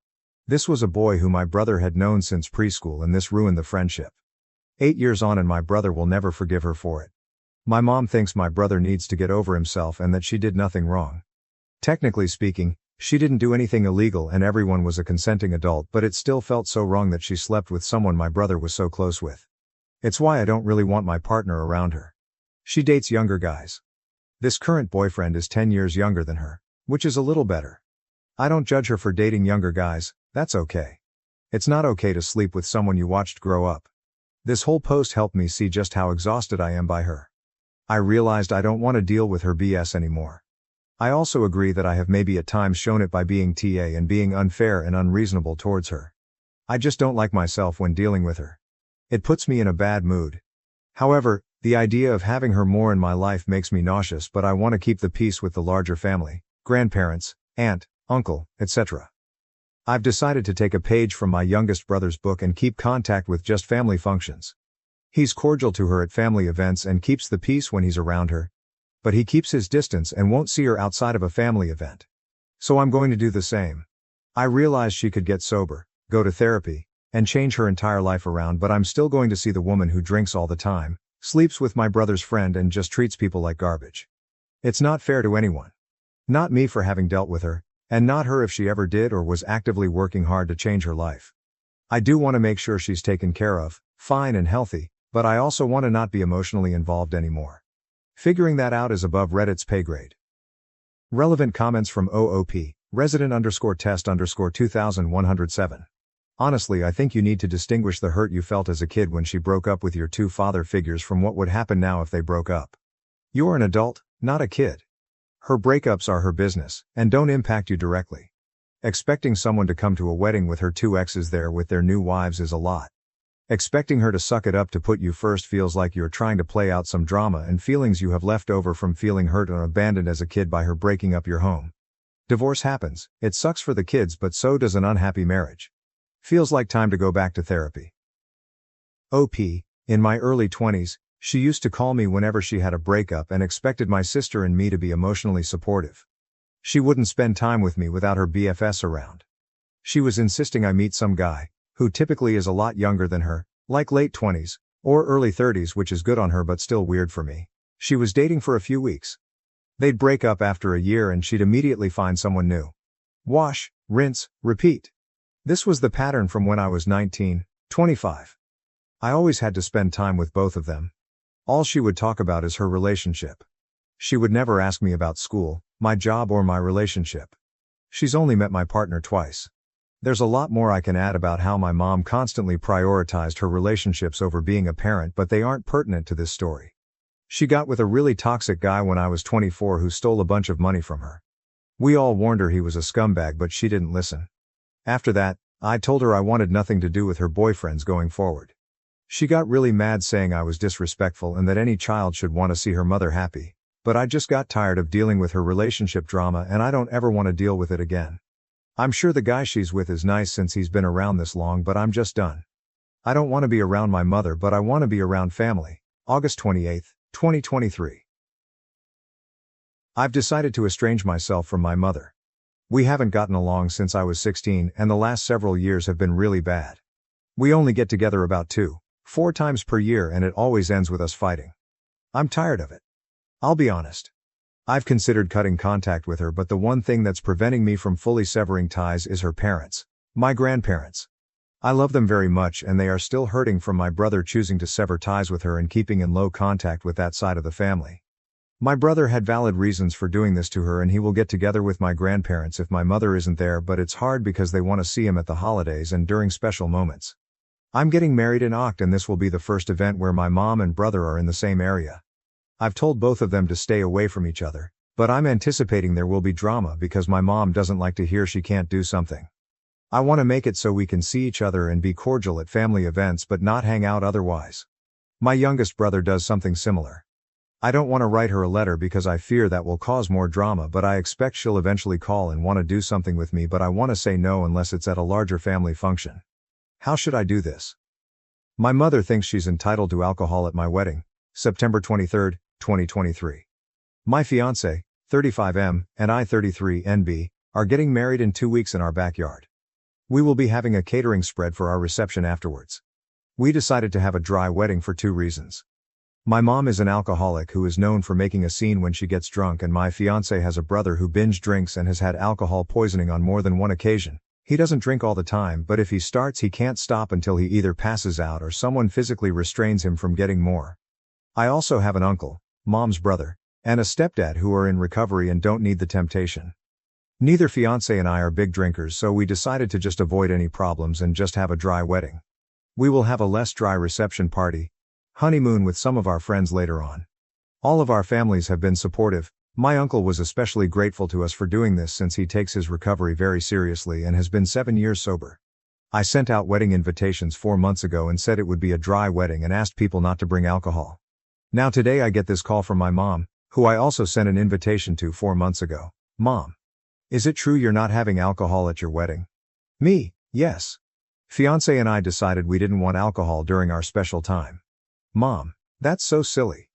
This was a boy who my brother had known since preschool, and this ruined the friendship. 8 years on, and my brother will never forgive her for it. My mom thinks my brother needs to get over himself and that she did nothing wrong. Technically speaking, she didn't do anything illegal and everyone was a consenting adult, but it still felt so wrong that she slept with someone my brother was so close with. It's why I don't really want my partner around her. She dates younger guys. This current boyfriend is 10 years younger than her, which is a little better. I don't judge her for dating younger guys, that's okay. It's not okay to sleep with someone you watched grow up. This whole post helped me see just how exhausted I am by her. I realized I don't want to deal with her BS anymore. I also agree that I have maybe at times shown it by being TA and being unfair and unreasonable towards her. I just don't like myself when dealing with her. It puts me in a bad mood. However, the idea of having her more in my life makes me nauseous, but I want to keep the peace with the larger family, grandparents, aunt, uncle, etc. I've decided to take a page from my youngest brother's book and keep contact with just family functions. He's cordial to her at family events and keeps the peace when he's around her, but he keeps his distance and won't see her outside of a family event. So I'm going to do the same. I realize she could get sober, go to therapy, and change her entire life around, but I'm still going to see the woman who drinks all the time, sleeps with my brother's friend, and just treats people like garbage. It's not fair to anyone. Not me for having dealt with her, and not her if she ever did or was actively working hard to change her life. I do want to make sure she's taken care of, fine and healthy, but I also want to not be emotionally involved anymore. Figuring that out is above Reddit's pay grade. Relevant comments from OOP, resident_test_2107. Honestly, I think you need to distinguish the hurt you felt as a kid when she broke up with your 2 father figures from what would happen now if they broke up. You're an adult, not a kid. Her breakups are her business, and don't impact you directly. Expecting someone to come to a wedding with her 2 exes there with their new wives is a lot. Expecting her to suck it up to put you first feels like you're trying to play out some drama and feelings you have left over from feeling hurt and abandoned as a kid by her breaking up your home. Divorce happens, it sucks for the kids, but so does an unhappy marriage. Feels like time to go back to therapy. OP, in my early 20s, she used to call me whenever she had a breakup and expected my sister and me to be emotionally supportive. She wouldn't spend time with me without her BFS around. She was insisting I meet some guy, who typically is a lot younger than her, like late 20s, or early 30s, which is good on her but still weird for me. She was dating for a few weeks. They'd break up after a year and she'd immediately find someone new. Wash, rinse, repeat. This was the pattern from when I was 19, 25. I always had to spend time with both of them. All she would talk about is her relationship. She would never ask me about school, my job, or my relationship. She's only met my partner twice. There's a lot more I can add about how my mom constantly prioritized her relationships over being a parent, but they aren't pertinent to this story. She got with a really toxic guy when I was 24 who stole a bunch of money from her. We all warned her he was a scumbag, but she didn't listen. After that, I told her I wanted nothing to do with her boyfriends going forward. She got really mad, saying I was disrespectful and that any child should want to see her mother happy. But I just got tired of dealing with her relationship drama and I don't ever want to deal with it again. I'm sure the guy she's with is nice since he's been around this long, but I'm just done. I don't want to be around my mother, but I want to be around family. August 28, 2023. I've decided to estrange myself from my mother. We haven't gotten along since I was 16 and the last several years have been really bad. We only get together about 2-4 times per year and it always ends with us fighting. I'm tired of it. I'll be honest. I've considered cutting contact with her, but the one thing that's preventing me from fully severing ties is her parents, my grandparents. I love them very much and they are still hurting from my brother choosing to sever ties with her and keeping in low contact with that side of the family. My brother had valid reasons for doing this to her and he will get together with my grandparents if my mother isn't there, but it's hard because they want to see him at the holidays and during special moments. I'm getting married in Oct and this will be the first event where my mom and brother are in the same area. I've told both of them to stay away from each other, but I'm anticipating there will be drama because my mom doesn't like to hear she can't do something. I want to make it so we can see each other and be cordial at family events but not hang out otherwise. My youngest brother does something similar. I don't want to write her a letter because I fear that will cause more drama, but I expect she'll eventually call and want to do something with me, but I want to say no unless it's at a larger family function. How should I do this? My mother thinks she's entitled to alcohol at my wedding, September 23, 2023. My fiancé, 35M, and I, 33NB, are getting married in 2 weeks in our backyard. We will be having a catering spread for our reception afterwards. We decided to have a dry wedding for 2 reasons. My mom is an alcoholic who is known for making a scene when she gets drunk, and my fiancé has a brother who binge drinks and has had alcohol poisoning on more than one occasion. He doesn't drink all the time, but if he starts he can't stop until he either passes out or someone physically restrains him from getting more. I also have an uncle, mom's brother, and a stepdad who are in recovery and don't need the temptation. Neither fiancé and I are big drinkers, so we decided to just avoid any problems and just have a dry wedding. We will have a less dry reception party, honeymoon with some of our friends later on. All of our families have been supportive. My uncle was especially grateful to us for doing this since he takes his recovery very seriously and has been 7 years sober. I sent out wedding invitations 4 months ago and said it would be a dry wedding and asked people not to bring alcohol. Now today I get this call from my mom, who I also sent an invitation to 4 months ago. Mom, is it true you're not having alcohol at your wedding? Me, yes. Fiancé and I decided we didn't want alcohol during our special time. Mom, that's so silly.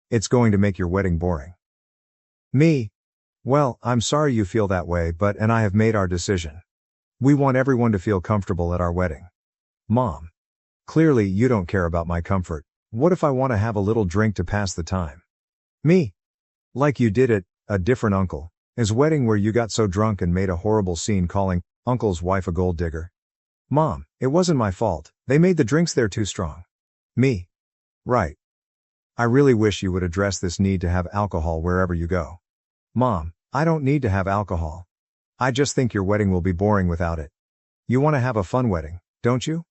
It's going to make your wedding boring. Me, well, I'm sorry you feel that way, but and I have made our decision. We want everyone to feel comfortable at our wedding. Mom, clearly you don't care about my comfort. What if I want to have a little drink to pass the time? Me, like you did at a different uncle's wedding where you got so drunk and made a horrible scene calling uncle's wife a gold digger. Mom, it wasn't my fault. They made the drinks there too strong. Me, right. I really wish you would address this need to have alcohol wherever you go. Mom, I don't need to have alcohol. I just think your wedding will be boring without it. You want to have a fun wedding, don't you?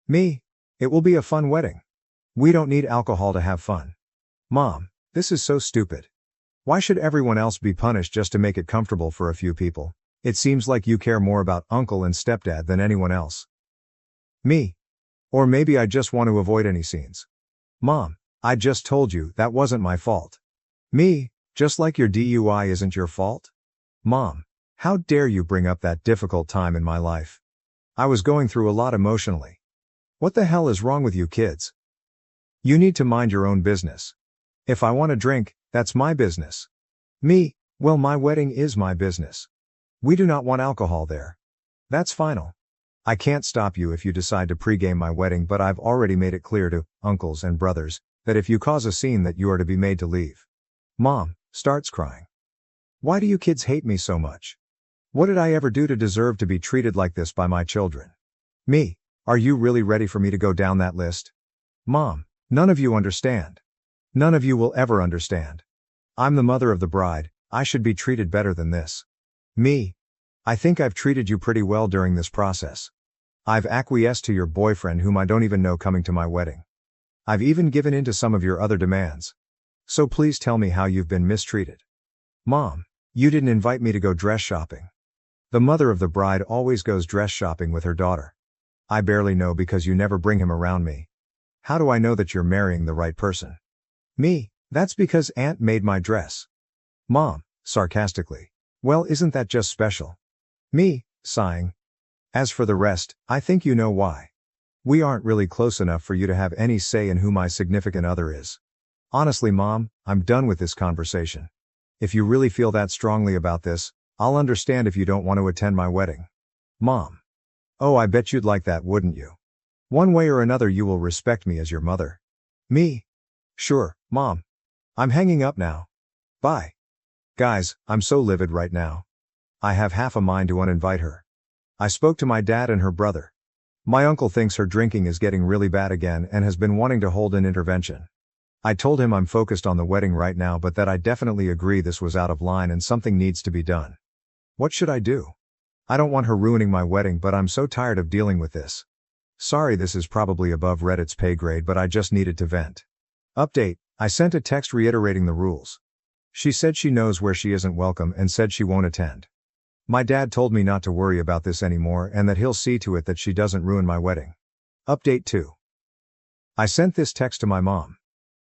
Me, it will be a fun wedding. We don't need alcohol to have fun. Mom, this is so stupid. Why should everyone else be punished just to make it comfortable for a few people? It seems like you care more about uncle and stepdad than anyone else. Me. Or maybe I just want to avoid any scenes. Mom, I just told you that wasn't my fault. Me, just like your DUI isn't your fault? Mom, how dare you bring up that difficult time in my life? I was going through a lot emotionally. What the hell is wrong with you kids? You need to mind your own business. If I want to drink, that's my business. Me, well, my wedding is my business. We do not want alcohol there. That's final. I can't stop you if you decide to pregame my wedding, but I've already made it clear to uncles and brothers that if you cause a scene that you are to be made to leave. Mom starts crying. Why do you kids hate me so much? What did I ever do to deserve to be treated like this by my children? Me, are you really ready for me to go down that list? Mom, none of you understand. None of you will ever understand. I'm the mother of the bride, I should be treated better than this. Me, I think I've treated you pretty well during this process. I've acquiesced to your boyfriend whom I don't even know coming to my wedding. I've even given in to some of your other demands. So please tell me how you've been mistreated. Mom, you didn't invite me to go dress shopping. The mother of the bride always goes dress shopping with her daughter. I barely know because you never bring him around me. How do I know that you're marrying the right person? Me, that's because Aunt made my dress. Mom, sarcastically. Well, isn't that just special? Me, sighing. As for the rest, I think you know why. We aren't really close enough for you to have any say in who my significant other is. Honestly, Mom, I'm done with this conversation. If you really feel that strongly about this, I'll understand if you don't want to attend my wedding. Mom. Oh, I bet you'd like that, wouldn't you? One way or another you will respect me as your mother. Me. Sure, Mom. I'm hanging up now. Bye. Guys, I'm so livid right now. I have half a mind to uninvite her. I spoke to my dad and her brother. My uncle thinks her drinking is getting really bad again and has been wanting to hold an intervention. I told him I'm focused on the wedding right now, but that I definitely agree this was out of line and something needs to be done. What should I do? I don't want her ruining my wedding, but I'm so tired of dealing with this. Sorry, this is probably above Reddit's pay grade, but I just needed to vent. Update, I sent a text reiterating the rules. She said she knows where she isn't welcome and said she won't attend. My dad told me not to worry about this anymore and that he'll see to it that she doesn't ruin my wedding. Update 2. I sent this text to my mom.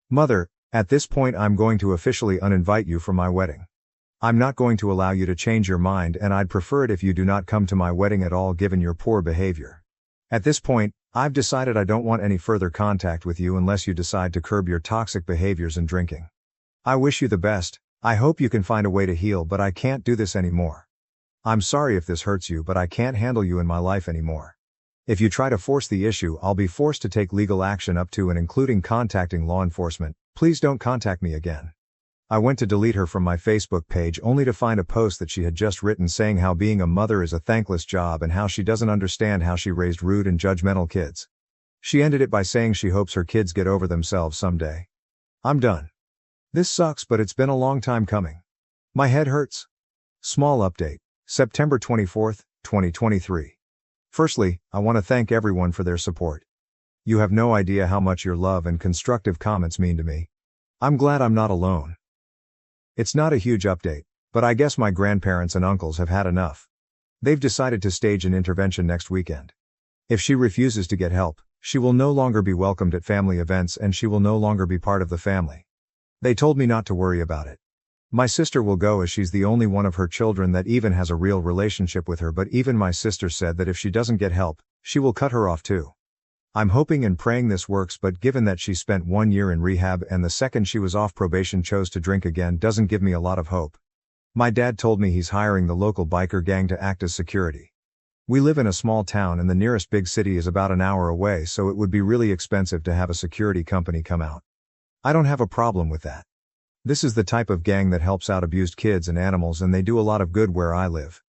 Mother, at this point I'm going to officially uninvite you from my wedding. I'm not going to allow you to change your mind, and I'd prefer it if you do not come to my wedding at all given your poor behavior. At this point, I've decided I don't want any further contact with you unless you decide to curb your toxic behaviors and drinking. I wish you the best. I hope you can find a way to heal, but I can't do this anymore. I'm sorry if this hurts you, but I can't handle you in my life anymore. If you try to force the issue, I'll be forced to take legal action up to and including contacting law enforcement. Please don't contact me again. I went to delete her from my Facebook page only to find a post that she had just written saying how being a mother is a thankless job and how she doesn't understand how she raised rude and judgmental kids. She ended it by saying she hopes her kids get over themselves someday. I'm done. This sucks, but it's been a long time coming. My head hurts. Small update, September 24th, 2023. Firstly, I want to thank everyone for their support. You have no idea how much your love and constructive comments mean to me. I'm glad I'm not alone. It's not a huge update, but I guess my grandparents and uncles have had enough. They've decided to stage an intervention next weekend. If she refuses to get help, she will no longer be welcomed at family events and she will no longer be part of the family. They told me not to worry about it. My sister will go as she's the only one of her children that even has a real relationship with her, but even my sister said that if she doesn't get help, she will cut her off too. I'm hoping and praying this works, but given that she spent 1 year in rehab and the second she was off probation chose to drink again doesn't give me a lot of hope. My dad told me he's hiring the local biker gang to act as security. We live in a small town and the nearest big city is about an hour away, so it would be really expensive to have a security company come out. I don't have a problem with that. This is the type of gang that helps out abused kids and animals, and they do a lot of good where I live.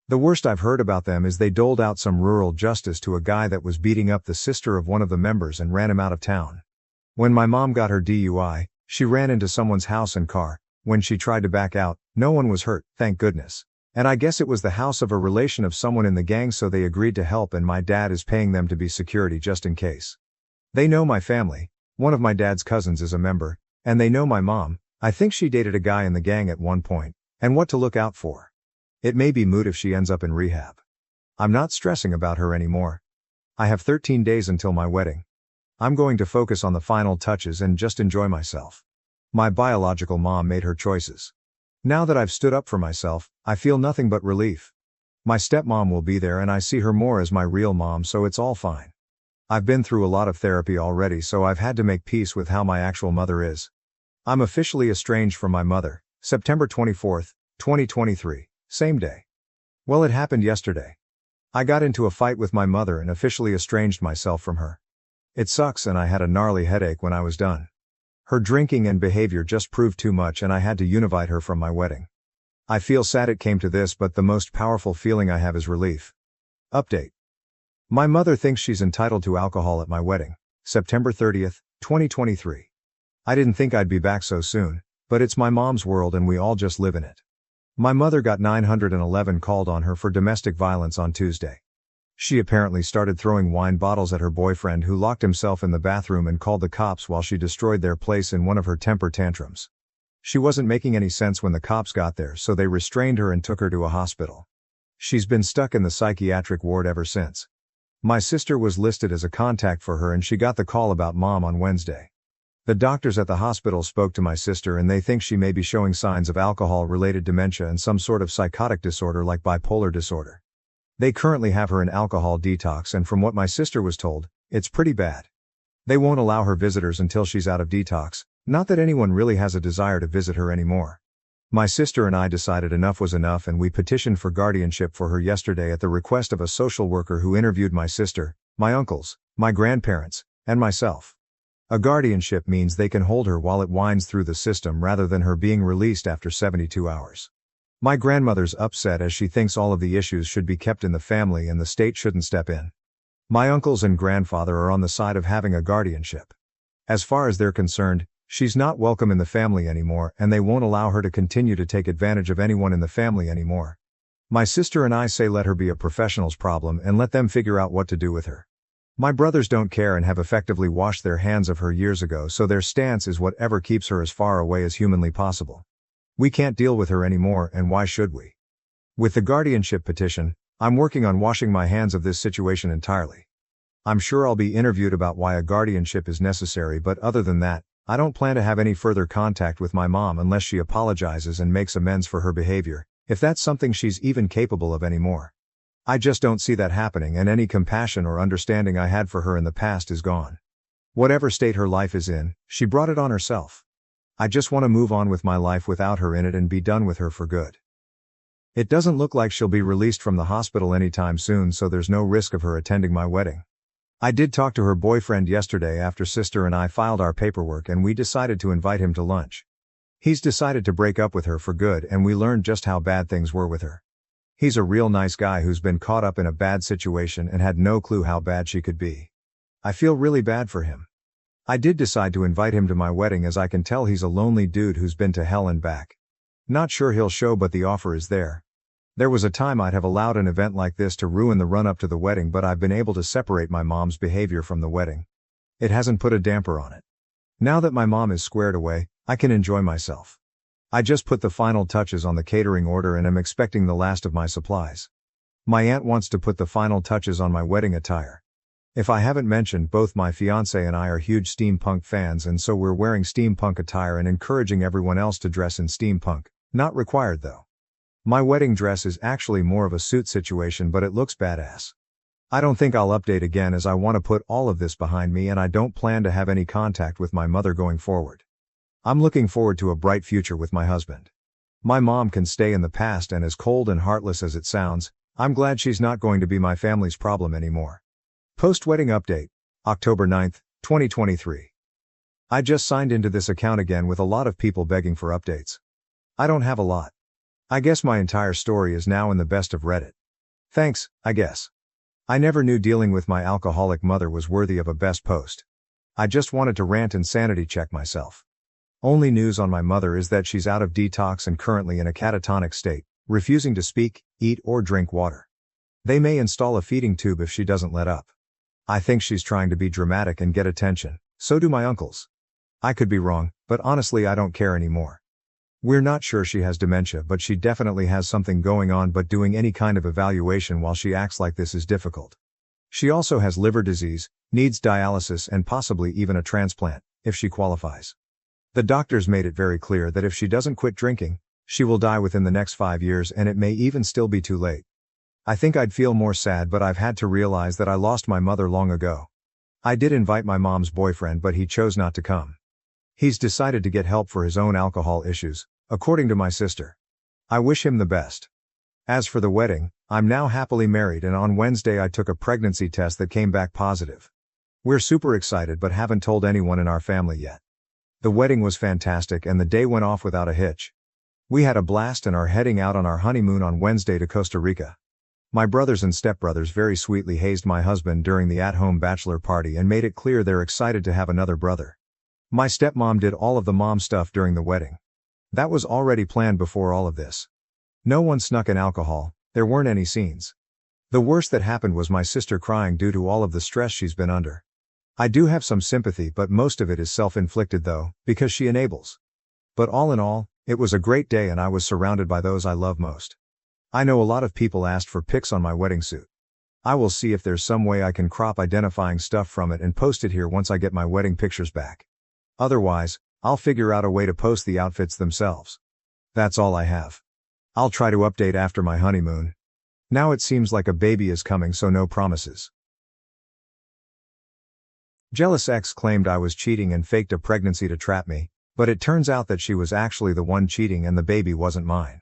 The worst I've heard about them is they doled out some rural justice to a guy that was beating up the sister of one of the members and ran him out of town. When my mom got her DUI, she ran into someone's house and car. When she tried to back out, no one was hurt, thank goodness. And I guess it was the house of a relation of someone in the gang, so they agreed to help, and my dad is paying them to be security just in case. They know my family. One of my dad's cousins is a member, and they know my mom. I think she dated a guy in the gang at one point, and what to look out for. It may be moot if she ends up in rehab. I'm not stressing about her anymore. I have 13 days until my wedding. I'm going to focus on the final touches and just enjoy myself. My biological mom made her choices. Now that I've stood up for myself, I feel nothing but relief. My stepmom will be there and I see her more as my real mom, so it's all fine. I've been through a lot of therapy already, so I've had to make peace with how my actual mother is. I'm officially estranged from my mother, September 24th, 2023. Same day. Well, it happened yesterday. I got into a fight with my mother and officially estranged myself from her. It sucks, and I had a gnarly headache when I was done. Her drinking and behavior just proved too much and I had to univite her from my wedding. I feel sad it came to this, but the most powerful feeling I have is relief. Update. My mother thinks she's entitled to alcohol at my wedding, September 30th, 2023. I didn't think I'd be back so soon, but it's my mom's world and we all just live in it. My mother got 911 called on her for domestic violence on Tuesday. She apparently started throwing wine bottles at her boyfriend, who locked himself in the bathroom and called the cops while she destroyed their place in one of her temper tantrums. She wasn't making any sense when the cops got there, so they restrained her and took her to a hospital. She's been stuck in the psychiatric ward ever since. My sister was listed as a contact for her and she got the call about mom on Wednesday. The doctors at the hospital spoke to my sister and they think she may be showing signs of alcohol-related dementia and some sort of psychotic disorder like bipolar disorder. They currently have her in alcohol detox, and from what my sister was told, it's pretty bad. They won't allow her visitors until she's out of detox, not that anyone really has a desire to visit her anymore. My sister and I decided enough was enough and we petitioned for guardianship for her yesterday at the request of a social worker who interviewed my sister, my uncles, my grandparents, and myself. A guardianship means they can hold her while it winds through the system rather than her being released after 72 hours. My grandmother's upset as she thinks all of the issues should be kept in the family and the state shouldn't step in. My uncles and grandfather are on the side of having a guardianship. As far as they're concerned, she's not welcome in the family anymore and they won't allow her to continue to take advantage of anyone in the family anymore. My sister and I say let her be a professional's problem and let them figure out what to do with her. My brothers don't care and have effectively washed their hands of her years ago, so their stance is whatever keeps her as far away as humanly possible. We can't deal with her anymore, and why should we? With the guardianship petition, I'm working on washing my hands of this situation entirely. I'm sure I'll be interviewed about why a guardianship is necessary, but other than that, I don't plan to have any further contact with my mom unless she apologizes and makes amends for her behavior, if that's something she's even capable of anymore. I just don't see that happening, and any compassion or understanding I had for her in the past is gone. Whatever state her life is in, she brought it on herself. I just want to move on with my life without her in it and be done with her for good. It doesn't look like she'll be released from the hospital anytime soon, so there's no risk of her attending my wedding. I did talk to her boyfriend yesterday after sister and I filed our paperwork, and we decided to invite him to lunch. He's decided to break up with her for good, and we learned just how bad things were with her. He's a real nice guy who's been caught up in a bad situation and had no clue how bad she could be. I feel really bad for him. I did decide to invite him to my wedding, as I can tell he's a lonely dude who's been to hell and back. Not sure he'll show, but the offer is there. There was a time I'd have allowed an event like this to ruin the run-up to the wedding, but I've been able to separate my mom's behavior from the wedding. It hasn't put a damper on it. Now that my mom is squared away, I can enjoy myself. I just put the final touches on the catering order and am expecting the last of my supplies. My aunt wants to put the final touches on my wedding attire. If I haven't mentioned, both my fiancé and I are huge steampunk fans, and so we're wearing steampunk attire and encouraging everyone else to dress in steampunk. Not required though. My wedding dress is actually more of a suit situation, but it looks badass. I don't think I'll update again, as I want to put all of this behind me, and I don't plan to have any contact with my mother going forward. I'm looking forward to a bright future with my husband. My mom can stay in the past, and as cold and heartless as it sounds, I'm glad she's not going to be my family's problem anymore. Post-wedding update, October 9th, 2023. I just signed into this account again with a lot of people begging for updates. I don't have a lot. I guess my entire story is now in the best of Reddit. Thanks, I guess. I never knew dealing with my alcoholic mother was worthy of a best post. I just wanted to rant and sanity check myself. Only news on my mother is that she's out of detox and currently in a catatonic state, refusing to speak, eat, or drink water. They may install a feeding tube if she doesn't let up. I think she's trying to be dramatic and get attention, so do my uncles. I could be wrong, but honestly I don't care anymore. We're not sure she has dementia, but she definitely has something going on, but doing any kind of evaluation while she acts like this is difficult. She also has liver disease, needs dialysis and possibly even a transplant, if she qualifies. The doctors made it very clear that if she doesn't quit drinking, she will die within the next 5 years, and it may even still be too late. I think I'd feel more sad, but I've had to realize that I lost my mother long ago. I did invite my mom's boyfriend, but he chose not to come. He's decided to get help for his own alcohol issues, according to my sister. I wish him the best. As for the wedding, I'm now happily married, and on Wednesday I took a pregnancy test that came back positive. We're super excited but haven't told anyone in our family yet. The wedding was fantastic and the day went off without a hitch. We had a blast and are heading out on our honeymoon on Wednesday to Costa Rica. My brothers and stepbrothers very sweetly hazed my husband during the at-home bachelor party and made it clear they're excited to have another brother. My stepmom did all of the mom stuff during the wedding. That was already planned before all of this. No one snuck in alcohol, there weren't any scenes. The worst that happened was my sister crying due to all of the stress she's been under. I do have some sympathy, but most of it is self-inflicted though, because she enables. But all in all, it was a great day and I was surrounded by those I love most. I know a lot of people asked for pics on my wedding suit. I will see if there's some way I can crop identifying stuff from it and post it here once I get my wedding pictures back. Otherwise, I'll figure out a way to post the outfits themselves. That's all I have. I'll try to update after my honeymoon. Now it seems like a baby is coming, so no promises. Jealous ex claimed I was cheating and faked a pregnancy to trap me, but it turns out that she was actually the one cheating and the baby wasn't mine.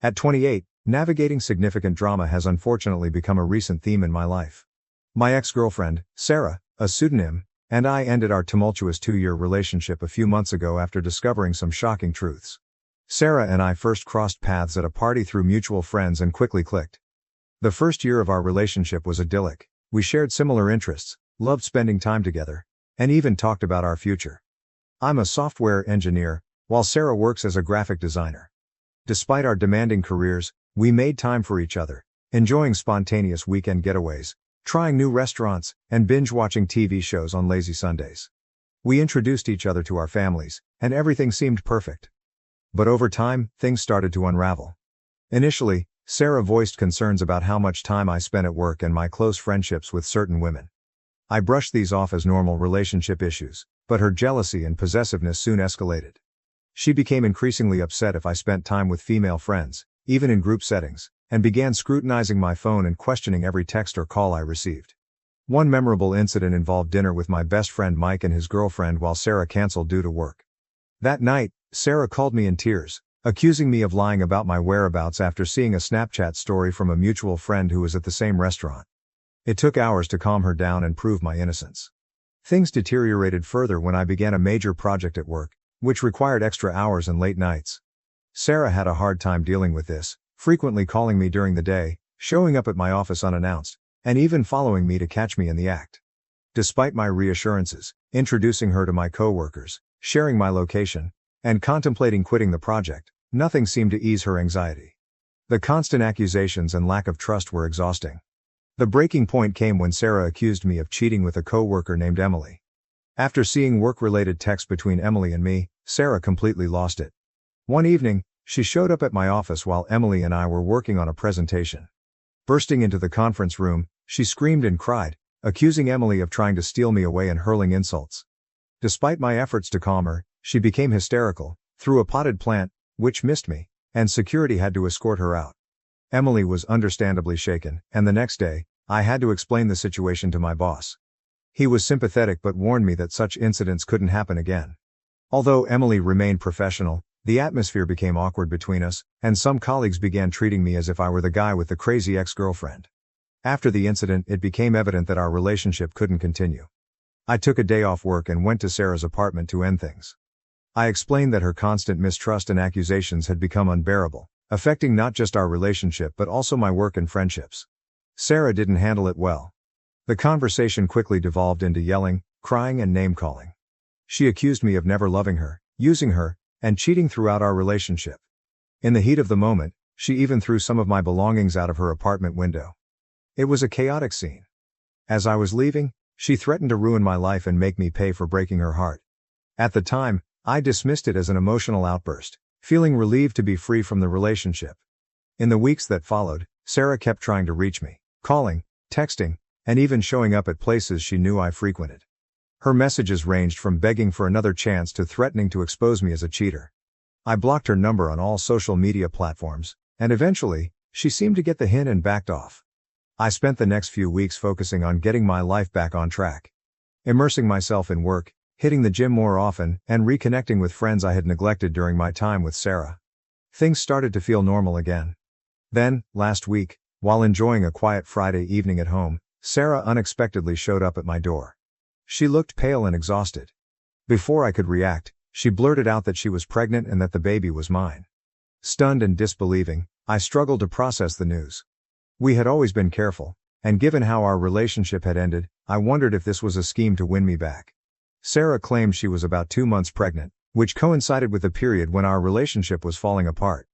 At 28, navigating significant drama has unfortunately become a recent theme in my life. My ex-girlfriend, Sarah, a pseudonym, and I ended our tumultuous 2-year relationship a few months ago after discovering some shocking truths. Sarah and I first crossed paths at a party through mutual friends and quickly clicked. The first year of our relationship was idyllic. We shared similar interests, loved spending time together, and even talked about our future. I'm a software engineer, while Sarah works as a graphic designer. Despite our demanding careers, we made time for each other, enjoying spontaneous weekend getaways, trying new restaurants, and binge-watching TV shows on lazy Sundays. We introduced each other to our families, and everything seemed perfect. But over time, things started to unravel. Initially, Sarah voiced concerns about how much time I spent at work and my close friendships with certain women. I brushed these off as normal relationship issues, but her jealousy and possessiveness soon escalated. She became increasingly upset if I spent time with female friends, even in group settings, and began scrutinizing my phone and questioning every text or call I received. One memorable incident involved dinner with my best friend Mike and his girlfriend while Sarah canceled due to work. That night, Sarah called me in tears, accusing me of lying about my whereabouts after seeing a Snapchat story from a mutual friend who was at the same restaurant. It took hours to calm her down and prove my innocence. Things deteriorated further when I began a major project at work, which required extra hours and late nights. Sarah had a hard time dealing with this, frequently calling me during the day, showing up at my office unannounced, and even following me to catch me in the act. Despite my reassurances, introducing her to my coworkers, sharing my location, and contemplating quitting the project, nothing seemed to ease her anxiety. The constant accusations and lack of trust were exhausting. The breaking point came when Sarah accused me of cheating with a coworker named Emily. After seeing work-related texts between Emily and me, Sarah completely lost it. One evening, she showed up at my office while Emily and I were working on a presentation. Bursting into the conference room, she screamed and cried, accusing Emily of trying to steal me away and hurling insults. Despite my efforts to calm her, she became hysterical, threw a potted plant, which missed me, and security had to escort her out. Emily was understandably shaken, and the next day, I had to explain the situation to my boss. He was sympathetic but warned me that such incidents couldn't happen again. Although Emily remained professional, the atmosphere became awkward between us, and some colleagues began treating me as if I were the guy with the crazy ex-girlfriend. After the incident, it became evident that our relationship couldn't continue. I took a day off work and went to Sarah's apartment to end things. I explained that her constant mistrust and accusations had become unbearable, affecting not just our relationship but also my work and friendships. Sarah didn't handle it well. The conversation quickly devolved into yelling, crying, and name-calling. She accused me of never loving her, using her, and cheating throughout our relationship. In the heat of the moment, she even threw some of my belongings out of her apartment window. It was a chaotic scene. As I was leaving, she threatened to ruin my life and make me pay for breaking her heart. At the time, I dismissed it as an emotional outburst, feeling relieved to be free from the relationship. In the weeks that followed, Sarah kept trying to reach me, calling, texting, and even showing up at places she knew I frequented. Her messages ranged from begging for another chance to threatening to expose me as a cheater. I blocked her number on all social media platforms, and eventually, she seemed to get the hint and backed off. I spent the next few weeks focusing on getting my life back on track. Immersing myself in work, hitting the gym more often, and reconnecting with friends I had neglected during my time with Sarah. Things started to feel normal again. Then, last week, while enjoying a quiet Friday evening at home, Sarah unexpectedly showed up at my door. She looked pale and exhausted. Before I could react, she blurted out that she was pregnant and that the baby was mine. Stunned and disbelieving, I struggled to process the news. We had always been careful, and given how our relationship had ended, I wondered if this was a scheme to win me back. Sarah claimed she was about 2 months pregnant, which coincided with the period when our relationship was falling apart.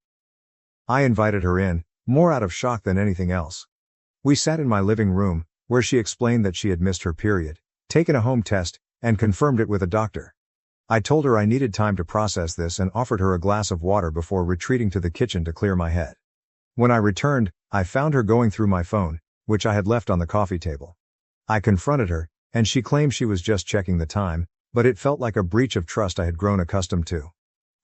I invited her in, more out of shock than anything else. We sat in my living room, where she explained that she had missed her period, taken a home test, and confirmed it with a doctor. I told her I needed time to process this and offered her a glass of water before retreating to the kitchen to clear my head. When I returned, I found her going through my phone, which I had left on the coffee table. I confronted her, and she claimed she was just checking the time, but it felt like a breach of trust I had grown accustomed to.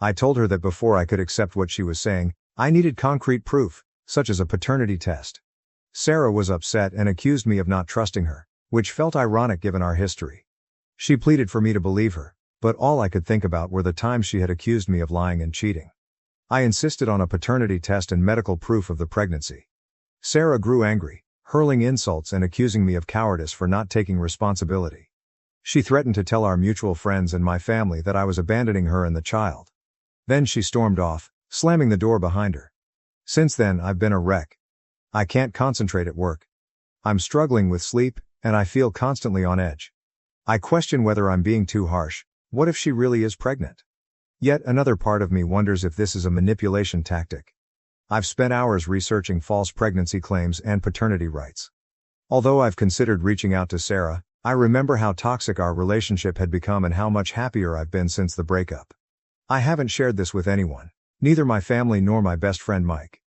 I told her that before I could accept what she was saying, I needed concrete proof, such as a paternity test. Sarah was upset and accused me of not trusting her, which felt ironic given our history. She pleaded for me to believe her, but all I could think about were the times she had accused me of lying and cheating. I insisted on a paternity test and medical proof of the pregnancy. Sarah grew angry, hurling insults and accusing me of cowardice for not taking responsibility. She threatened to tell our mutual friends and my family that I was abandoning her and the child. Then she stormed off, slamming the door behind her. Since then, I've been a wreck. I can't concentrate at work. I'm struggling with sleep, and I feel constantly on edge. I question whether I'm being too harsh. What if she really is pregnant? Yet another part of me wonders if this is a manipulation tactic. I've spent hours researching false pregnancy claims and paternity rights. Although I've considered reaching out to Sarah, I remember how toxic our relationship had become and how much happier I've been since the breakup. I haven't shared this with anyone, neither my family nor my best friend Mike.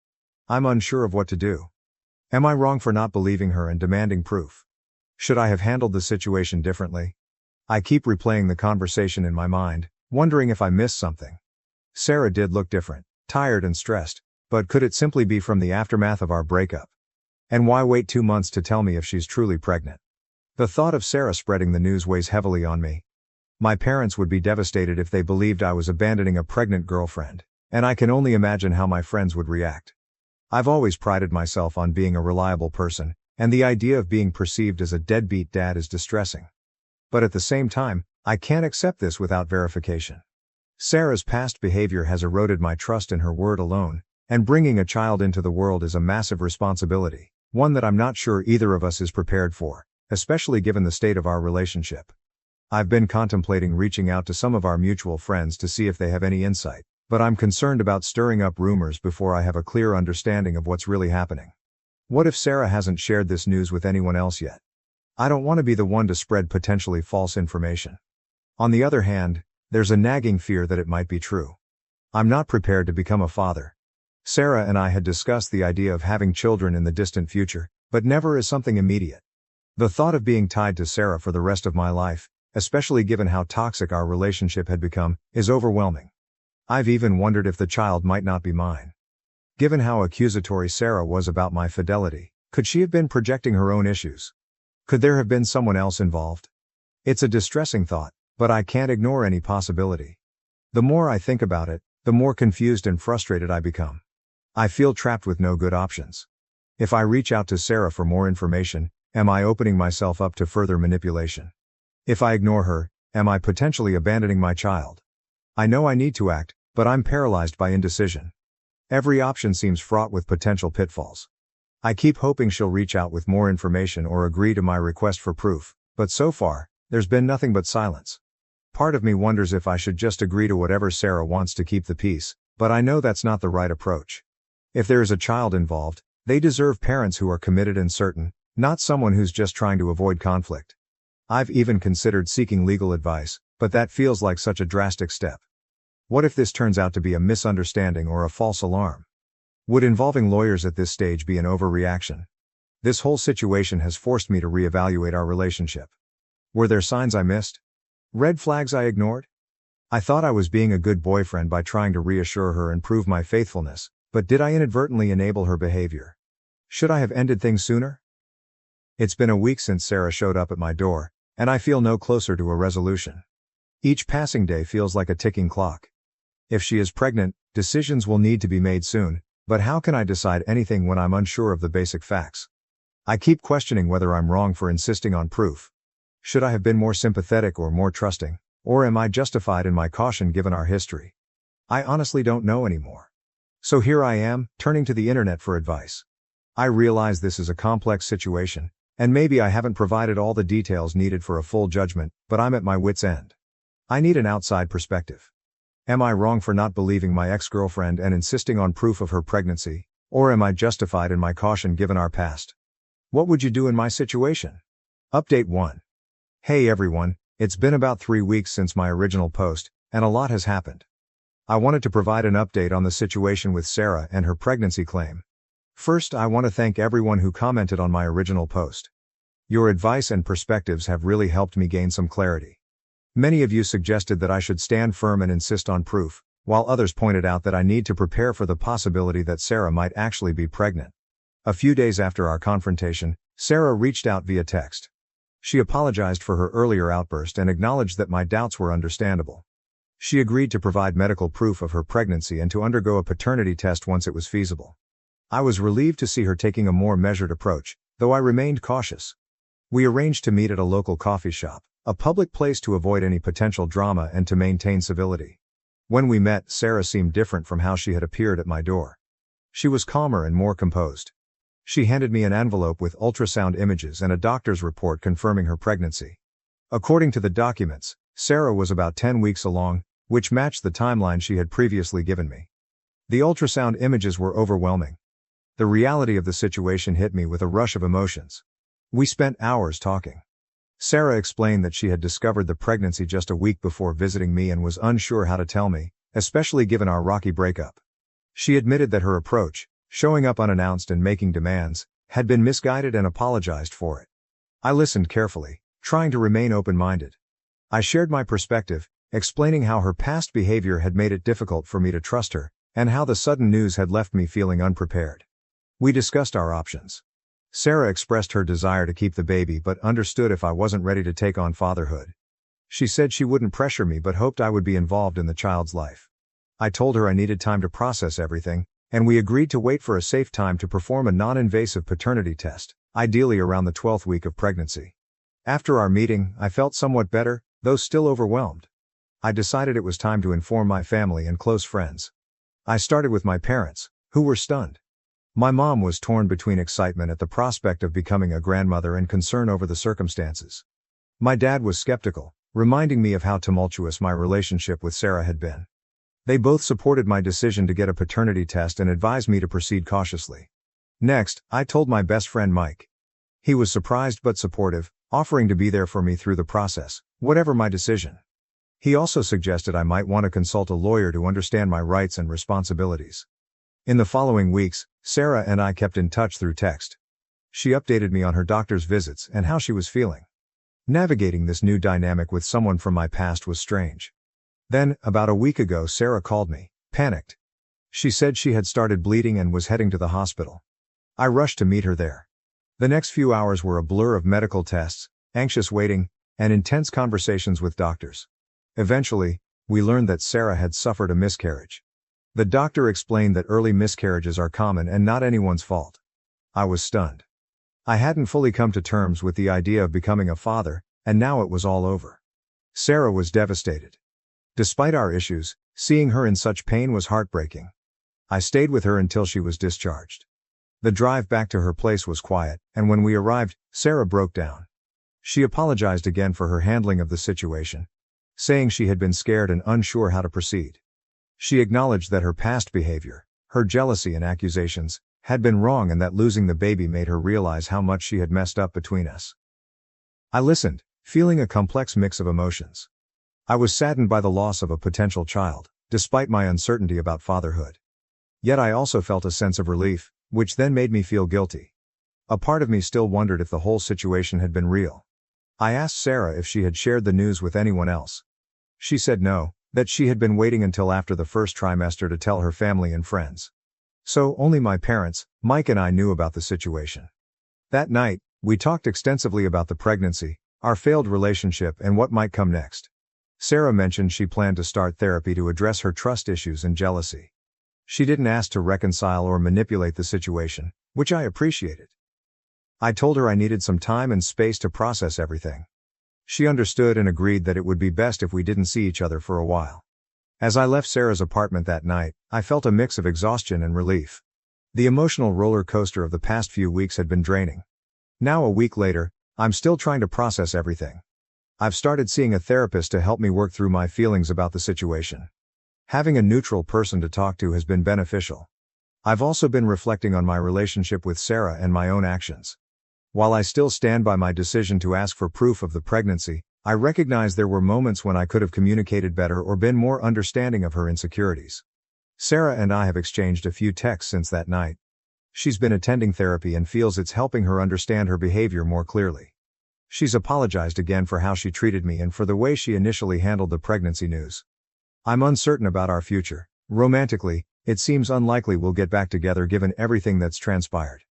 I'm unsure of what to do. Am I wrong for not believing her and demanding proof? Should I have handled the situation differently? I keep replaying the conversation in my mind, wondering if I missed something. Sarah did look different, tired and stressed, but could it simply be from the aftermath of our breakup? And why wait 2 months to tell me if she's truly pregnant? The thought of Sarah spreading the news weighs heavily on me. My parents would be devastated if they believed I was abandoning a pregnant girlfriend, and I can only imagine how my friends would react. I've always prided myself on being a reliable person, and the idea of being perceived as a deadbeat dad is distressing. But at the same time, I can't accept this without verification. Sarah's past behavior has eroded my trust in her word alone, and bringing a child into the world is a massive responsibility, one that I'm not sure either of us is prepared for, especially given the state of our relationship. I've been contemplating reaching out to some of our mutual friends to see if they have any insight, but I'm concerned about stirring up rumors before I have a clear understanding of what's really happening. What if Sarah hasn't shared this news with anyone else yet? I don't want to be the one to spread potentially false information. On the other hand, there's a nagging fear that it might be true. I'm not prepared to become a father. Sarah and I had discussed the idea of having children in the distant future, but never as something immediate. The thought of being tied to Sarah for the rest of my life, especially given how toxic our relationship had become, is overwhelming. I've even wondered if the child might not be mine. Given how accusatory Sarah was about my fidelity, could she have been projecting her own issues? Could there have been someone else involved? It's a distressing thought, but I can't ignore any possibility. The more I think about it, the more confused and frustrated I become. I feel trapped with no good options. If I reach out to Sarah for more information, am I opening myself up to further manipulation? If I ignore her, am I potentially abandoning my child? I know I need to act, but I'm paralyzed by indecision. Every option seems fraught with potential pitfalls. I keep hoping she'll reach out with more information or agree to my request for proof, but so far, there's been nothing but silence. Part of me wonders if I should just agree to whatever Sarah wants to keep the peace, but I know that's not the right approach. If there is a child involved, they deserve parents who are committed and certain, not someone who's just trying to avoid conflict. I've even considered seeking legal advice, but that feels like such a drastic step. What if this turns out to be a misunderstanding or a false alarm? Would involving lawyers at this stage be an overreaction? This whole situation has forced me to reevaluate our relationship. Were there signs I missed? Red flags I ignored? I thought I was being a good boyfriend by trying to reassure her and prove my faithfulness, but did I inadvertently enable her behavior? Should I have ended things sooner? It's been a week since Sarah showed up at my door, and I feel no closer to a resolution. Each passing day feels like a ticking clock. If she is pregnant, decisions will need to be made soon, but how can I decide anything when I'm unsure of the basic facts? I keep questioning whether I'm wrong for insisting on proof. Should I have been more sympathetic or more trusting, or am I justified in my caution given our history? I honestly don't know anymore. So here I am, turning to the internet for advice. I realize this is a complex situation, and maybe I haven't provided all the details needed for a full judgment, but I'm at my wit's end. I need an outside perspective. Am I wrong for not believing my ex-girlfriend and insisting on proof of her pregnancy, or am I justified in my caution given our past? What would you do in my situation? Update 1. Hey everyone, it's been about 3 weeks since my original post, and a lot has happened. I wanted to provide an update on the situation with Sarah and her pregnancy claim. First, I want to thank everyone who commented on my original post. Your advice and perspectives have really helped me gain some clarity. Many of you suggested that I should stand firm and insist on proof, while others pointed out that I need to prepare for the possibility that Sarah might actually be pregnant. A few days after our confrontation, Sarah reached out via text. She apologized for her earlier outburst and acknowledged that my doubts were understandable. She agreed to provide medical proof of her pregnancy and to undergo a paternity test once it was feasible. I was relieved to see her taking a more measured approach, though I remained cautious. We arranged to meet at a local coffee shop, a public place to avoid any potential drama and to maintain civility. When we met, Sarah seemed different from how she had appeared at my door. She was calmer and more composed. She handed me an envelope with ultrasound images and a doctor's report confirming her pregnancy. According to the documents, Sarah was about 10 weeks along, which matched the timeline she had previously given me. The ultrasound images were overwhelming. The reality of the situation hit me with a rush of emotions. We spent hours talking. Sarah explained that she had discovered the pregnancy just a week before visiting me and was unsure how to tell me, especially given our rocky breakup. She admitted that her approach, showing up unannounced and making demands, had been misguided and apologized for it. I listened carefully, trying to remain open-minded. I shared my perspective, explaining how her past behavior had made it difficult for me to trust her, and how the sudden news had left me feeling unprepared. We discussed our options. Sarah expressed her desire to keep the baby but understood if I wasn't ready to take on fatherhood. She said she wouldn't pressure me but hoped I would be involved in the child's life. I told her I needed time to process everything, and we agreed to wait for a safe time to perform a non-invasive paternity test, ideally around the 12th week of pregnancy. After our meeting, I felt somewhat better, though still overwhelmed. I decided it was time to inform my family and close friends. I started with my parents, who were stunned. My mom was torn between excitement at the prospect of becoming a grandmother and concern over the circumstances. My dad was skeptical, reminding me of how tumultuous my relationship with Sarah had been. They both supported my decision to get a paternity test and advised me to proceed cautiously. Next, I told my best friend Mike. He was surprised but supportive, offering to be there for me through the process, whatever my decision. He also suggested I might want to consult a lawyer to understand my rights and responsibilities. In the following weeks, Sarah and I kept in touch through text. She updated me on her doctor's visits and how she was feeling. Navigating this new dynamic with someone from my past was strange. Then, about a week ago, Sarah called me, panicked. She said she had started bleeding and was heading to the hospital. I rushed to meet her there. The next few hours were a blur of medical tests, anxious waiting, and intense conversations with doctors. Eventually, we learned that Sarah had suffered a miscarriage. The doctor explained that early miscarriages are common and not anyone's fault. I was stunned. I hadn't fully come to terms with the idea of becoming a father, and now it was all over. Sarah was devastated. Despite our issues, seeing her in such pain was heartbreaking. I stayed with her until she was discharged. The drive back to her place was quiet, and when we arrived, Sarah broke down. She apologized again for her handling of the situation, saying she had been scared and unsure how to proceed. She acknowledged that her past behavior, her jealousy and accusations, had been wrong and that losing the baby made her realize how much she had messed up between us. I listened, feeling a complex mix of emotions. I was saddened by the loss of a potential child, despite my uncertainty about fatherhood. Yet I also felt a sense of relief, which then made me feel guilty. A part of me still wondered if the whole situation had been real. I asked Sarah if she had shared the news with anyone else. She said no, that she had been waiting until after the first trimester to tell her family and friends. So only my parents, Mike and I knew about the situation. That night, we talked extensively about the pregnancy, our failed relationship and what might come next. Sarah mentioned she planned to start therapy to address her trust issues and jealousy. She didn't ask to reconcile or manipulate the situation, which I appreciated. I told her I needed some time and space to process everything. She understood and agreed that it would be best if we didn't see each other for a while. As I left Sarah's apartment that night, I felt a mix of exhaustion and relief. The emotional roller coaster of the past few weeks had been draining. Now a week later, I'm still trying to process everything. I've started seeing a therapist to help me work through my feelings about the situation. Having a neutral person to talk to has been beneficial. I've also been reflecting on my relationship with Sarah and my own actions. While I still stand by my decision to ask for proof of the pregnancy, I recognize there were moments when I could have communicated better or been more understanding of her insecurities. Sarah and I have exchanged a few texts since that night. She's been attending therapy and feels it's helping her understand her behavior more clearly. She's apologized again for how she treated me and for the way she initially handled the pregnancy news. I'm uncertain about our future. Romantically, it seems unlikely we'll get back together given everything that's transpired.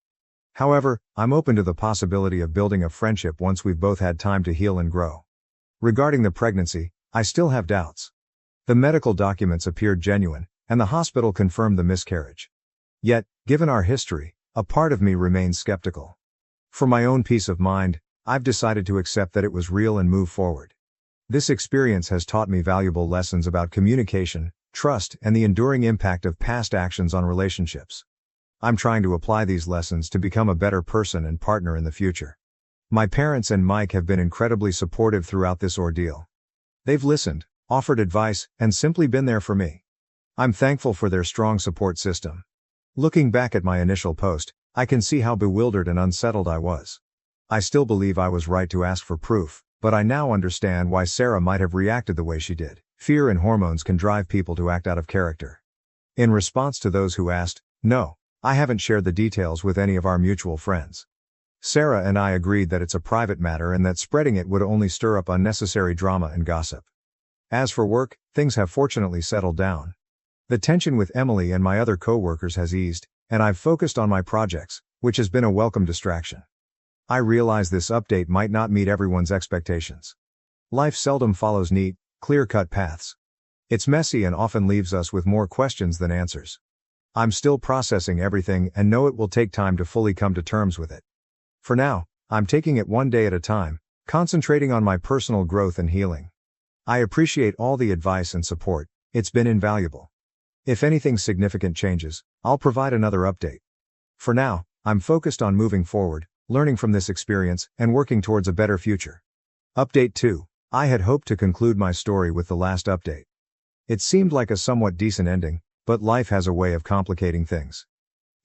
However, I'm open to the possibility of building a friendship once we've both had time to heal and grow. Regarding the pregnancy, I still have doubts. The medical documents appeared genuine, and the hospital confirmed the miscarriage. Yet, given our history, a part of me remains skeptical. For my own peace of mind, I've decided to accept that it was real and move forward. This experience has taught me valuable lessons about communication, trust, and the enduring impact of past actions on relationships. I'm trying to apply these lessons to become a better person and partner in the future. My parents and Mike have been incredibly supportive throughout this ordeal. They've listened, offered advice, and simply been there for me. I'm thankful for their strong support system. Looking back at my initial post, I can see how bewildered and unsettled I was. I still believe I was right to ask for proof, but I now understand why Sarah might have reacted the way she did. Fear and hormones can drive people to act out of character. In response to those who asked, no, I haven't shared the details with any of our mutual friends. Sarah and I agreed that it's a private matter and that spreading it would only stir up unnecessary drama and gossip. As for work, things have fortunately settled down. The tension with Emily and my other co-workers has eased, and I've focused on my projects, which has been a welcome distraction. I realize this update might not meet everyone's expectations. Life seldom follows neat, clear-cut paths. It's messy and often leaves us with more questions than answers. I'm still processing everything and know it will take time to fully come to terms with it. For now, I'm taking it one day at a time, concentrating on my personal growth and healing. I appreciate all the advice and support, it's been invaluable. If anything significant changes, I'll provide another update. For now, I'm focused on moving forward, learning from this experience, and working towards a better future. Update 2. I had hoped to conclude my story with the last update. It seemed like a somewhat decent ending, but life has a way of complicating things.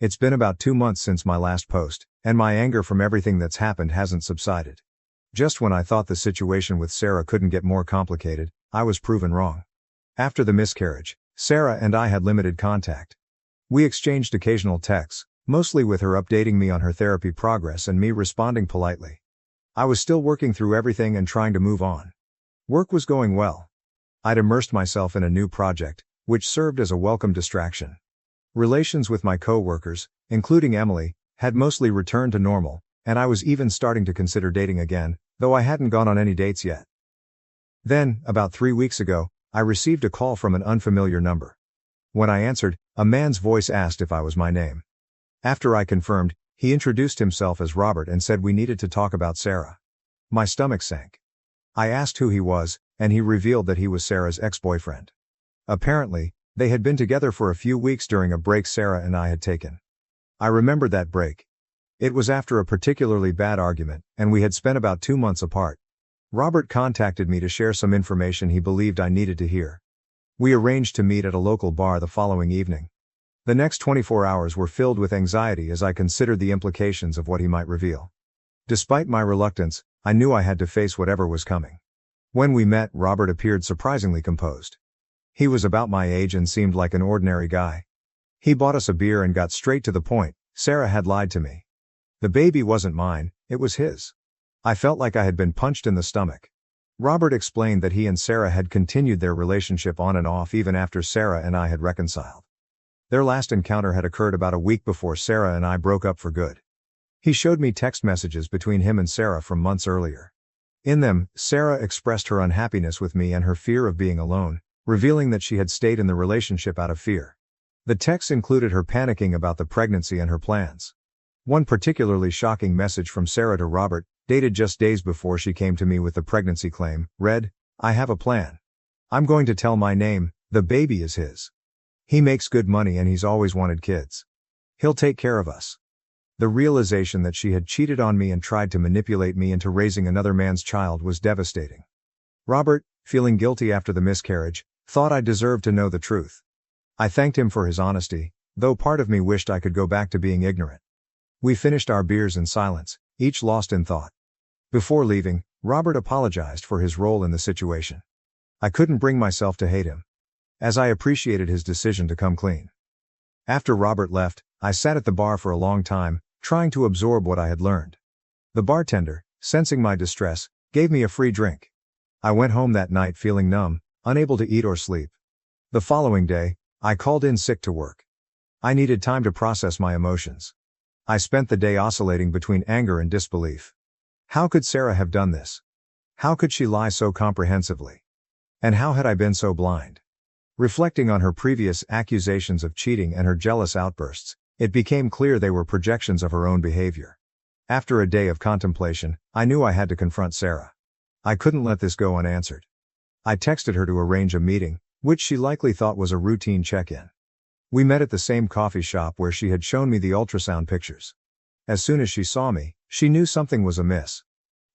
It's been about 2 months since my last post, and my anger from everything that's happened hasn't subsided. Just when I thought the situation with Sarah couldn't get more complicated, I was proven wrong. After the miscarriage, Sarah and I had limited contact. We exchanged occasional texts, mostly with her updating me on her therapy progress and me responding politely. I was still working through everything and trying to move on. Work was going well. I'd immersed myself in a new project, which served as a welcome distraction. Relations with my co-workers, including Emily, had mostly returned to normal, and I was even starting to consider dating again, though I hadn't gone on any dates yet. Then, about 3 weeks ago, I received a call from an unfamiliar number. When I answered, a man's voice asked if I was my name. After I confirmed, he introduced himself as Robert and said we needed to talk about Sarah. My stomach sank. I asked who he was, and he revealed that he was Sarah's ex-boyfriend. Apparently, they had been together for a few weeks during a break Sarah and I had taken. I remember that break. It was after a particularly bad argument, and we had spent about 2 months apart. Robert contacted me to share some information he believed I needed to hear. We arranged to meet at a local bar the following evening. The next 24 hours were filled with anxiety as I considered the implications of what he might reveal. Despite my reluctance, I knew I had to face whatever was coming. When we met, Robert appeared surprisingly composed. He was about my age and seemed like an ordinary guy. He bought us a beer and got straight to the point. Sarah had lied to me. The baby wasn't mine, it was his. I felt like I had been punched in the stomach. Robert explained that he and Sarah had continued their relationship on and off even after Sarah and I had reconciled. Their last encounter had occurred about a week before Sarah and I broke up for good. He showed me text messages between him and Sarah from months earlier. In them, Sarah expressed her unhappiness with me and her fear of being alone, revealing that she had stayed in the relationship out of fear. The texts included her panicking about the pregnancy and her plans. One particularly shocking message from Sarah to Robert, dated just days before she came to me with the pregnancy claim, read, "I have a plan. I'm going to tell my name, the baby is his. He makes good money and he's always wanted kids. He'll take care of us." The realization that she had cheated on me and tried to manipulate me into raising another man's child was devastating. Robert, feeling guilty after the miscarriage, thought I deserved to know the truth. I thanked him for his honesty, though part of me wished I could go back to being ignorant. We finished our beers in silence, each lost in thought. Before leaving, Robert apologized for his role in the situation. I couldn't bring myself to hate him, as I appreciated his decision to come clean. After Robert left, I sat at the bar for a long time, trying to absorb what I had learned. The bartender, sensing my distress, gave me a free drink. I went home that night feeling numb, unable to eat or sleep. The following day, I called in sick to work. I needed time to process my emotions. I spent the day oscillating between anger and disbelief. How could Sarah have done this? How could she lie so comprehensively? And how had I been so blind? Reflecting on her previous accusations of cheating and her jealous outbursts, it became clear they were projections of her own behavior. After a day of contemplation, I knew I had to confront Sarah. I couldn't let this go unanswered. I texted her to arrange a meeting, which she likely thought was a routine check-in. We met at the same coffee shop where she had shown me the ultrasound pictures. As soon as she saw me, she knew something was amiss.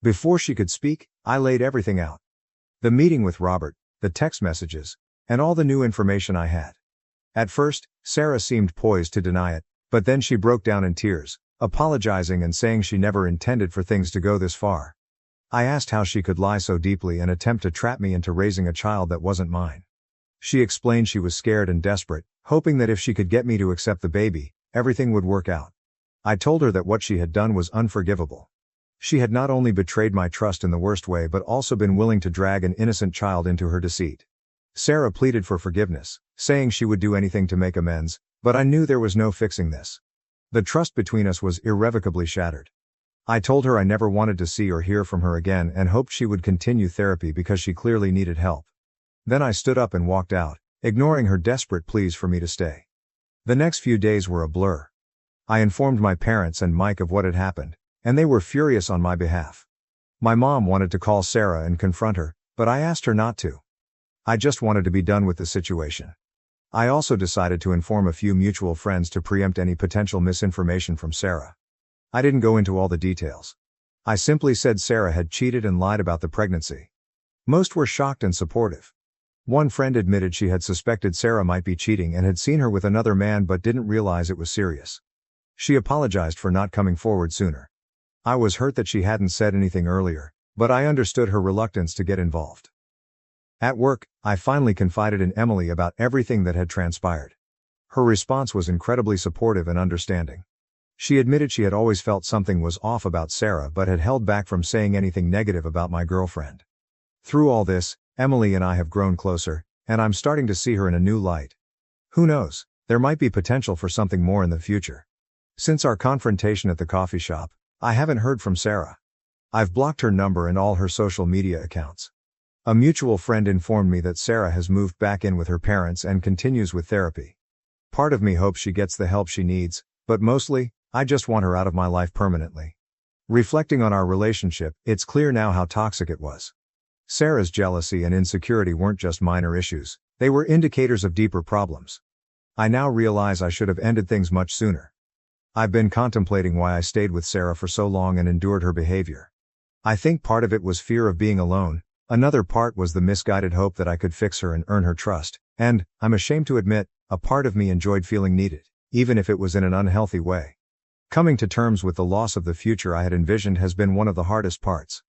Before she could speak, I laid everything out. The meeting with Robert, the text messages, and all the new information I had. At first, Sarah seemed poised to deny it, but then she broke down in tears, apologizing and saying she never intended for things to go this far. I asked how she could lie so deeply and attempt to trap me into raising a child that wasn't mine. She explained she was scared and desperate, hoping that if she could get me to accept the baby, everything would work out. I told her that what she had done was unforgivable. She had not only betrayed my trust in the worst way but also been willing to drag an innocent child into her deceit. Sarah pleaded for forgiveness, saying she would do anything to make amends, but I knew there was no fixing this. The trust between us was irrevocably shattered. I told her I never wanted to see or hear from her again and hoped she would continue therapy because she clearly needed help. Then I stood up and walked out, ignoring her desperate pleas for me to stay. The next few days were a blur. I informed my parents and Mike of what had happened, and they were furious on my behalf. My mom wanted to call Sarah and confront her, but I asked her not to. I just wanted to be done with the situation. I also decided to inform a few mutual friends to preempt any potential misinformation from Sarah. I didn't go into all the details. I simply said Sarah had cheated and lied about the pregnancy. Most were shocked and supportive. One friend admitted she had suspected Sarah might be cheating and had seen her with another man but didn't realize it was serious. She apologized for not coming forward sooner. I was hurt that she hadn't said anything earlier, but I understood her reluctance to get involved. At work, I finally confided in Emily about everything that had transpired. Her response was incredibly supportive and understanding. She admitted she had always felt something was off about Sarah but had held back from saying anything negative about my girlfriend. Through all this, Emily and I have grown closer, and I'm starting to see her in a new light. Who knows, there might be potential for something more in the future. Since our confrontation at the coffee shop, I haven't heard from Sarah. I've blocked her number and all her social media accounts. A mutual friend informed me that Sarah has moved back in with her parents and continues with therapy. Part of me hopes she gets the help she needs, but mostly, I just want her out of my life permanently. Reflecting on our relationship, it's clear now how toxic it was. Sarah's jealousy and insecurity weren't just minor issues, they were indicators of deeper problems. I now realize I should have ended things much sooner. I've been contemplating why I stayed with Sarah for so long and endured her behavior. I think part of it was fear of being alone, another part was the misguided hope that I could fix her and earn her trust, and, I'm ashamed to admit, a part of me enjoyed feeling needed, even if it was in an unhealthy way. Coming to terms with the loss of the future I had envisioned has been one of the hardest parts.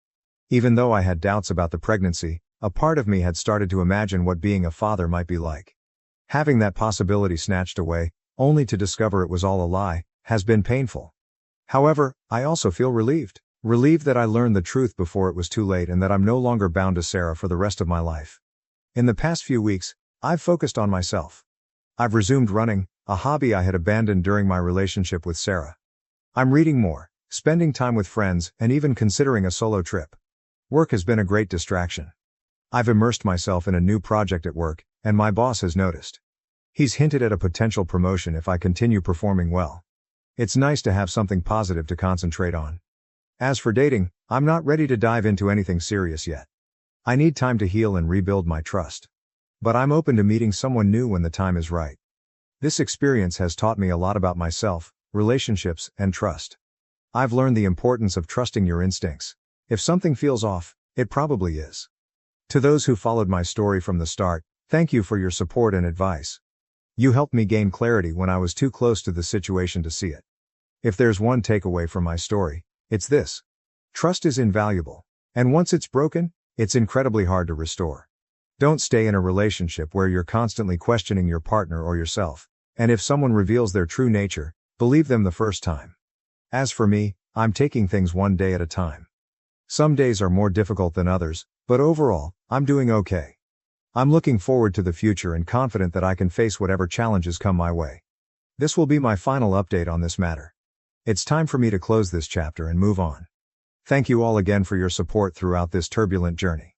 Even though I had doubts about the pregnancy, a part of me had started to imagine what being a father might be like. Having that possibility snatched away, only to discover it was all a lie, has been painful. However, I also feel relieved. Relieved that I learned the truth before it was too late and that I'm no longer bound to Sarah for the rest of my life. In the past few weeks, I've focused on myself. I've resumed running, a hobby I had abandoned during my relationship with Sarah. I'm reading more, spending time with friends, and even considering a solo trip. Work has been a great distraction. I've immersed myself in a new project at work, and my boss has noticed. He's hinted at a potential promotion if I continue performing well. It's nice to have something positive to concentrate on. As for dating, I'm not ready to dive into anything serious yet. I need time to heal and rebuild my trust. But I'm open to meeting someone new when the time is right. This experience has taught me a lot about myself, relationships, and trust. I've learned the importance of trusting your instincts. If something feels off, it probably is. To those who followed my story from the start, thank you for your support and advice. You helped me gain clarity when I was too close to the situation to see it. If there's one takeaway from my story, it's this. Trust is invaluable, and once it's broken, it's incredibly hard to restore. Don't stay in a relationship where you're constantly questioning your partner or yourself, and if someone reveals their true nature, believe them the first time. As for me, I'm taking things one day at a time. Some days are more difficult than others, but overall, I'm doing okay. I'm looking forward to the future and confident that I can face whatever challenges come my way. This will be my final update on this matter. It's time for me to close this chapter and move on. Thank you all again for your support throughout this turbulent journey.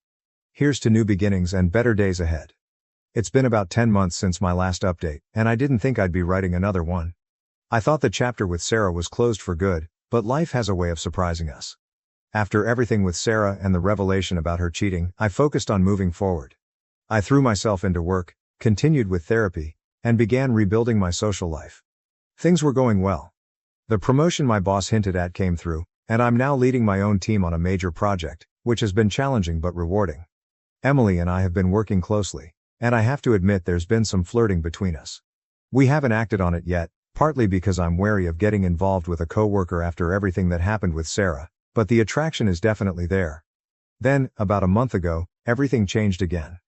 Here's to new beginnings and better days ahead. It's been about 10 months since my last update, and I didn't think I'd be writing another one. I thought the chapter with Sarah was closed for good, but life has a way of surprising us. After everything with Sarah and the revelation about her cheating, I focused on moving forward. I threw myself into work, continued with therapy, and began rebuilding my social life. Things were going well. The promotion my boss hinted at came through, and I'm now leading my own team on a major project, which has been challenging but rewarding. Emily and I have been working closely, and I have to admit there's been some flirting between us. We haven't acted on it yet, partly because I'm wary of getting involved with a coworker after everything that happened with Sarah, but the attraction is definitely there. Then, about a month ago, everything changed again.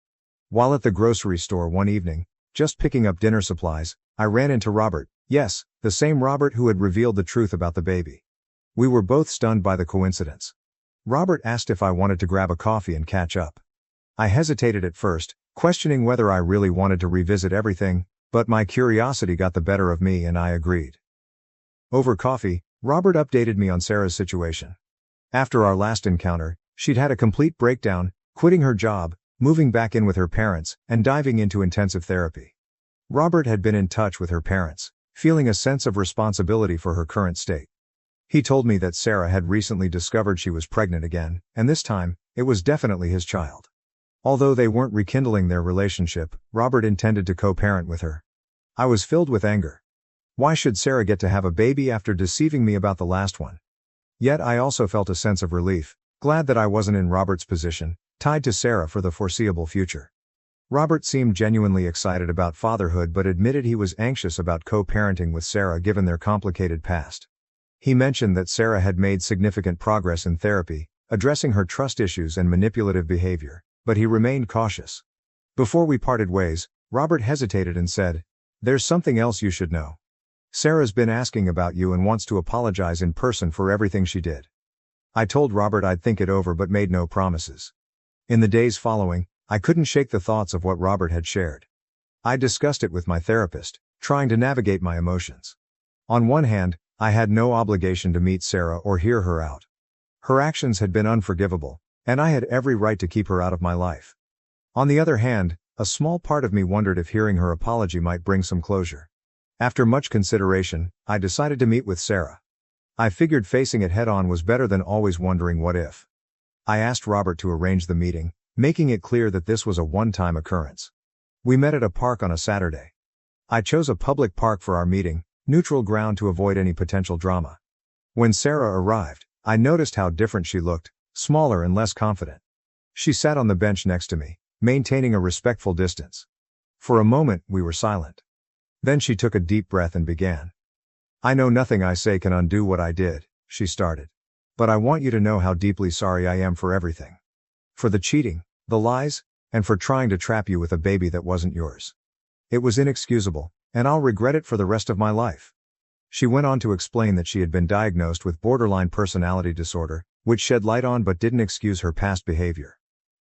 While at the grocery store one evening, just picking up dinner supplies, I ran into Robert, yes, the same Robert who had revealed the truth about the baby. We were both stunned by the coincidence. Robert asked if I wanted to grab a coffee and catch up. I hesitated at first, questioning whether I really wanted to revisit everything, but my curiosity got the better of me and I agreed. Over coffee, Robert updated me on Sarah's situation. After our last encounter, she'd had a complete breakdown, quitting her job, moving back in with her parents, and diving into intensive therapy. Robert had been in touch with her parents, feeling a sense of responsibility for her current state. He told me that Sarah had recently discovered she was pregnant again, and this time, it was definitely his child. Although they weren't rekindling their relationship, Robert intended to co-parent with her. I was filled with anger. Why should Sarah get to have a baby after deceiving me about the last one? Yet I also felt a sense of relief, glad that I wasn't in Robert's position, tied to Sarah for the foreseeable future. Robert seemed genuinely excited about fatherhood but admitted he was anxious about co-parenting with Sarah given their complicated past. He mentioned that Sarah had made significant progress in therapy, addressing her trust issues and manipulative behavior, but he remained cautious. Before we parted ways, Robert hesitated and said, "There's something else you should know. Sarah's been asking about you and wants to apologize in person for everything she did." I told Robert I'd think it over but made no promises. In the days following, I couldn't shake the thoughts of what Robert had shared. I discussed it with my therapist, trying to navigate my emotions. On one hand, I had no obligation to meet Sarah or hear her out. Her actions had been unforgivable, and I had every right to keep her out of my life. On the other hand, a small part of me wondered if hearing her apology might bring some closure. After much consideration, I decided to meet with Sarah. I figured facing it head-on was better than always wondering what if. I asked Robert to arrange the meeting, making it clear that this was a one-time occurrence. We met at a park on a Saturday. I chose a public park for our meeting, neutral ground to avoid any potential drama. When Sarah arrived, I noticed how different she looked, smaller and less confident. She sat on the bench next to me, maintaining a respectful distance. For a moment, we were silent. Then she took a deep breath and began. "I know nothing I say can undo what I did," she started. "But I want you to know how deeply sorry I am for everything. For the cheating, the lies, and for trying to trap you with a baby that wasn't yours. It was inexcusable, and I'll regret it for the rest of my life." She went on to explain that she had been diagnosed with borderline personality disorder, which shed light on but didn't excuse her past behavior.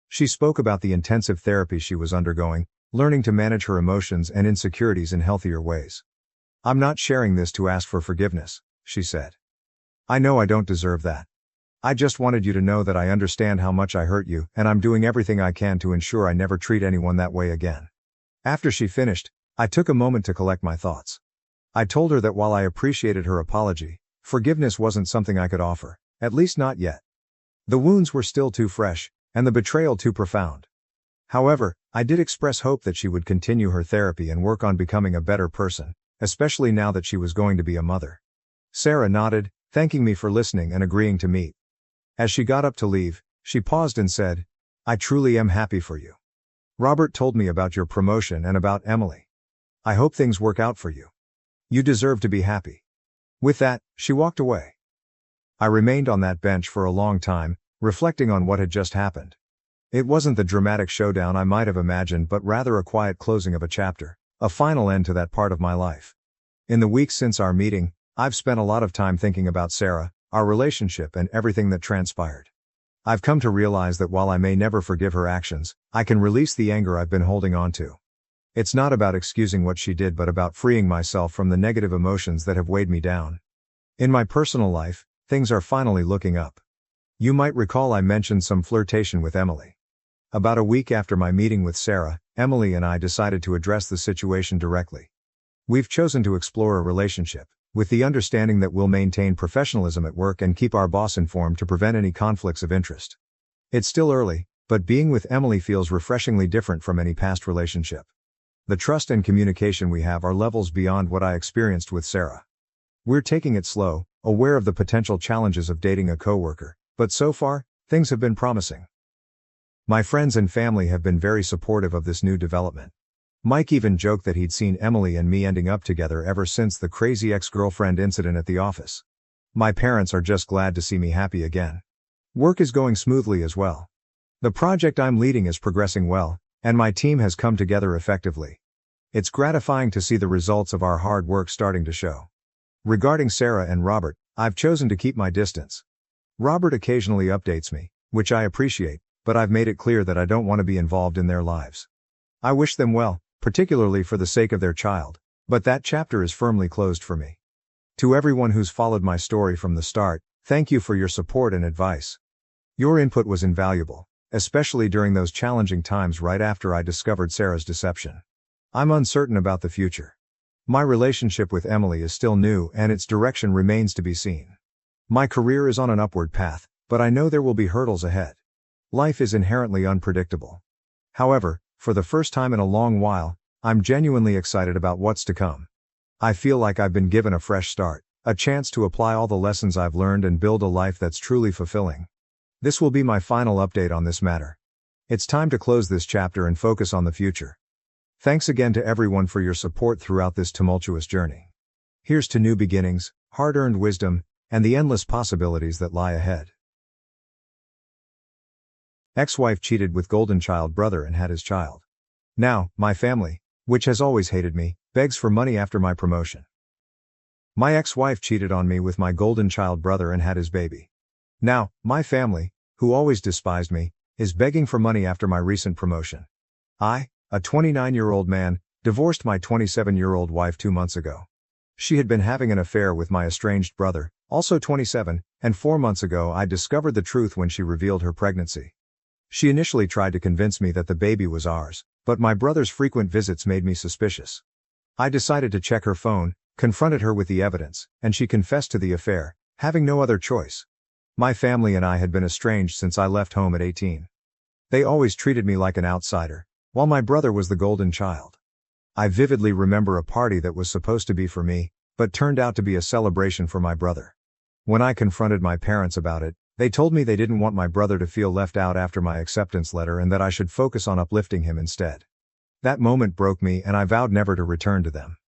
She spoke about the intensive therapy she was undergoing, learning to manage her emotions and insecurities in healthier ways. "I'm not sharing this to ask for forgiveness," she said. "I know I don't deserve that. I just wanted you to know that I understand how much I hurt you, and I'm doing everything I can to ensure I never treat anyone that way again." After she finished, I took a moment to collect my thoughts. I told her that while I appreciated her apology, forgiveness wasn't something I could offer, at least not yet. The wounds were still too fresh, and the betrayal too profound. However, I did express hope that she would continue her therapy and work on becoming a better person, especially now that she was going to be a mother. Sarah nodded, thanking me for listening and agreeing to meet. As she got up to leave, she paused and said, "I truly am happy for you. Robert told me about your promotion and about Emily. I hope things work out for you. You deserve to be happy." With that, she walked away. I remained on that bench for a long time, reflecting on what had just happened. It wasn't the dramatic showdown I might have imagined but rather a quiet closing of a chapter, a final end to that part of my life. In the weeks since our meeting, I've spent a lot of time thinking about Sarah, our relationship and everything that transpired. I've come to realize that while I may never forgive her actions, I can release the anger I've been holding on to. It's not about excusing what she did but about freeing myself from the negative emotions that have weighed me down. In my personal life, things are finally looking up. You might recall I mentioned some flirtation with Emily. About a week after my meeting with Sarah, Emily and I decided to address the situation directly. We've chosen to explore a relationship, with the understanding that we'll maintain professionalism at work and keep our boss informed to prevent any conflicts of interest. It's still early, but being with Emily feels refreshingly different from any past relationship. The trust and communication we have are levels beyond what I experienced with Sarah. We're taking it slow, aware of the potential challenges of dating a coworker, but so far, things have been promising. My friends and family have been very supportive of this new development. Mike even joked that he'd seen Emily and me ending up together ever since the crazy ex-girlfriend incident at the office. My parents are just glad to see me happy again. Work is going smoothly as well. The project I'm leading is progressing well, and my team has come together effectively. It's gratifying to see the results of our hard work starting to show. Regarding Sarah and Robert, I've chosen to keep my distance. Robert occasionally updates me, which I appreciate, but I've made it clear that I don't want to be involved in their lives. I wish them well, particularly for the sake of their child, but that chapter is firmly closed for me. To everyone who's followed my story from the start, thank you for your support and advice. Your input was invaluable, especially during those challenging times right after I discovered Sarah's deception. I'm uncertain about the future. My relationship with Emily is still new and its direction remains to be seen. My career is on an upward path, but I know there will be hurdles ahead. Life is inherently unpredictable. However, for the first time in a long while, I'm genuinely excited about what's to come. I feel like I've been given a fresh start, a chance to apply all the lessons I've learned and build a life that's truly fulfilling. This will be my final update on this matter. It's time to close this chapter and focus on the future. Thanks again to everyone for your support throughout this tumultuous journey. Here's to new beginnings, hard-earned wisdom, and the endless possibilities that lie ahead. Ex-wife cheated with golden child brother and had his child. Now, my family, which has always hated me, begs for money after my promotion. My ex-wife cheated on me with my golden child brother and had his baby. Now, my family, who always despised me, is begging for money after my recent promotion. I, a 29-year-old man, divorced my 27-year-old wife 2 months ago. She had been having an affair with my estranged brother, also 27, and 4 months ago I discovered the truth when she revealed her pregnancy. She initially tried to convince me that the baby was ours, but my brother's frequent visits made me suspicious. I decided to check her phone, confronted her with the evidence, and she confessed to the affair, having no other choice. My family and I had been estranged since I left home at 18. They always treated me like an outsider, while my brother was the golden child. I vividly remember a party that was supposed to be for me, but turned out to be a celebration for my brother. When I confronted my parents about it, they told me they didn't want my brother to feel left out after my acceptance letter and that I should focus on uplifting him instead. That moment broke me and I vowed never to return to them.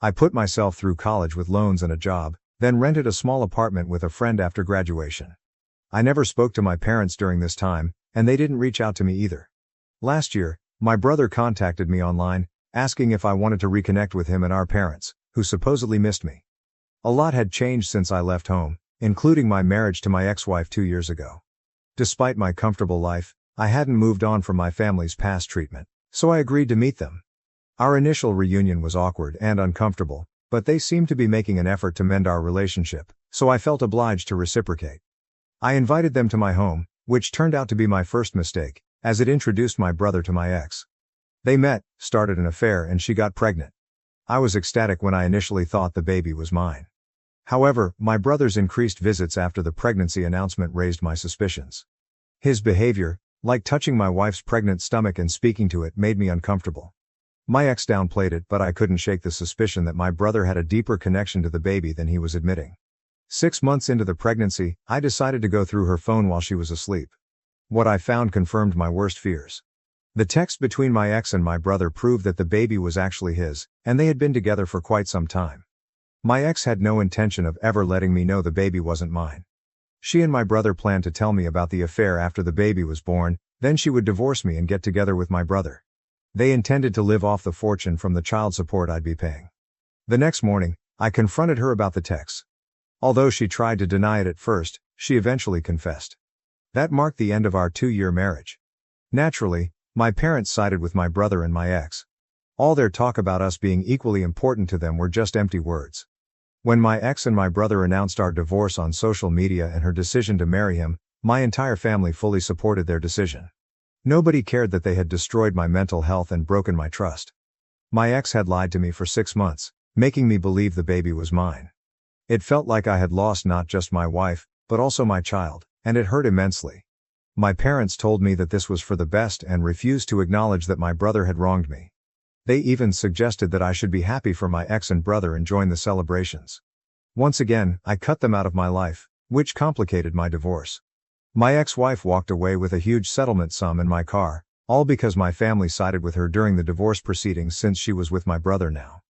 I put myself through college with loans and a job, then rented a small apartment with a friend after graduation. I never spoke to my parents during this time, and they didn't reach out to me either. Last year, my brother contacted me online, asking if I wanted to reconnect with him and our parents, who supposedly missed me. A lot had changed since I left home, including my marriage to my ex-wife 2 years ago. Despite my comfortable life, I hadn't moved on from my family's past treatment, so I agreed to meet them. Our initial reunion was awkward and uncomfortable, but they seemed to be making an effort to mend our relationship, so I felt obliged to reciprocate. I invited them to my home, which turned out to be my first mistake, as it introduced my brother to my ex. They met, started an affair, and she got pregnant. I was ecstatic when I initially thought the baby was mine. However, my brother's increased visits after the pregnancy announcement raised my suspicions. His behavior, like touching my wife's pregnant stomach and speaking to it, made me uncomfortable. My ex downplayed it, but I couldn't shake the suspicion that my brother had a deeper connection to the baby than he was admitting. 6 months into the pregnancy, I decided to go through her phone while she was asleep. What I found confirmed my worst fears. The text between my ex and my brother proved that the baby was actually his, and they had been together for quite some time. My ex had no intention of ever letting me know the baby wasn't mine. She and my brother planned to tell me about the affair after the baby was born, then she would divorce me and get together with my brother. They intended to live off the fortune from the child support I'd be paying. The next morning, I confronted her about the texts. Although she tried to deny it at first, she eventually confessed. That marked the end of our 2-year marriage. Naturally, my parents sided with my brother and my ex. All their talk about us being equally important to them were just empty words. When my ex and my brother announced our divorce on social media and her decision to marry him, my entire family fully supported their decision. Nobody cared that they had destroyed my mental health and broken my trust. My ex had lied to me for 6 months, making me believe the baby was mine. It felt like I had lost not just my wife, but also my child, and it hurt immensely. My parents told me that this was for the best and refused to acknowledge that my brother had wronged me. They even suggested that I should be happy for my ex and brother and join the celebrations. Once again, I cut them out of my life, which complicated my divorce. My ex-wife walked away with a huge settlement sum in my car, All because my family sided with her during the divorce proceedings since she was with my brother now.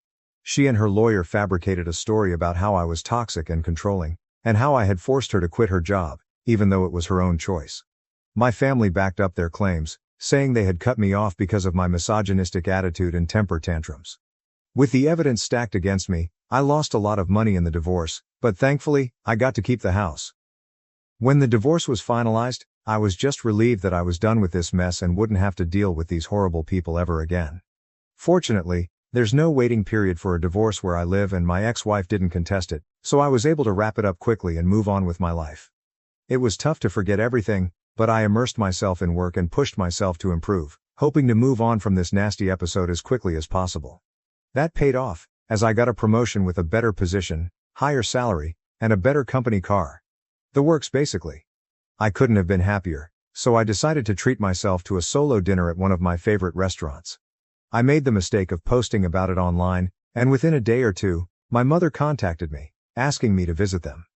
She and her lawyer fabricated a story about how I was toxic and controlling, and how I had forced her to quit her job, even though it was her own choice. My family backed up their claims, saying they had cut me off because of my misogynistic attitude and temper tantrums. With the evidence stacked against me, I lost a lot of money in the divorce, but thankfully, I got to keep the house. When the divorce was finalized, I was just relieved that I was done with this mess and wouldn't have to deal with these horrible people ever again. Fortunately, there's no waiting period for a divorce where I live and my ex-wife didn't contest it, so I was able to wrap it up quickly and move on with my life. It was tough to forget everything, but I immersed myself in work and pushed myself to improve, hoping to move on from this nasty episode as quickly as possible. That paid off, as I got a promotion with a better position, higher salary, and a better company car. The works basically. I couldn't have been happier, so I decided to treat myself to a solo dinner at one of my favorite restaurants. I made the mistake of posting about it online, and within a day or two, my mother contacted me, asking me to visit them.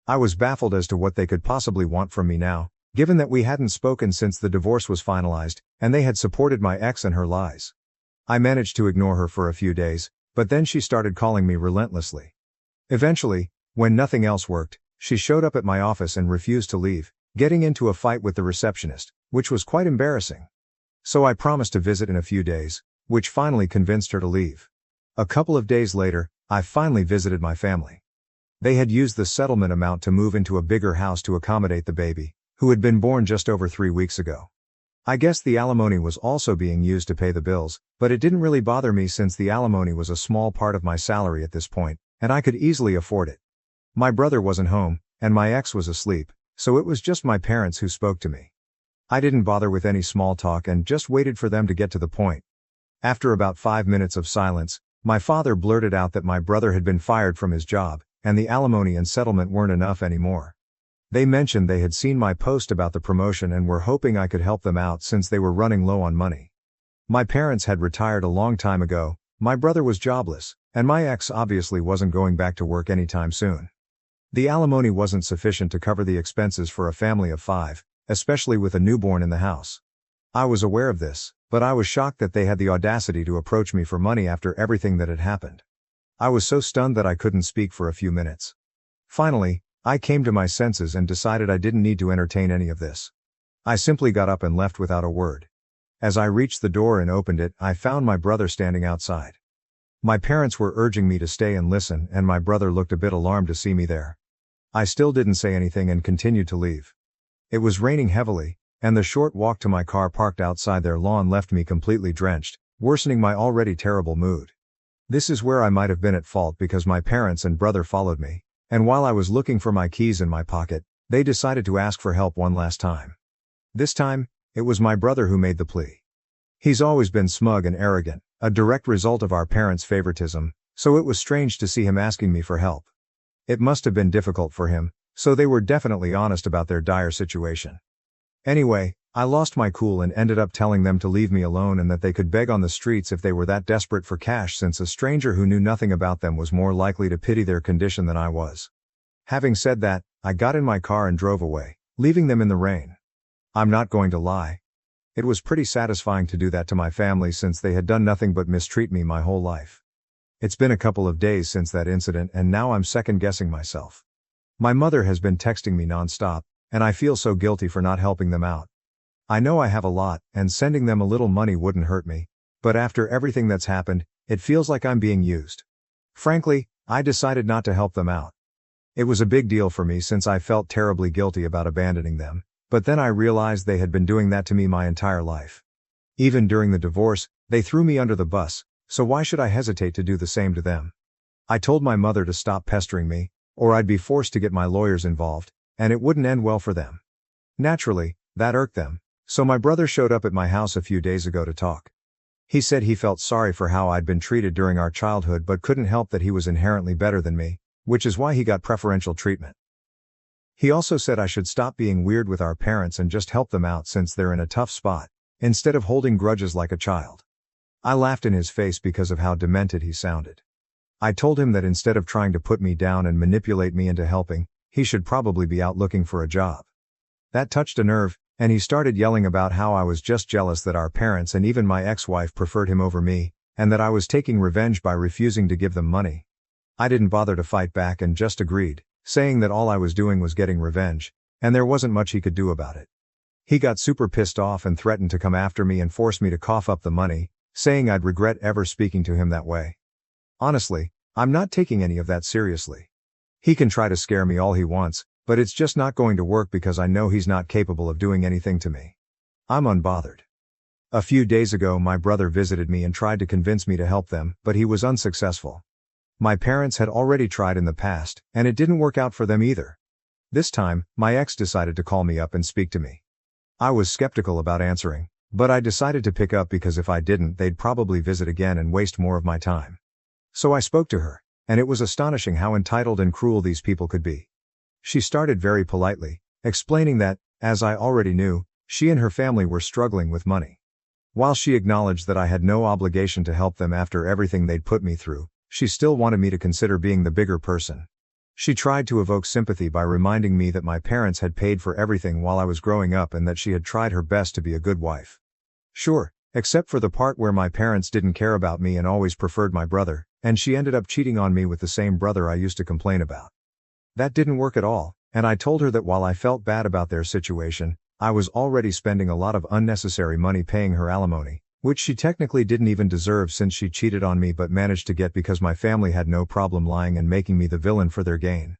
I was baffled as to what they could possibly want from me now, given that we hadn't spoken since the divorce was finalized, and they had supported my ex and her lies. I managed to ignore her for a few days, but then she started calling me relentlessly. Eventually, when nothing else worked, she showed up at my office and refused to leave, getting into a fight with the receptionist, which was quite embarrassing. So I promised to visit in a few days, which finally convinced her to leave. A couple of days later, I finally visited my family. They had used the settlement amount to move into a bigger house to accommodate the baby, who had been born just over 3 weeks ago. I guess the alimony was also being used to pay the bills, but it didn't really bother me since the alimony was a small part of my salary at this point, and I could easily afford it. My brother wasn't home, and my ex was asleep, so it was just my parents who spoke to me. I didn't bother with any small talk and just waited for them to get to the point. After about 5 minutes of silence, my father blurted out that my brother had been fired from his job, and the alimony and settlement weren't enough anymore. They mentioned they had seen my post about the promotion and were hoping I could help them out since they were running low on money. My parents had retired a long time ago, my brother was jobless, and my ex obviously wasn't going back to work anytime soon. The alimony wasn't sufficient to cover the expenses for a family of 5, especially with a newborn in the house. I was aware of this, but I was shocked that they had the audacity to approach me for money after everything that had happened. I was so stunned that I couldn't speak for a few minutes. Finally, I came to my senses and decided I didn't need to entertain any of this. I simply got up and left without a word. As I reached the door and opened it, I found my brother standing outside. My parents were urging me to stay and listen, and my brother looked a bit alarmed to see me there. I still didn't say anything and continued to leave. It was raining heavily, and the short walk to my car parked outside their lawn left me completely drenched, worsening my already terrible mood. This is where I might have been at fault because my parents and brother followed me, and while I was looking for my keys in my pocket, they decided to ask for help one last time. This time, it was my brother who made the plea. He's always been smug and arrogant, a direct result of our parents' favoritism, so it was strange to see him asking me for help. It must have been difficult for him, so they were definitely honest about their dire situation. Anyway, I lost my cool and ended up telling them to leave me alone and that they could beg on the streets if they were that desperate for cash, since a stranger who knew nothing about them was more likely to pity their condition than I was. Having said that, I got in my car and drove away, leaving them in the rain. I'm not going to lie. It was pretty satisfying to do that to my family since they had done nothing but mistreat me my whole life. It's been a couple of days since that incident and now I'm second-guessing myself. My mother has been texting me non-stop, and I feel so guilty for not helping them out. I know I have a lot, and sending them a little money wouldn't hurt me, but after everything that's happened, it feels like I'm being used. Frankly, I decided not to help them out. It was a big deal for me since I felt terribly guilty about abandoning them, but then I realized they had been doing that to me my entire life. Even during the divorce, they threw me under the bus, so why should I hesitate to do the same to them? I told my mother to stop pestering me, or I'd be forced to get my lawyers involved, and it wouldn't end well for them. Naturally, that irked them, so my brother showed up at my house a few days ago to talk. He said he felt sorry for how I'd been treated during our childhood but couldn't help that he was inherently better than me, which is why he got preferential treatment. He also said I should stop being weird with our parents and just help them out since they're in a tough spot, instead of holding grudges like a child. I laughed in his face because of how demented he sounded. I told him that instead of trying to put me down and manipulate me into helping, he should probably be out looking for a job. That touched a nerve, and he started yelling about how I was just jealous that our parents and even my ex-wife preferred him over me, and that I was taking revenge by refusing to give them money. I didn't bother to fight back and just agreed, saying that all I was doing was getting revenge, and there wasn't much he could do about it. He got super pissed off and threatened to come after me and force me to cough up the money, saying I'd regret ever speaking to him that way. Honestly, I'm not taking any of that seriously. He can try to scare me all he wants, but it's just not going to work because I know he's not capable of doing anything to me. I'm unbothered. A few days ago my brother visited me and tried to convince me to help them, but he was unsuccessful. My parents had already tried in the past, and it didn't work out for them either. This time, my ex decided to call me up and speak to me. I was skeptical about answering, but I decided to pick up because if I didn't they'd probably visit again and waste more of my time. So I spoke to her, and it was astonishing how entitled and cruel these people could be. She started very politely, explaining that, as I already knew, she and her family were struggling with money. While she acknowledged that I had no obligation to help them after everything they'd put me through, she still wanted me to consider being the bigger person. She tried to evoke sympathy by reminding me that my parents had paid for everything while I was growing up and that she had tried her best to be a good wife. Sure, except for the part where my parents didn't care about me and always preferred my brother, and she ended up cheating on me with the same brother I used to complain about. That didn't work at all, and I told her that while I felt bad about their situation, I was already spending a lot of unnecessary money paying her alimony, which she technically didn't even deserve since she cheated on me but managed to get because my family had no problem lying and making me the villain for their gain.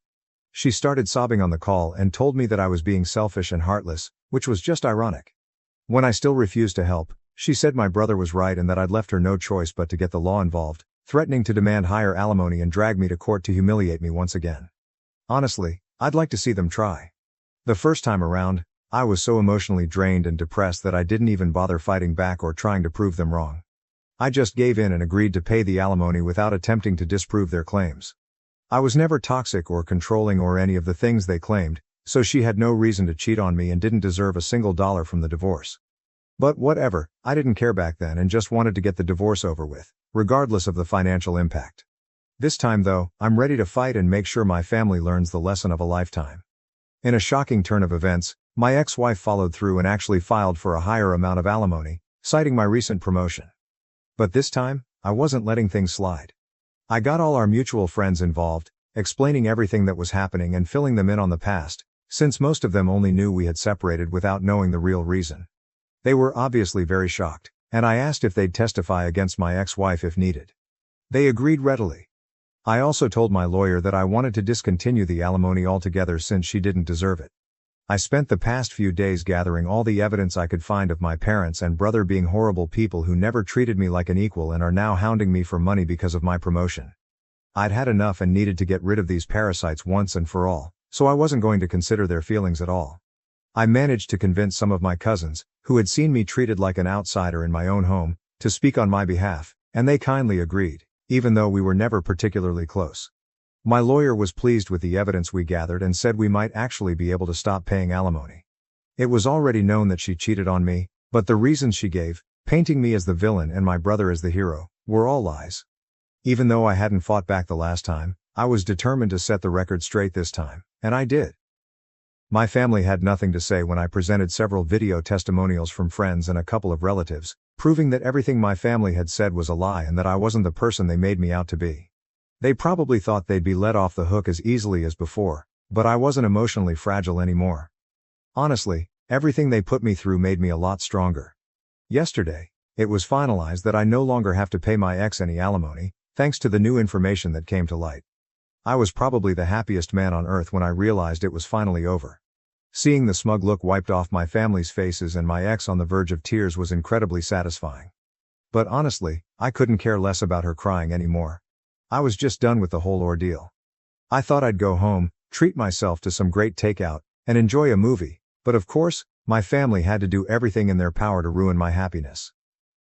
She started sobbing on the call and told me that I was being selfish and heartless, which was just ironic. When I still refused to help, she said my brother was right and that I'd left her no choice but to get the law involved, threatening to demand higher alimony and drag me to court to humiliate me once again. Honestly, I'd like to see them try. The first time around, I was so emotionally drained and depressed that I didn't even bother fighting back or trying to prove them wrong. I just gave in and agreed to pay the alimony without attempting to disprove their claims. I was never toxic or controlling or any of the things they claimed, so she had no reason to cheat on me and didn't deserve a single dollar from the divorce. But whatever, I didn't care back then and just wanted to get the divorce over with, regardless of the financial impact. This time though, I'm ready to fight and make sure my family learns the lesson of a lifetime. In a shocking turn of events, my ex-wife followed through and actually filed for a higher amount of alimony, citing my recent promotion. But this time, I wasn't letting things slide. I got all our mutual friends involved, explaining everything that was happening and filling them in on the past, since most of them only knew we had separated without knowing the real reason. They were obviously very shocked, and I asked if they'd testify against my ex-wife if needed. They agreed readily. I also told my lawyer that I wanted to discontinue the alimony altogether since she didn't deserve it. I spent the past few days gathering all the evidence I could find of my parents and brother being horrible people who never treated me like an equal and are now hounding me for money because of my promotion. I'd had enough and needed to get rid of these parasites once and for all, so I wasn't going to consider their feelings at all. I managed to convince some of my cousins, who had seen me treated like an outsider in my own home, to speak on my behalf, and they kindly agreed, even though we were never particularly close. My lawyer was pleased with the evidence we gathered and said we might actually be able to stop paying alimony. It was already known that she cheated on me, but the reasons she gave, painting me as the villain and my brother as the hero, were all lies. Even though I hadn't fought back the last time, I was determined to set the record straight this time, and I did. My family had nothing to say when I presented several video testimonials from friends and a couple of relatives, proving that everything my family had said was a lie and that I wasn't the person they made me out to be. They probably thought they'd be let off the hook as easily as before, but I wasn't emotionally fragile anymore. Honestly, everything they put me through made me a lot stronger. Yesterday, it was finalized that I no longer have to pay my ex any alimony, thanks to the new information that came to light. I was probably the happiest man on earth when I realized it was finally over. Seeing the smug look wiped off my family's faces and my ex on the verge of tears was incredibly satisfying. But honestly, I couldn't care less about her crying anymore. I was just done with the whole ordeal. I thought I'd go home, treat myself to some great takeout, and enjoy a movie, but of course, my family had to do everything in their power to ruin my happiness.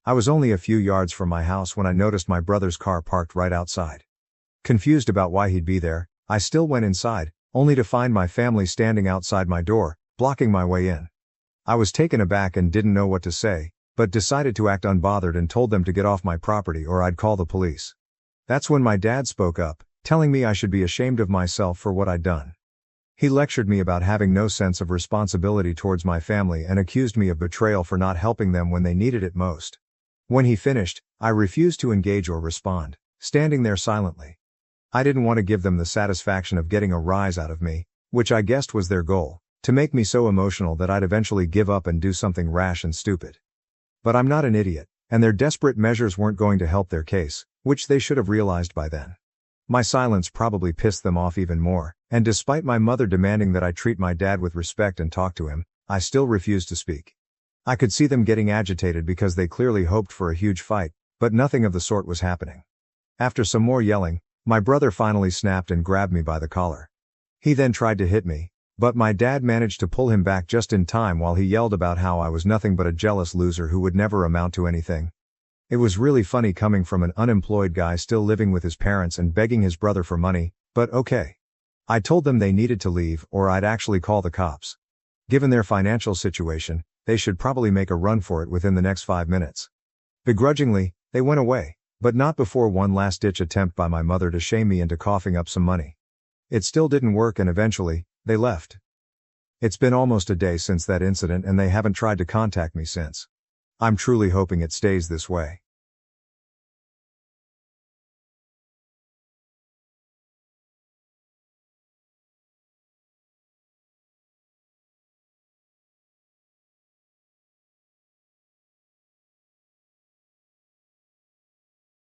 I was only a few yards from my house when I noticed my brother's car parked right outside. Confused about why he'd be there, I still went inside, only to find my family standing outside my door, blocking my way in. I was taken aback and didn't know what to say, but decided to act unbothered and told them to get off my property or I'd call the police. That's when my dad spoke up, telling me I should be ashamed of myself for what I'd done. He lectured me about having no sense of responsibility towards my family and accused me of betrayal for not helping them when they needed it most. When he finished, I refused to engage or respond, standing there silently. I didn't want to give them the satisfaction of getting a rise out of me, which I guessed was their goal, to make me so emotional that I'd eventually give up and do something rash and stupid. But I'm not an idiot, and their desperate measures weren't going to help their case, which they should have realized by then. My silence probably pissed them off even more, and despite my mother demanding that I treat my dad with respect and talk to him, I still refused to speak. I could see them getting agitated because they clearly hoped for a huge fight, but nothing of the sort was happening. After some more yelling, my brother finally snapped and grabbed me by the collar. He then tried to hit me, but my dad managed to pull him back just in time while he yelled about how I was nothing but a jealous loser who would never amount to anything. It was really funny coming from an unemployed guy still living with his parents and begging his brother for money, but okay. I told them they needed to leave or I'd actually call the cops. Given their financial situation, they should probably make a run for it within the next 5 minutes. Begrudgingly, they went away, but not before one last-ditch attempt by my mother to shame me into coughing up some money. It still didn't work and eventually, they left. It's been almost a day since that incident and they haven't tried to contact me since. I'm truly hoping it stays this way.